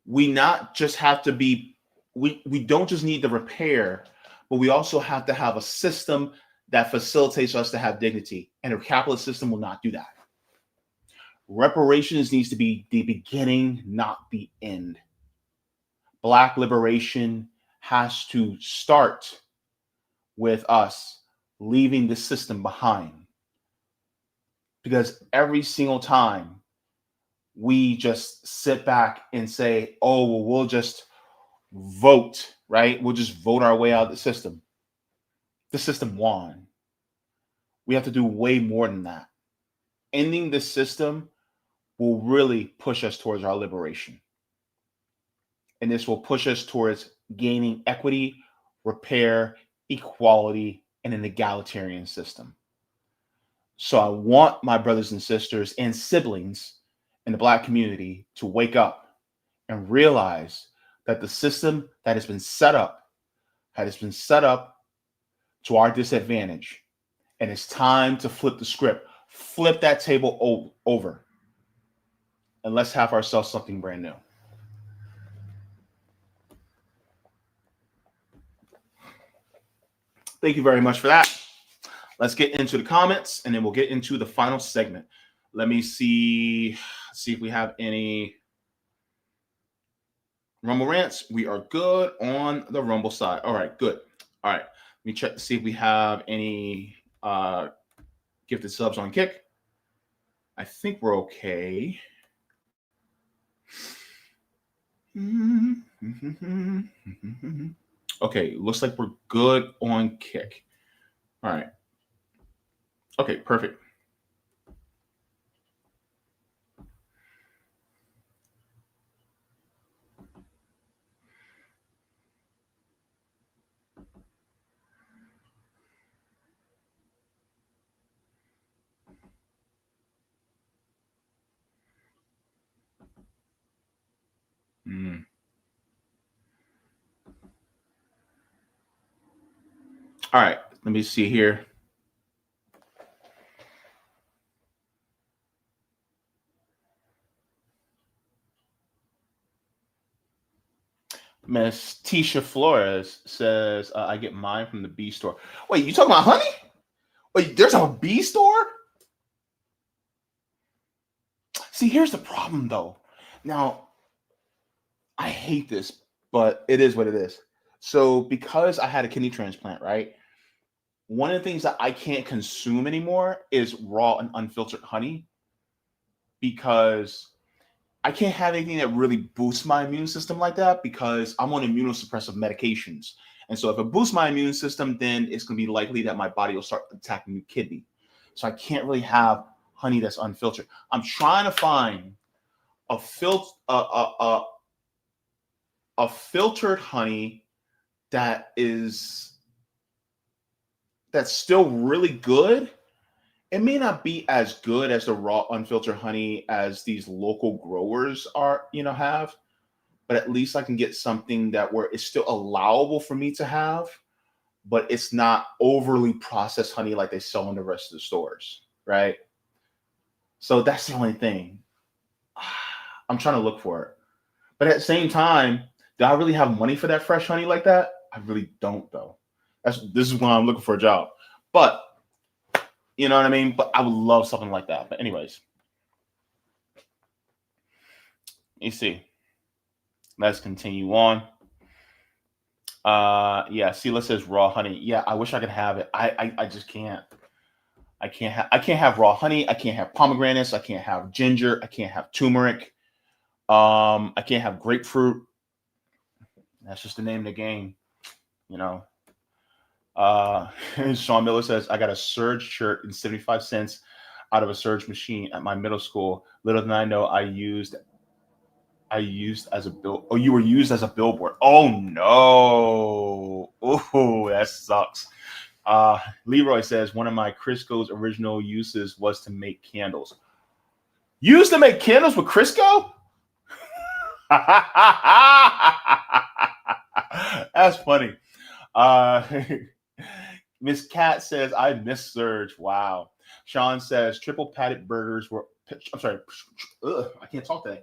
We not just have to be, we don't just need the repair, but we also have to have a system that facilitates us to have dignity. And a capitalist system will not do that. Reparations needs to be the beginning, not the end. Black liberation has to start with us leaving the system behind. Because every single time we just sit back and say, oh, well, we'll just vote, right? We'll just vote our way out of the system. The system won. We have to do way more than that. Ending the system will really push us towards our liberation. And this will push us towards gaining equity, repair, equality, and an egalitarian system. So I want my brothers and sisters and siblings in the Black community to wake up and realize that the system that has been set up to our disadvantage. And it's time to flip the script. Flip that table over. And let's have ourselves something brand new. Thank you very much for that. Let's get into the comments, and then we'll get into the final segment. Let me see if we have any Rumble rants. We are good on the Rumble side. All right, good. All right, let me check to see if we have any gifted subs on Kick. I think we're okay. Okay, looks like we're good on Kick. All right. Okay, perfect. All right, let me see here. Miss Tisha Flores says, I get mine from the bee store. Wait, you talking about honey? Wait, there's a bee store? See, here's the problem, though. Now, I hate this, but it is what it is. So because I had a kidney transplant, right? One of the things that I can't consume anymore is raw and unfiltered honey because I can't have anything that really boosts my immune system like that because I'm on immunosuppressive medications. And so if it boosts my immune system, then it's going to be likely that my body will start attacking the kidney. So I can't really have honey that's unfiltered. I'm trying to find a filtered honey that's still really good. It may not be as good as the raw unfiltered honey as these local growers have, but at least I can get something that where it's still allowable for me to have, but it's not overly processed honey like they sell in the rest of the stores, right? So that's the only thing. I'm trying to look for it. But at the same time, do I really have money for that fresh honey like that? I really don't, though. This is when I'm looking for a job. But you know what I mean? But I would love something like that. But anyways, you see. Let's continue on. Yeah, Sela says raw honey. Yeah, I wish I could have it. I just can't. I can't have raw honey. I can't have pomegranates. I can't have ginger. I can't have turmeric. I can't have grapefruit. That's just the name of the game. you know. Sean Miller says, I got a Surge shirt and 75 cents out of a Surge machine at my middle school. Little than I know, I used as a bill. Oh, you were used as a billboard. Oh no. Oh, that sucks. Leroy says, one of my Crisco's original uses was to make candles. Used to make candles with Crisco? That's funny. Miss Cat says, I miss Surge. Wow. Sean says, triple patted burgers were, I'm sorry, I can't talk today.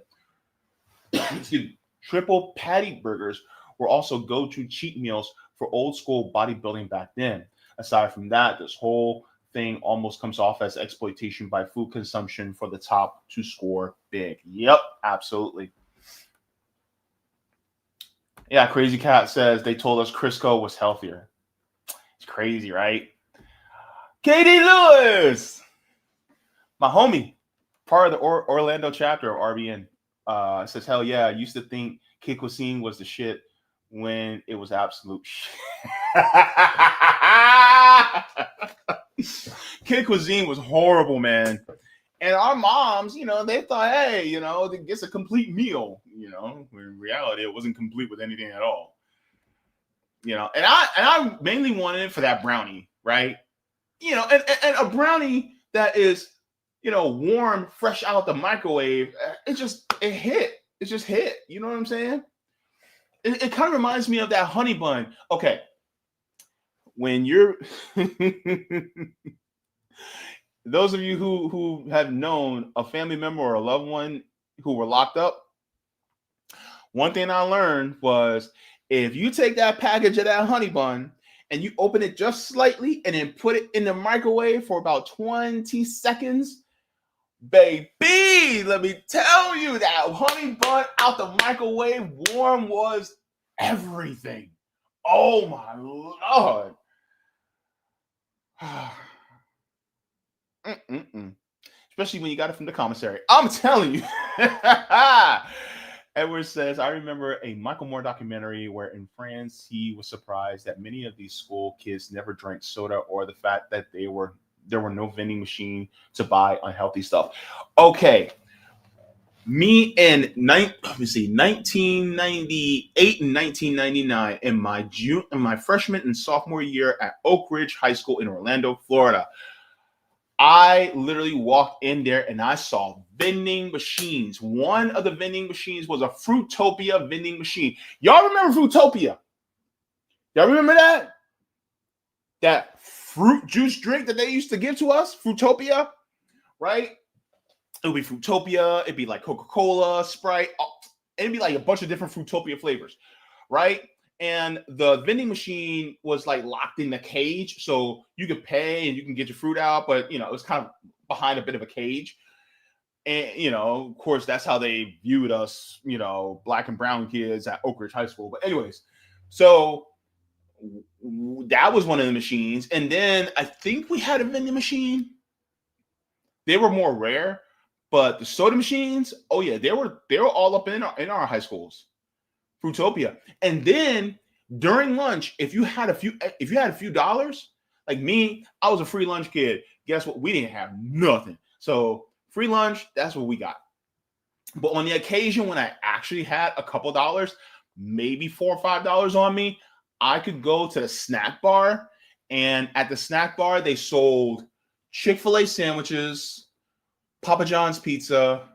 Excuse me. Triple patty burgers were also go-to cheat meals for old school bodybuilding back then. Aside from that, this whole thing almost comes off as exploitation by food consumption for the top to score big. Yep, absolutely. Yeah, Crazy Cat says they told us Crisco was healthier. It's crazy, right? Katie Lewis, my homie, part of the Orlando chapter of RBN, says, hell yeah, I used to think Kid Cuisine was the shit when it was absolute shit. Kid Cuisine was horrible, man. And our moms, you know, they thought, hey, you know, it gets a complete meal. You know, in reality, it wasn't complete with anything at all. You know, and I mainly wanted it for that brownie, right? You know, and a brownie that is, you know, warm, fresh out the microwave. It just hit. It just hit. You know what I'm saying? It kind of reminds me of that honey bun. Okay, when you're those of you who have known a family member or a loved one who were locked up, one thing I learned was if you take that package of that honey bun and you open it just slightly and then put it in the microwave for about 20 seconds, baby, let me tell you, that honey bun out the microwave warm was everything. Oh my Lord. Especially when you got it from the commissary. I'm telling you. Edward says, I remember a Michael Moore documentary where in France he was surprised that many of these school kids never drank soda, or the fact that there were no vending machine to buy unhealthy stuff. Okay. Me in 1998 and 1999 in my freshman and sophomore year at Oak Ridge High School in Orlando, Florida. I literally walked in there and I saw vending machines. One of the vending machines was a Fruitopia vending machine. Y'all remember Fruitopia? Y'all remember that? That fruit juice drink that they used to give to us? Fruitopia, right? It would be Fruitopia. It'd be like Coca-Cola, Sprite. It'd be like a bunch of different Fruitopia flavors, right? And the vending machine was like locked in the cage, so you could pay and you can get your fruit out, but you know, it was kind of behind a bit of a cage. And you know, of course, that's how they viewed us, you know, black and brown kids at Oak Ridge High School. But anyways, so that was one of the machines. And then I think we had a vending machine. They were more rare, but the soda machines, oh yeah, they were all up in our high schools. Fruitopia. And then during lunch, if you had a few dollars, like me, I was a free lunch kid. Guess what? We didn't have nothing. So free lunch, that's what we got. But on the occasion when I actually had a couple dollars, maybe $4 or $5 on me, I could go to the snack bar. And at the snack bar, they sold Chick-fil-A sandwiches, Papa John's pizza,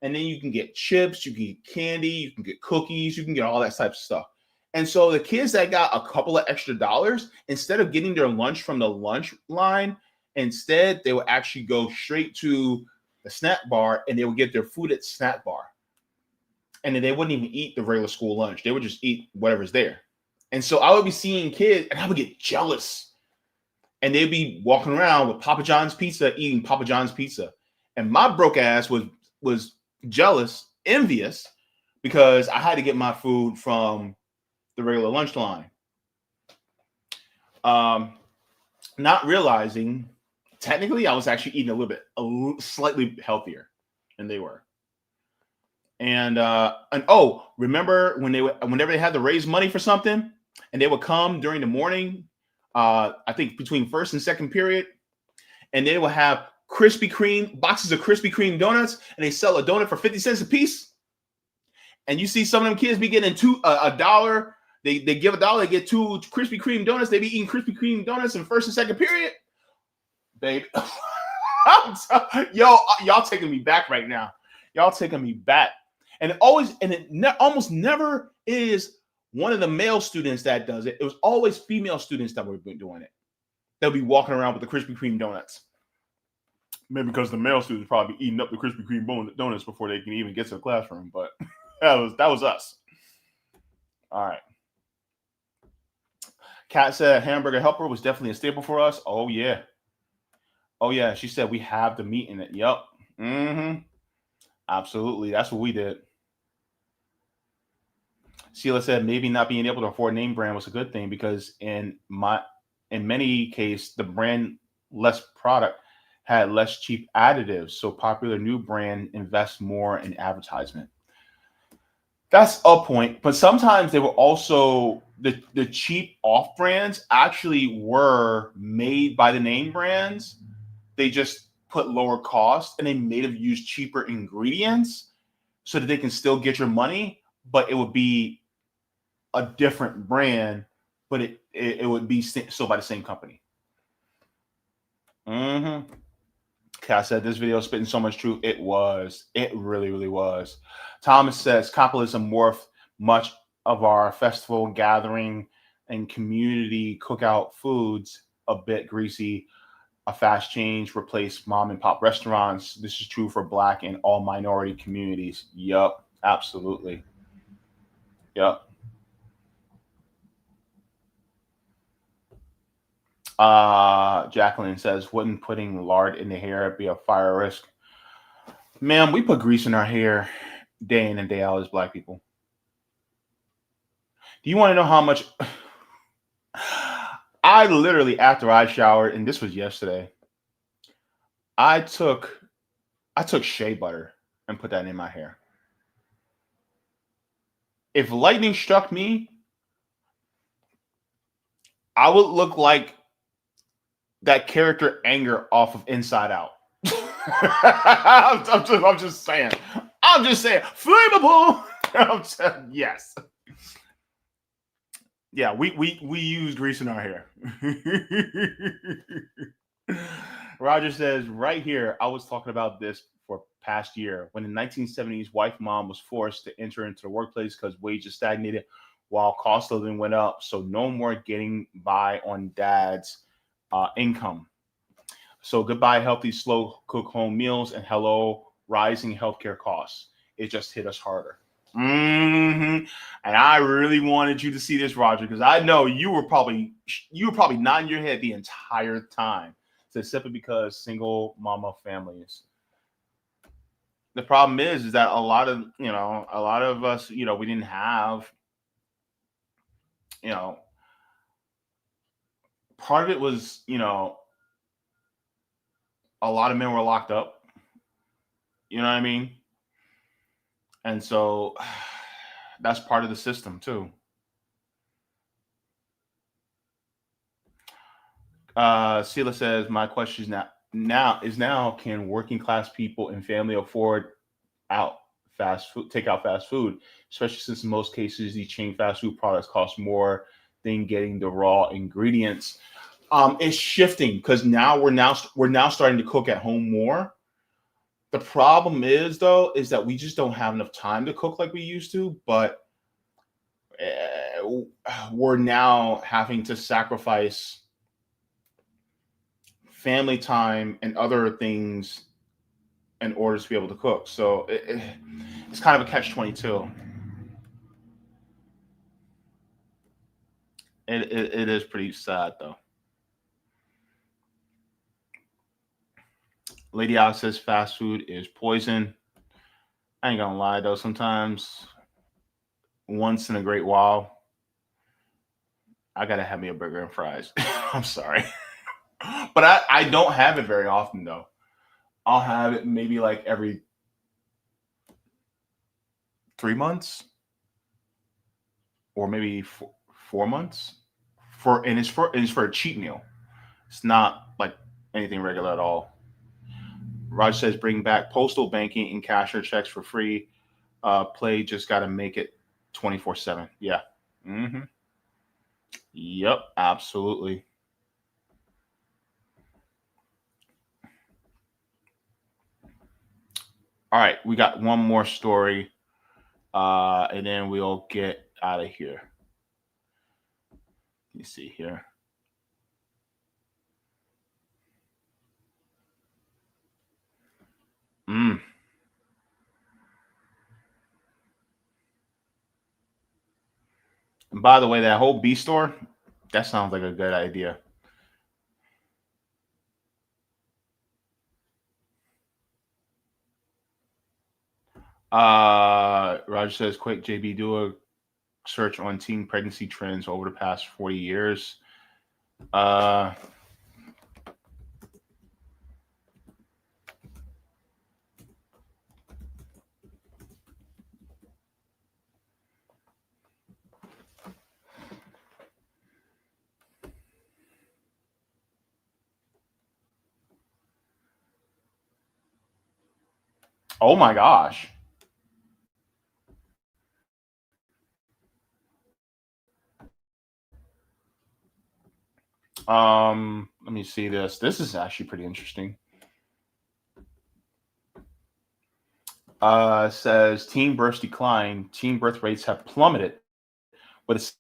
and then you can get chips, you can get candy, you can get cookies, you can get all that type of stuff. And so the kids that got a couple of extra dollars, instead of getting their lunch from the lunch line, instead they would actually go straight to the snack bar and they would get their food at the snack bar. And then they wouldn't even eat the regular school lunch. They would just eat whatever's there. And so I would be seeing kids and I would get jealous. And they'd be walking around with Papa John's pizza, eating Papa John's pizza. And my broke ass was jealous, envious, because I had to get my food from the regular lunch line. Not realizing, technically, I was actually eating a little slightly healthier than they were. And remember whenever they had to raise money for something, and they would come during the morning, I think between first and second period, and they will have Krispy Kreme, boxes of Krispy Kreme donuts, and they sell a donut for 50 cents a piece. And you see some of them kids be getting a dollar. They give $1, they get 2 Krispy Kreme donuts. They be eating Krispy Kreme donuts in first and second period. Baby, y'all taking me back right now. Y'all taking me back. And it almost never is one of the male students that does it. It was always female students that were doing it. They'll be walking around with the Krispy Kreme donuts. Maybe because the male students probably eating up the Krispy Kreme donuts before they can even get to the classroom. But that was us. All right. Kat said hamburger helper was definitely a staple for us. Oh yeah. Oh yeah. She said we have the meat in it. Yep. Mm-hmm. Absolutely. That's what we did. Sheila said maybe not being able to afford name brand was a good thing because in many cases the brand less product had less cheap additives, so popular new brand invests more in advertisement. That's a point, but sometimes they were also the cheap off brands actually were made by the name brands. They just put lower cost and they may have used cheaper ingredients so that they can still get your money, but it would be a different brand, but it would be still by the same company. Mm-hmm. Kat said this video is spitting so much truth. It was. It really, really was. Thomas says capitalism morphed much of our festival gathering and community cookout foods a bit greasy. A fast change replaced mom and pop restaurants. This is true for Black and all minority communities. Yup, absolutely. Yup. Jacqueline says, wouldn't putting lard in the hair be a fire risk? Ma'am, we put grease in our hair day in and day out as Black people. Do you want to know how much? I literally, after I showered, and this was yesterday, I took shea butter and put that in my hair. If lightning struck me, I would look like that character Anger off of Inside Out. I'm just saying. Flammable. Yes. Yeah, we use grease in our hair. Roger says, right here, I was talking about this for past year. When in the 1970s, wife mom was forced to enter into the workplace because wages stagnated while cost of living went up. So no more getting by on dad's income. So goodbye healthy, slow cook home meals, and hello rising healthcare costs. It just hit us harder. Mm-hmm. And I really wanted you to see this, Roger, because I know you were probably nodding your head the entire time. So simply because single mama families. The problem is that a lot of us, we didn't have, part of it was, a lot of men were locked up. You know what I mean? And so that's part of the system too. Sila says, my question is now can working class people and family afford take out fast food, especially since in most cases these chain fast food products cost more than getting the raw ingredients. It's shifting because now we're now starting to cook at home more. The problem is that we just don't have enough time to cook like we used to, but we're now having to sacrifice family time and other things in order to be able to cook. So it's kind of a catch-22. It is pretty sad though. Lady Alex says fast food is poison. I ain't gonna lie though, sometimes once in a great while, I gotta have me a burger and fries. I'm sorry. But I don't have it very often though. I'll have it maybe like every 3 months or maybe 4 months and it's for a cheat meal. It's not like anything regular at all. Raj says bring back postal banking and cashier checks for free. Play just got to make it 24/7. Yeah. Mm-hmm. Yep. Absolutely. All right. We got one more story, and then we'll get out of here. Let me see here. And by the way, that whole B store, that sounds like a good idea. Roger says, quick, JB, do a search on teen pregnancy trends over the past 40 years. Oh my gosh. Let me see this. This is actually pretty interesting. Says teen births decline. Teen birth rates have plummeted with a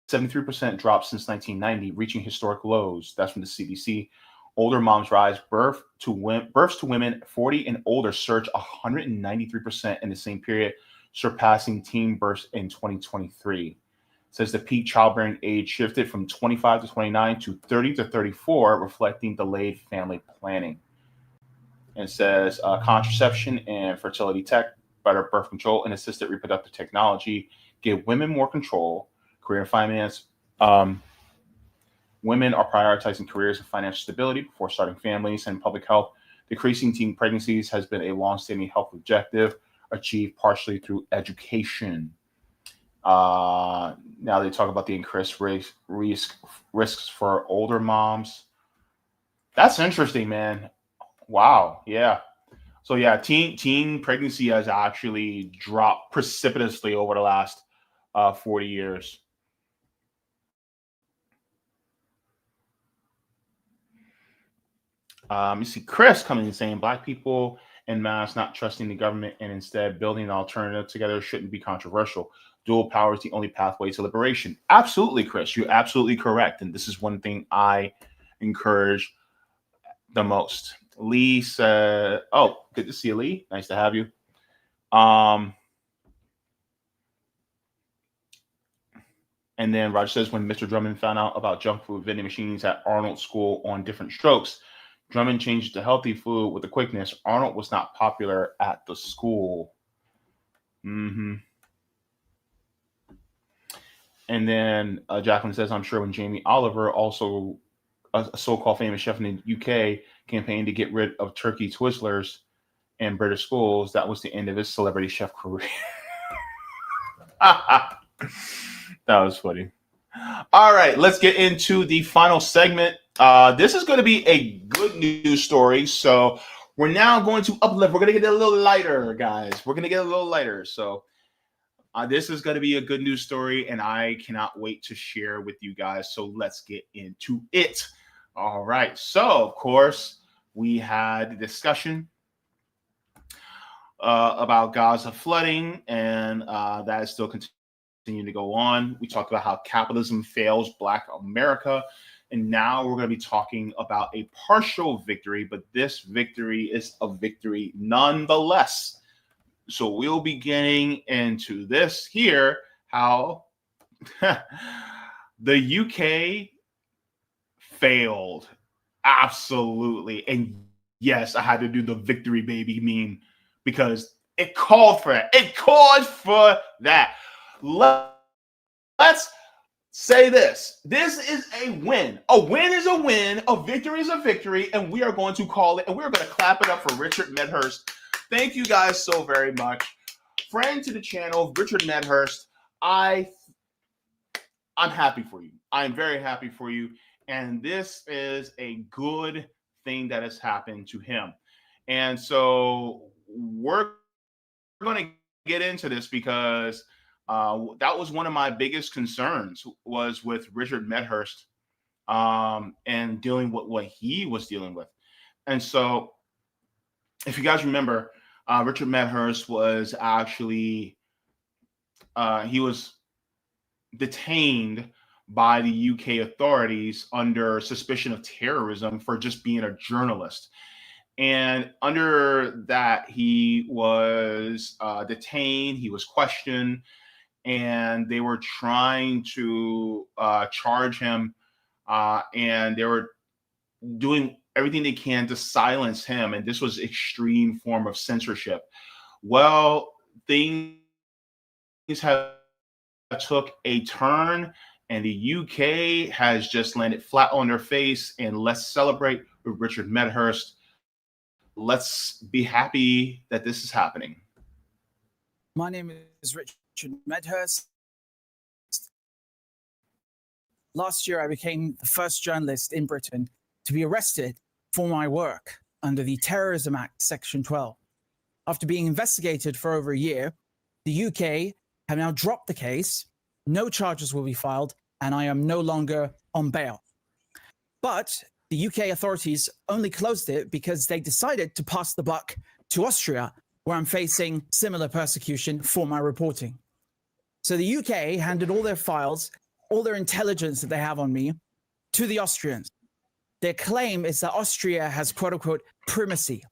73% drop since 1990, reaching historic lows. That's from the CDC. Older moms rise. Births to women 40 and older surge 193% in the same period, surpassing teen births in 2023. Says the peak childbearing age shifted from 25 to 29 to 30 to 34, reflecting delayed family planning. And says contraception and fertility tech, better birth control, and assisted reproductive technology give women more control. Career and finance. Women are prioritizing careers and financial stability before starting families. And public health, decreasing teen pregnancies has been a longstanding health objective achieved partially through education. Now they talk about the increased risks for older moms. That's interesting, man. Wow. Yeah. So yeah, teen pregnancy has actually dropped precipitously over the last 40 years. You see Chris coming and saying Black people en masse not trusting the government and instead building an alternative together shouldn't be controversial. Dual power is the only pathway to liberation. Absolutely, Chris. You're absolutely correct. And this is one thing I encourage the most. Lee said, oh, good to see you, Lee. Nice to have you. And then Roger says, when Mr. Drummond found out about junk food vending machines at Arnold School on different strokes, Drummond changed to healthy food with the quickness. Arnold was not popular at the school. And then Jacqueline says, I'm sure when Jamie Oliver, also a so-called famous chef in the UK, campaigned to get rid of turkey Twizzlers in British schools, that was the end of his celebrity chef career. That was funny. All right, let's get into the final segment. This is going to be a good news story. So we're now going to uplift. We're going to get a little lighter, guys. We're going to get a little lighter. So this is going to be a good news story, and I cannot wait to share with you guys. So let's get into it. All right. So, of course, we had the discussion about Gaza flooding, and that is still continuing to go on. We talked about how capitalism fails Black America. And now we're going to be talking about a partial victory, but this victory is a victory nonetheless. So we'll be getting into this here, how the UK failed. Absolutely. And yes, I had to do the victory baby meme because it called for that. It called for that. Let's say this. This is a win. A win is a win. A victory is a victory. And we are going to call it, and we're going to clap it up for Richard Medhurst. Thank you guys so very much. Friend to the channel, Richard Medhurst. I I'm happy for you. I'm very happy for you. And this is a good thing that has happened to him. And so we're going to get into this because that was one of my biggest concerns was with Richard Medhurst and dealing with what he was dealing with. And so if you guys remember, Richard Medhurst was actually, he was detained by the UK authorities under suspicion of terrorism for just being a journalist. And under that, he was detained, he was questioned, and they were trying to charge him, and they were doing everything they can to silence him. And this was extreme form of censorship. Well, things have took a turn, and the UK has just landed flat on their face. And let's celebrate with Richard Medhurst. Let's be happy that this is happening. My name is Richard Medhurst. Last year, I became the first journalist in Britain to be arrested for my work under the Terrorism Act, Section 12. After being investigated for over a year, the UK have now dropped the case, no charges will be filed, and I am no longer on bail. But the UK authorities only closed it because they decided to pass the buck to Austria, where I'm facing similar persecution for my reporting. So the UK handed all their files, all their intelligence that they have on me, to the Austrians. Their claim is that Austria has quote-unquote primacy.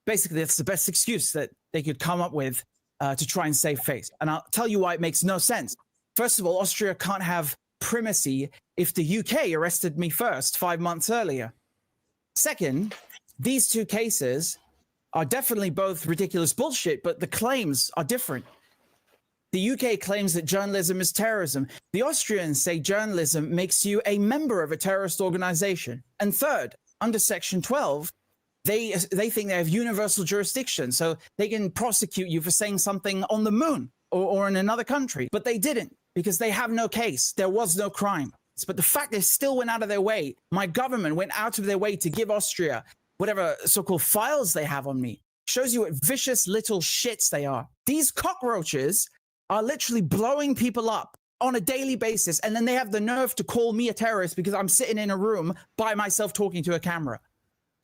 Basically, that's the best excuse that they could come up with to try and save face. And I'll tell you why it makes no sense. First of all, Austria can't have primacy if the UK arrested me first 5 months earlier. Second, these two cases are definitely both ridiculous bullshit, but the claims are different. The UK claims that journalism is terrorism. The Austrians say journalism makes you a member of a terrorist organization. And third, under Section 12, they think they have universal jurisdiction, so they can prosecute you for saying something on the moon or in another country. But they didn't, because they have no case. There was no crime. But the fact they still went out of their way, my government went out of their way to give Austria whatever so-called files they have on me, shows you what vicious little shits they are. These cockroaches are literally blowing people up on a daily basis, and then they have the nerve to call me a terrorist because I'm sitting in a room by myself talking to a camera.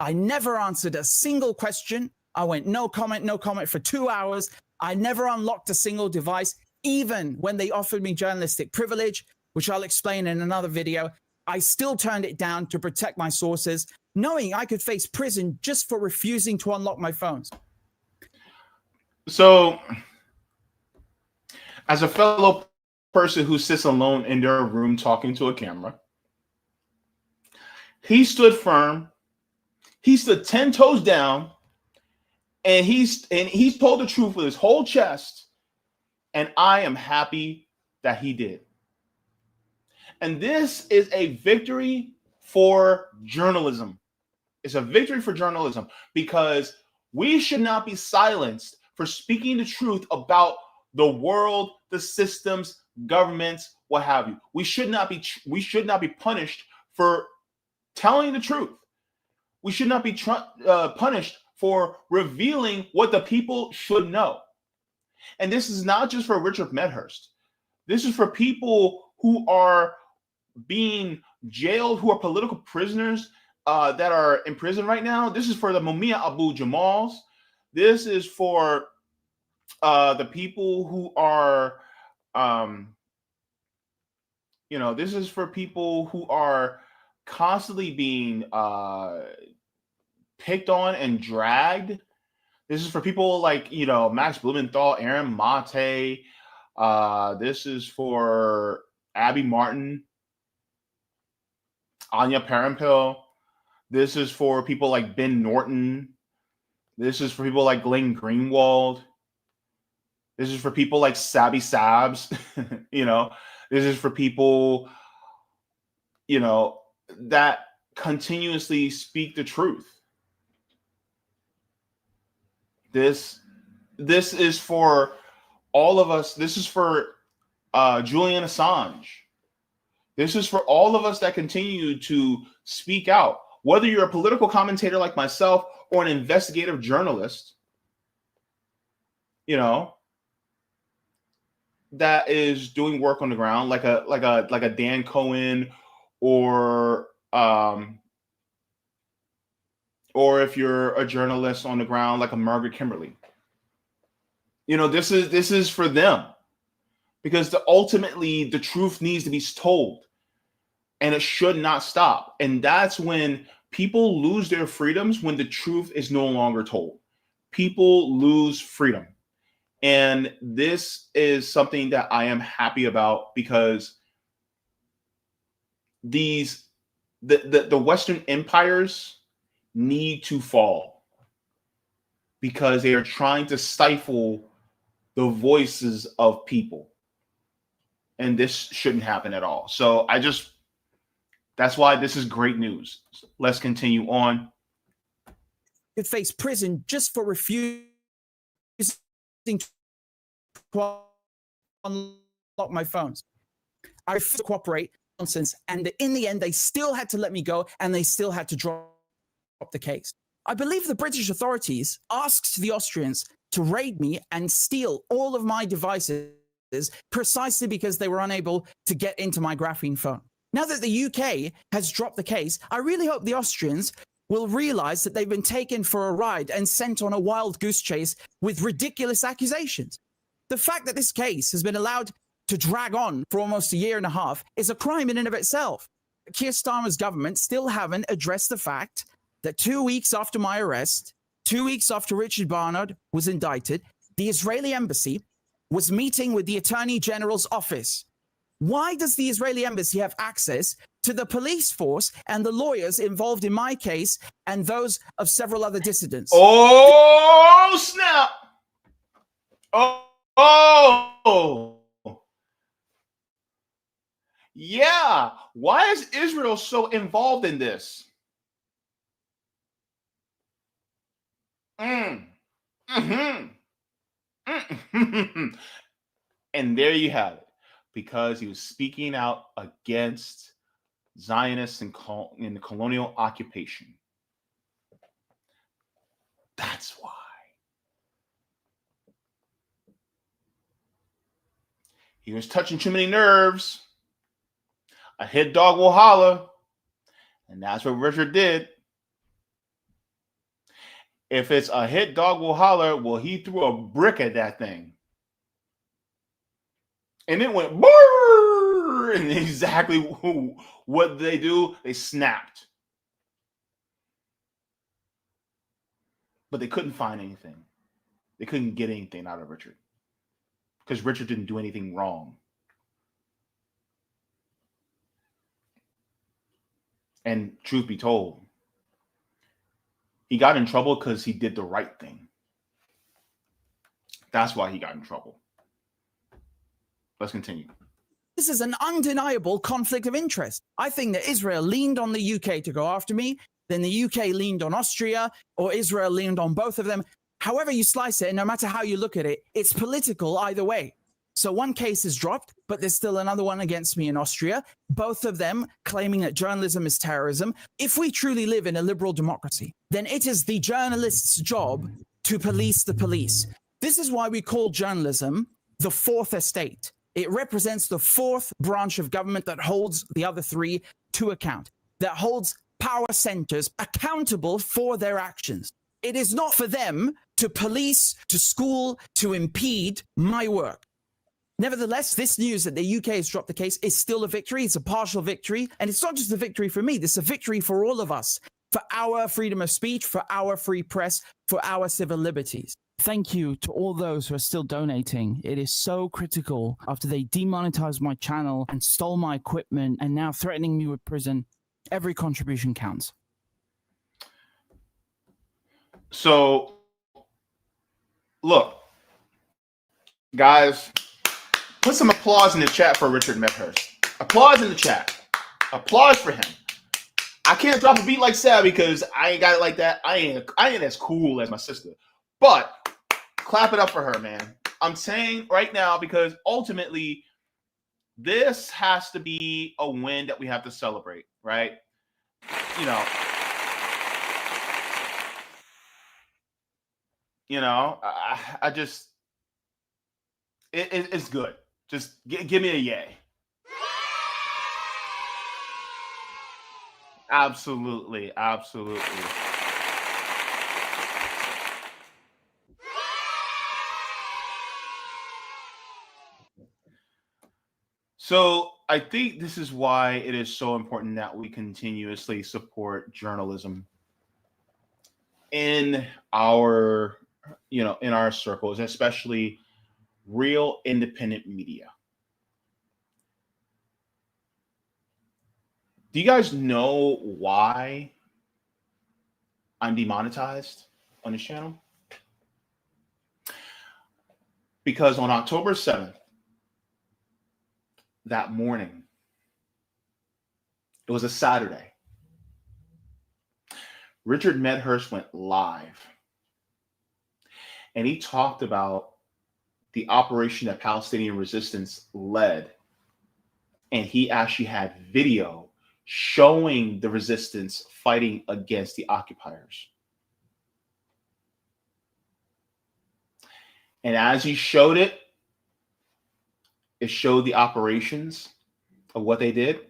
I never answered a single question. I went no comment for 2 hours. I never unlocked a single device, even when they offered me journalistic privilege, which I'll explain in another video. I still turned it down to protect my sources, knowing I could face prison just for refusing to unlock my phones. So, as a fellow person who sits alone in their room talking to a camera, he stood firm. He stood 10 toes down, and he's told the truth with his whole chest. And I am happy that he did. And this is a victory for journalism. It's a victory for journalism because we should not be silenced for speaking the truth about the world, the systems, governments, what have you. We should not be punished for telling the truth. We should not be punished for revealing what the people should know. And this is not just for Richard Medhurst. This is for people who are being jailed, who are political prisoners that are in prison right now. This is for the Mumia Abu Jamals. This is for the people who are, this is for people who are constantly being picked on and dragged. This is for people like, Max Blumenthal, Aaron Mate. This is for Abby Martin, Anya Parampil. This is for people like Ben Norton. This is for people like Glenn Greenwald. This is for people like Sabby Sabs. This is for people, that continuously speak the truth. This is for all of us. This is for Julian Assange. This is for all of us that continue to speak out, whether you're a political commentator like myself or an investigative journalist, you know, that is doing work on the ground, like a Dan Cohen, or if you're a journalist on the ground like a Margaret Kimberly. You know, this is for them, because ultimately the truth needs to be told, and it should not stop. And that's when people lose their freedoms, when the truth is no longer told. People lose freedom. And this is something that I am happy about, because the Western empires need to fall, because they are trying to stifle the voices of people. And this shouldn't happen at all. So that's why this is great news. Let's continue on. Could face prison just for refusing to unlock my phones. I refused to cooperate. Nonsense. And in the end, they still had to let me go, and they still had to drop the case. I believe the British authorities asked the Austrians to raid me and steal all of my devices precisely because they were unable to get into my graphene phone. Now that the UK has dropped the case, I really hope the Austrians will realize that they've been taken for a ride and sent on a wild goose chase with ridiculous accusations. The fact that this case has been allowed to drag on for almost a year and a half is a crime in and of itself. Keir Starmer's government still haven't addressed the fact that 2 weeks after my arrest, 2 weeks after Richard Barnard was indicted, the Israeli embassy was meeting with the Attorney General's office. Why does the Israeli embassy have access to the police force and the lawyers involved in my case and those of several other dissidents? Oh, snap. Oh. Yeah. Why is Israel so involved in this? And there you have it, because he was speaking out against Zionists in the colonial occupation. That's why. He was touching too many nerves. A hit dog will holler. And that's what Richard did. If it's a hit dog will holler, well, he threw a brick at that thing. And it went brrr, and exactly what they do, they snapped. But they couldn't find anything. They couldn't get anything out of Richard, because Richard didn't do anything wrong. And truth be told, he got in trouble because he did the right thing. That's why he got in trouble. Let's continue. This is an undeniable conflict of interest. I think that Israel leaned on the UK to go after me, then the UK leaned on Austria, or Israel leaned on both of them. However you slice it, and no matter how you look at it, it's political either way. So one case is dropped, but there's still another one against me in Austria, both of them claiming that journalism is terrorism. If we truly live in a liberal democracy, then it is the journalist's job to police the police. This is why we call journalism the fourth estate. It represents the fourth branch of government that holds the other three to account, that holds power centers accountable for their actions. It is not for them to police, to school, to impede my work. Nevertheless, this news that the UK has dropped the case is still a victory. It's a partial victory. And it's not just a victory for me. This is a victory for all of us, for our freedom of speech, for our free press, for our civil liberties. Thank you to all those who are still donating. It is so critical after they demonetized my channel and stole my equipment and now threatening me with prison. Every contribution counts. So, look, guys, put some applause in the chat for Richard Medhurst. Applause in the chat. Applause for him. I can't drop a beat like Sab because I ain't got it like that. I ain't as cool as my sister. But clap it up for her, man. I'm saying right now, because ultimately this has to be a win that we have to celebrate, right? You know, I just it's good. Just give me a yay. Absolutely, absolutely. So I think this is why it is so important that we continuously support journalism in our, in our circles, especially real independent media. Do you guys know why I'm demonetized on this channel? Because on October 7th, that morning, it was a Saturday, Richard Medhurst went live and he talked about the operation that Palestinian resistance led. And he actually had video showing the resistance fighting against the occupiers. And as he showed it, it showed the operations of what they did.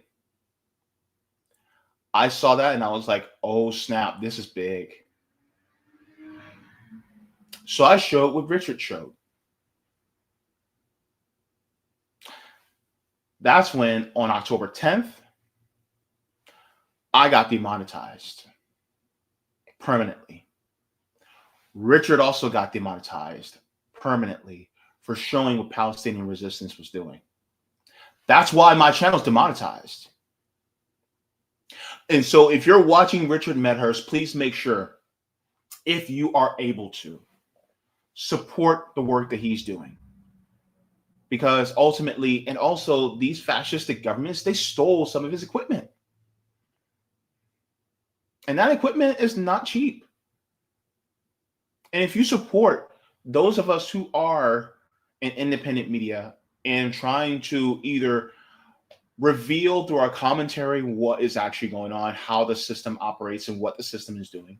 I saw that and I was like, oh snap, this is big. So I showed what Richard showed. That's when on October 10th, I got demonetized permanently. Richard also got demonetized permanently for showing what Palestinian resistance was doing. That's why my channel is demonetized. And so if you're watching Richard Medhurst, please make sure, if you are able to, support the work that he's doing. Because ultimately, and also these fascistic governments, they stole some of his equipment. And that equipment is not cheap. And if you support those of us who are in independent media and trying to either reveal through our commentary what is actually going on, how the system operates and what the system is doing,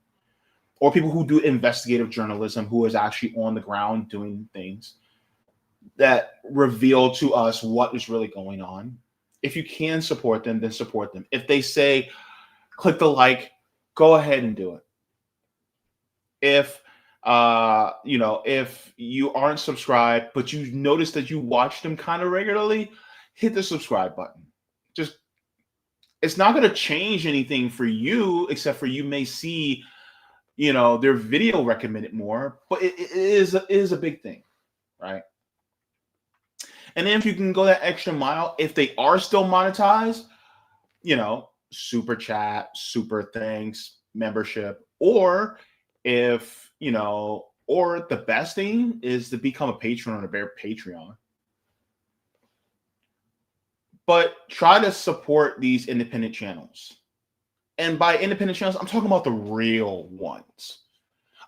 or people who do investigative journalism who is actually on the ground doing things that reveal to us what is really going on. If you can support them, then support them. If they say, click the like, go ahead and do it. If if you aren't subscribed, but you notice that you watch them kind of regularly, hit the subscribe button. Just, it's not going to change anything for you, except for you may see, their video recommended more, but it is a big thing, right? And then if you can go that extra mile, if they are still monetized, super chat, super thanks, membership, or if, or the best thing is to become a patron on a bare Patreon. But try to support these independent channels. And by independent channels, I'm talking about the real ones.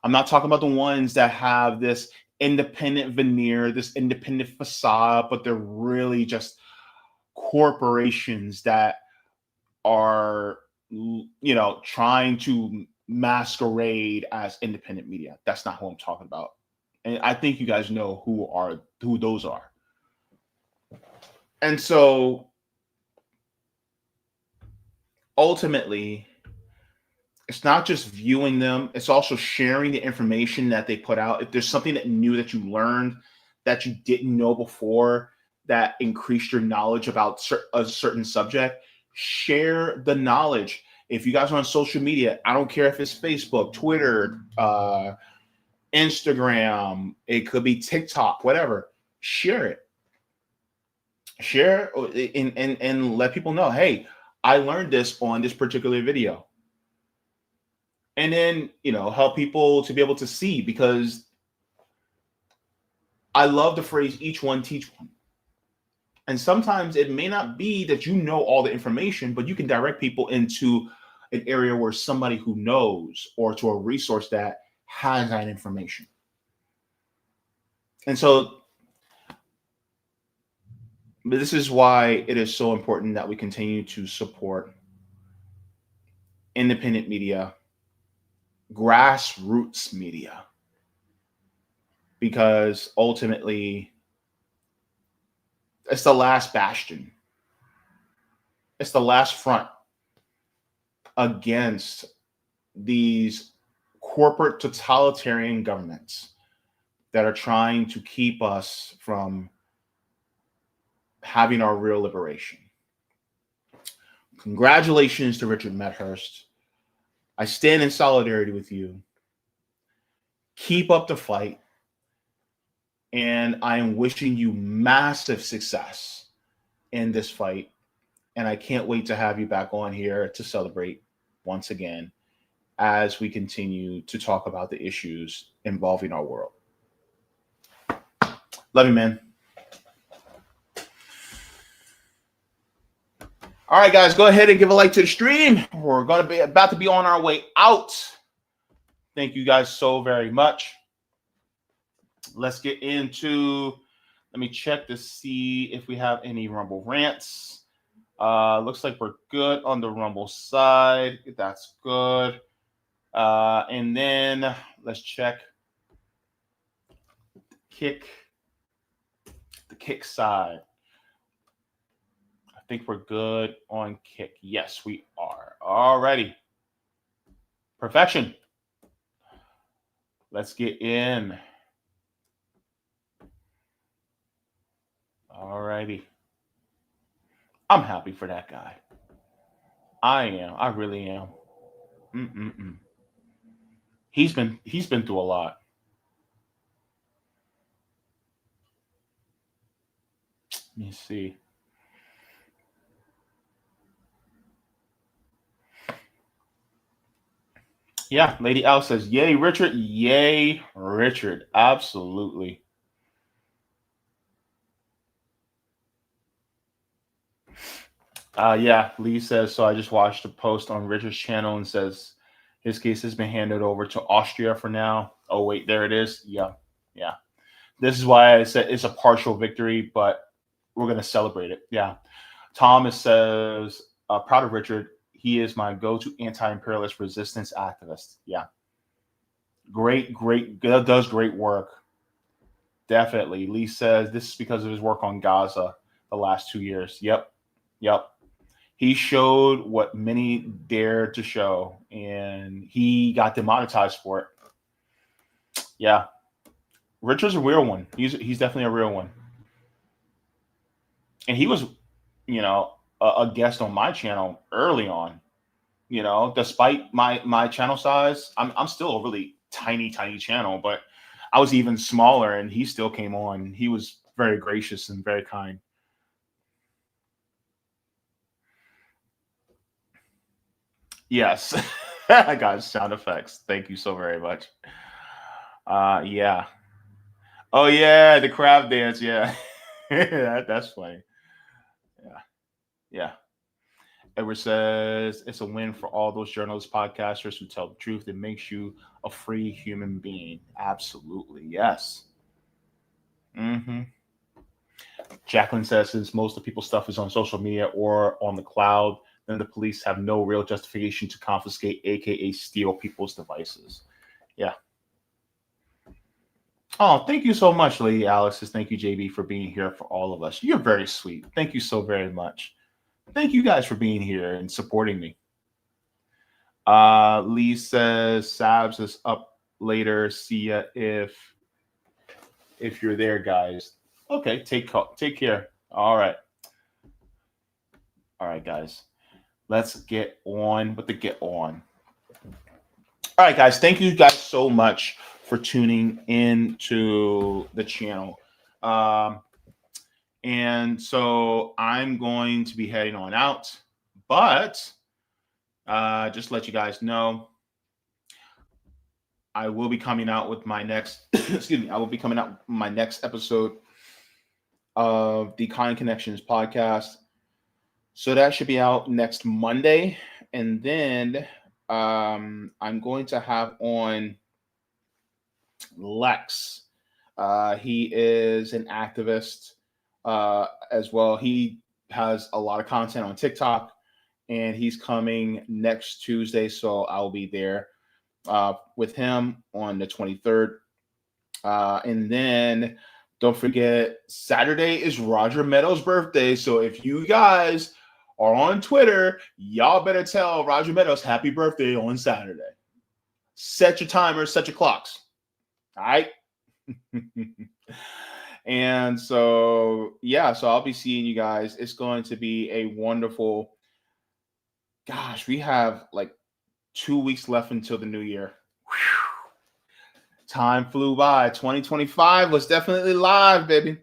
I'm not talking about the ones that have this independent veneer, this independent facade, but they're really just corporations that are, trying to masquerade as independent media. That's not who I'm talking about. And I think you guys know who those are. And so ultimately, it's not just viewing them, it's also sharing the information that they put out. If there's something that new that you learned that you didn't know before that increased your knowledge about a certain subject, share the knowledge. If you guys are on social media, I don't care if it's Facebook, Twitter, Instagram, it could be TikTok, whatever, share it. Share and let people know, hey, I learned this on this particular video. And then, help people to be able to see, because I love the phrase, each one teach one. And sometimes it may not be that you know all the information, but you can direct people into an area where somebody who knows, or to a resource that has that information. And so But this is why it is so important that we continue to support independent media, grassroots media, because ultimately it's the last bastion. It's the last front against these corporate totalitarian governments that are trying to keep us from having our real liberation. Congratulations to Richard Medhurst. I stand in solidarity with you. Keep up the fight. And I am wishing you massive success in this fight. And I can't wait to have you back on here to celebrate once again as we continue to talk about the issues involving our world. Love you, man. All right, guys, go ahead and give a like to the stream. We're going to be about to be on our way out. Thank you guys so very much. Let's get into, let me check to see if we have any Rumble rants. Looks like we're good on the Rumble side. That's good. And then let's check the kick side. I think we're good on kick. Yes, we are. Alrighty. Perfection. Let's get in. Alrighty. I'm happy for that guy. I am. I really am. He's been through a lot. Let me see. Yeah, Lady Al says, yay, Richard. Yay, Richard. Absolutely. Yeah, Lee says, so I just watched a post on Richard's channel and says his case has been handed over to Austria for now. Oh, wait, there it is. Yeah. This is why I said it's a partial victory, but we're going to celebrate it. Yeah. Thomas says, proud of Richard. He is my go-to anti-imperialist resistance activist. Yeah. Great. Does great work. Definitely. Lee says this is because of his work on Gaza the last 2 years. Yep. He showed what many dared to show, and he got demonetized for it. Yeah. Richard's a real one. He's definitely a real one. And he was, a guest on my channel early on. Despite my channel size, I'm still a really tiny channel, but I was even smaller, and he still came on. He was very gracious and very kind. Yes, I got sound effects. Thank you so very much. Yeah. Oh yeah, the crab dance. Yeah, that's funny. Yeah. Edward says it's a win for all those journalists, podcasters who tell the truth. It makes you a free human being. Absolutely, yes. Jacqueline says since most of people's stuff is on social media or on the cloud, then the police have no real justification to confiscate, aka steal people's devices. Yeah. Oh, thank you so much, Lady Alex. Thank you, JB, for being here for all of us. You're very sweet. Thank you so very much. Thank you guys for being here and supporting me. Lee says Sabs is up later. See ya if you're there, guys. Okay, take care. All right, guys. Let's get on with the get on. All right, guys. Thank you guys so much for tuning in to the channel. And so I'm going to be heading on out, but just to let you guys know, I will be coming out with my next, I will be coming out with my next episode of the Kind Connections podcast. So that should be out next Monday. And then I'm going to have on Lex. He is an activist as well. He has a lot of content on TikTok, and he's coming next Tuesday, so I'll be there with him on the 23rd. And then don't forget, Saturday is Roger Meadows' birthday. So if you guys are on Twitter, y'all better tell Roger Meadows happy birthday on Saturday. Set your timers, set your clocks. All right. And so, yeah, so I'll be seeing you guys. It's going to be a wonderful, gosh, we have like 2 weeks left until the new year. Whew. Time flew by. 2025 was definitely live, baby.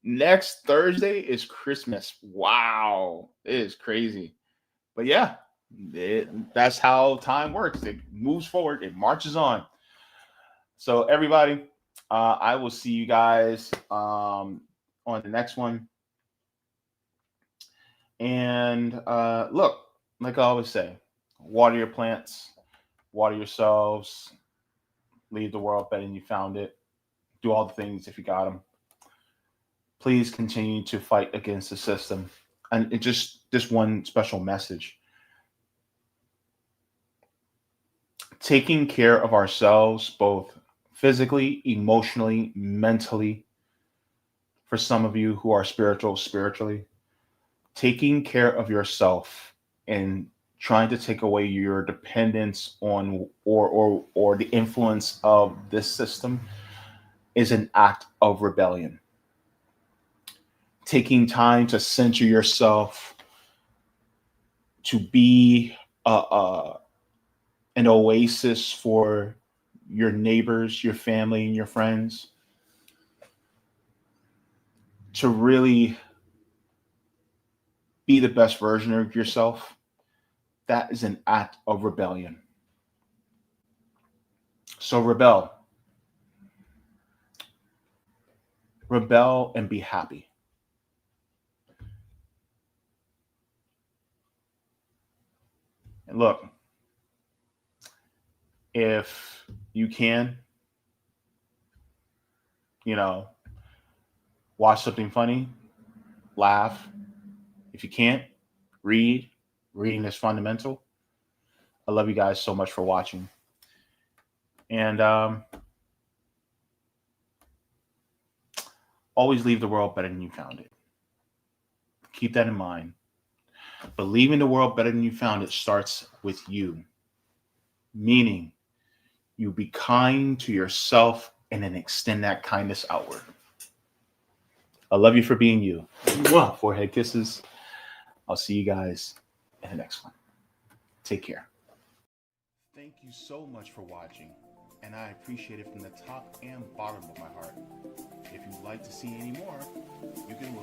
Next Thursday is Christmas. Wow. It is crazy. But yeah, that's how time works. It moves forward. It marches on. So everybody, I will see you guys on the next one. And look, like I always say, water your plants, water yourselves, leave the world better than you found it. Do all the things if you got them. Please continue to fight against the system. And it just this one special message. Taking care of ourselves, both physically, emotionally, mentally, for some of you who are spiritually, taking care of yourself and trying to take away your dependence on or the influence of this system is an act of rebellion. Taking time to center yourself, to be an oasis for your neighbors, your family, and your friends, to really be the best version of yourself, that is an act of rebellion. So rebel. Rebel and be happy. And look, if you can, watch something funny, laugh. If you can't, read. Reading is fundamental. I love you guys so much for watching. And always leave the world better than you found it. Keep that in mind. But leaving the world better than you found it starts with you. Meaning, you be kind to yourself and then extend that kindness outward. I love you for being you. Mwah. Forehead kisses. I'll see you guys in the next one. Take care. Thank you so much for watching, and I appreciate it from the top and bottom of my heart. If you'd like to see any more, you can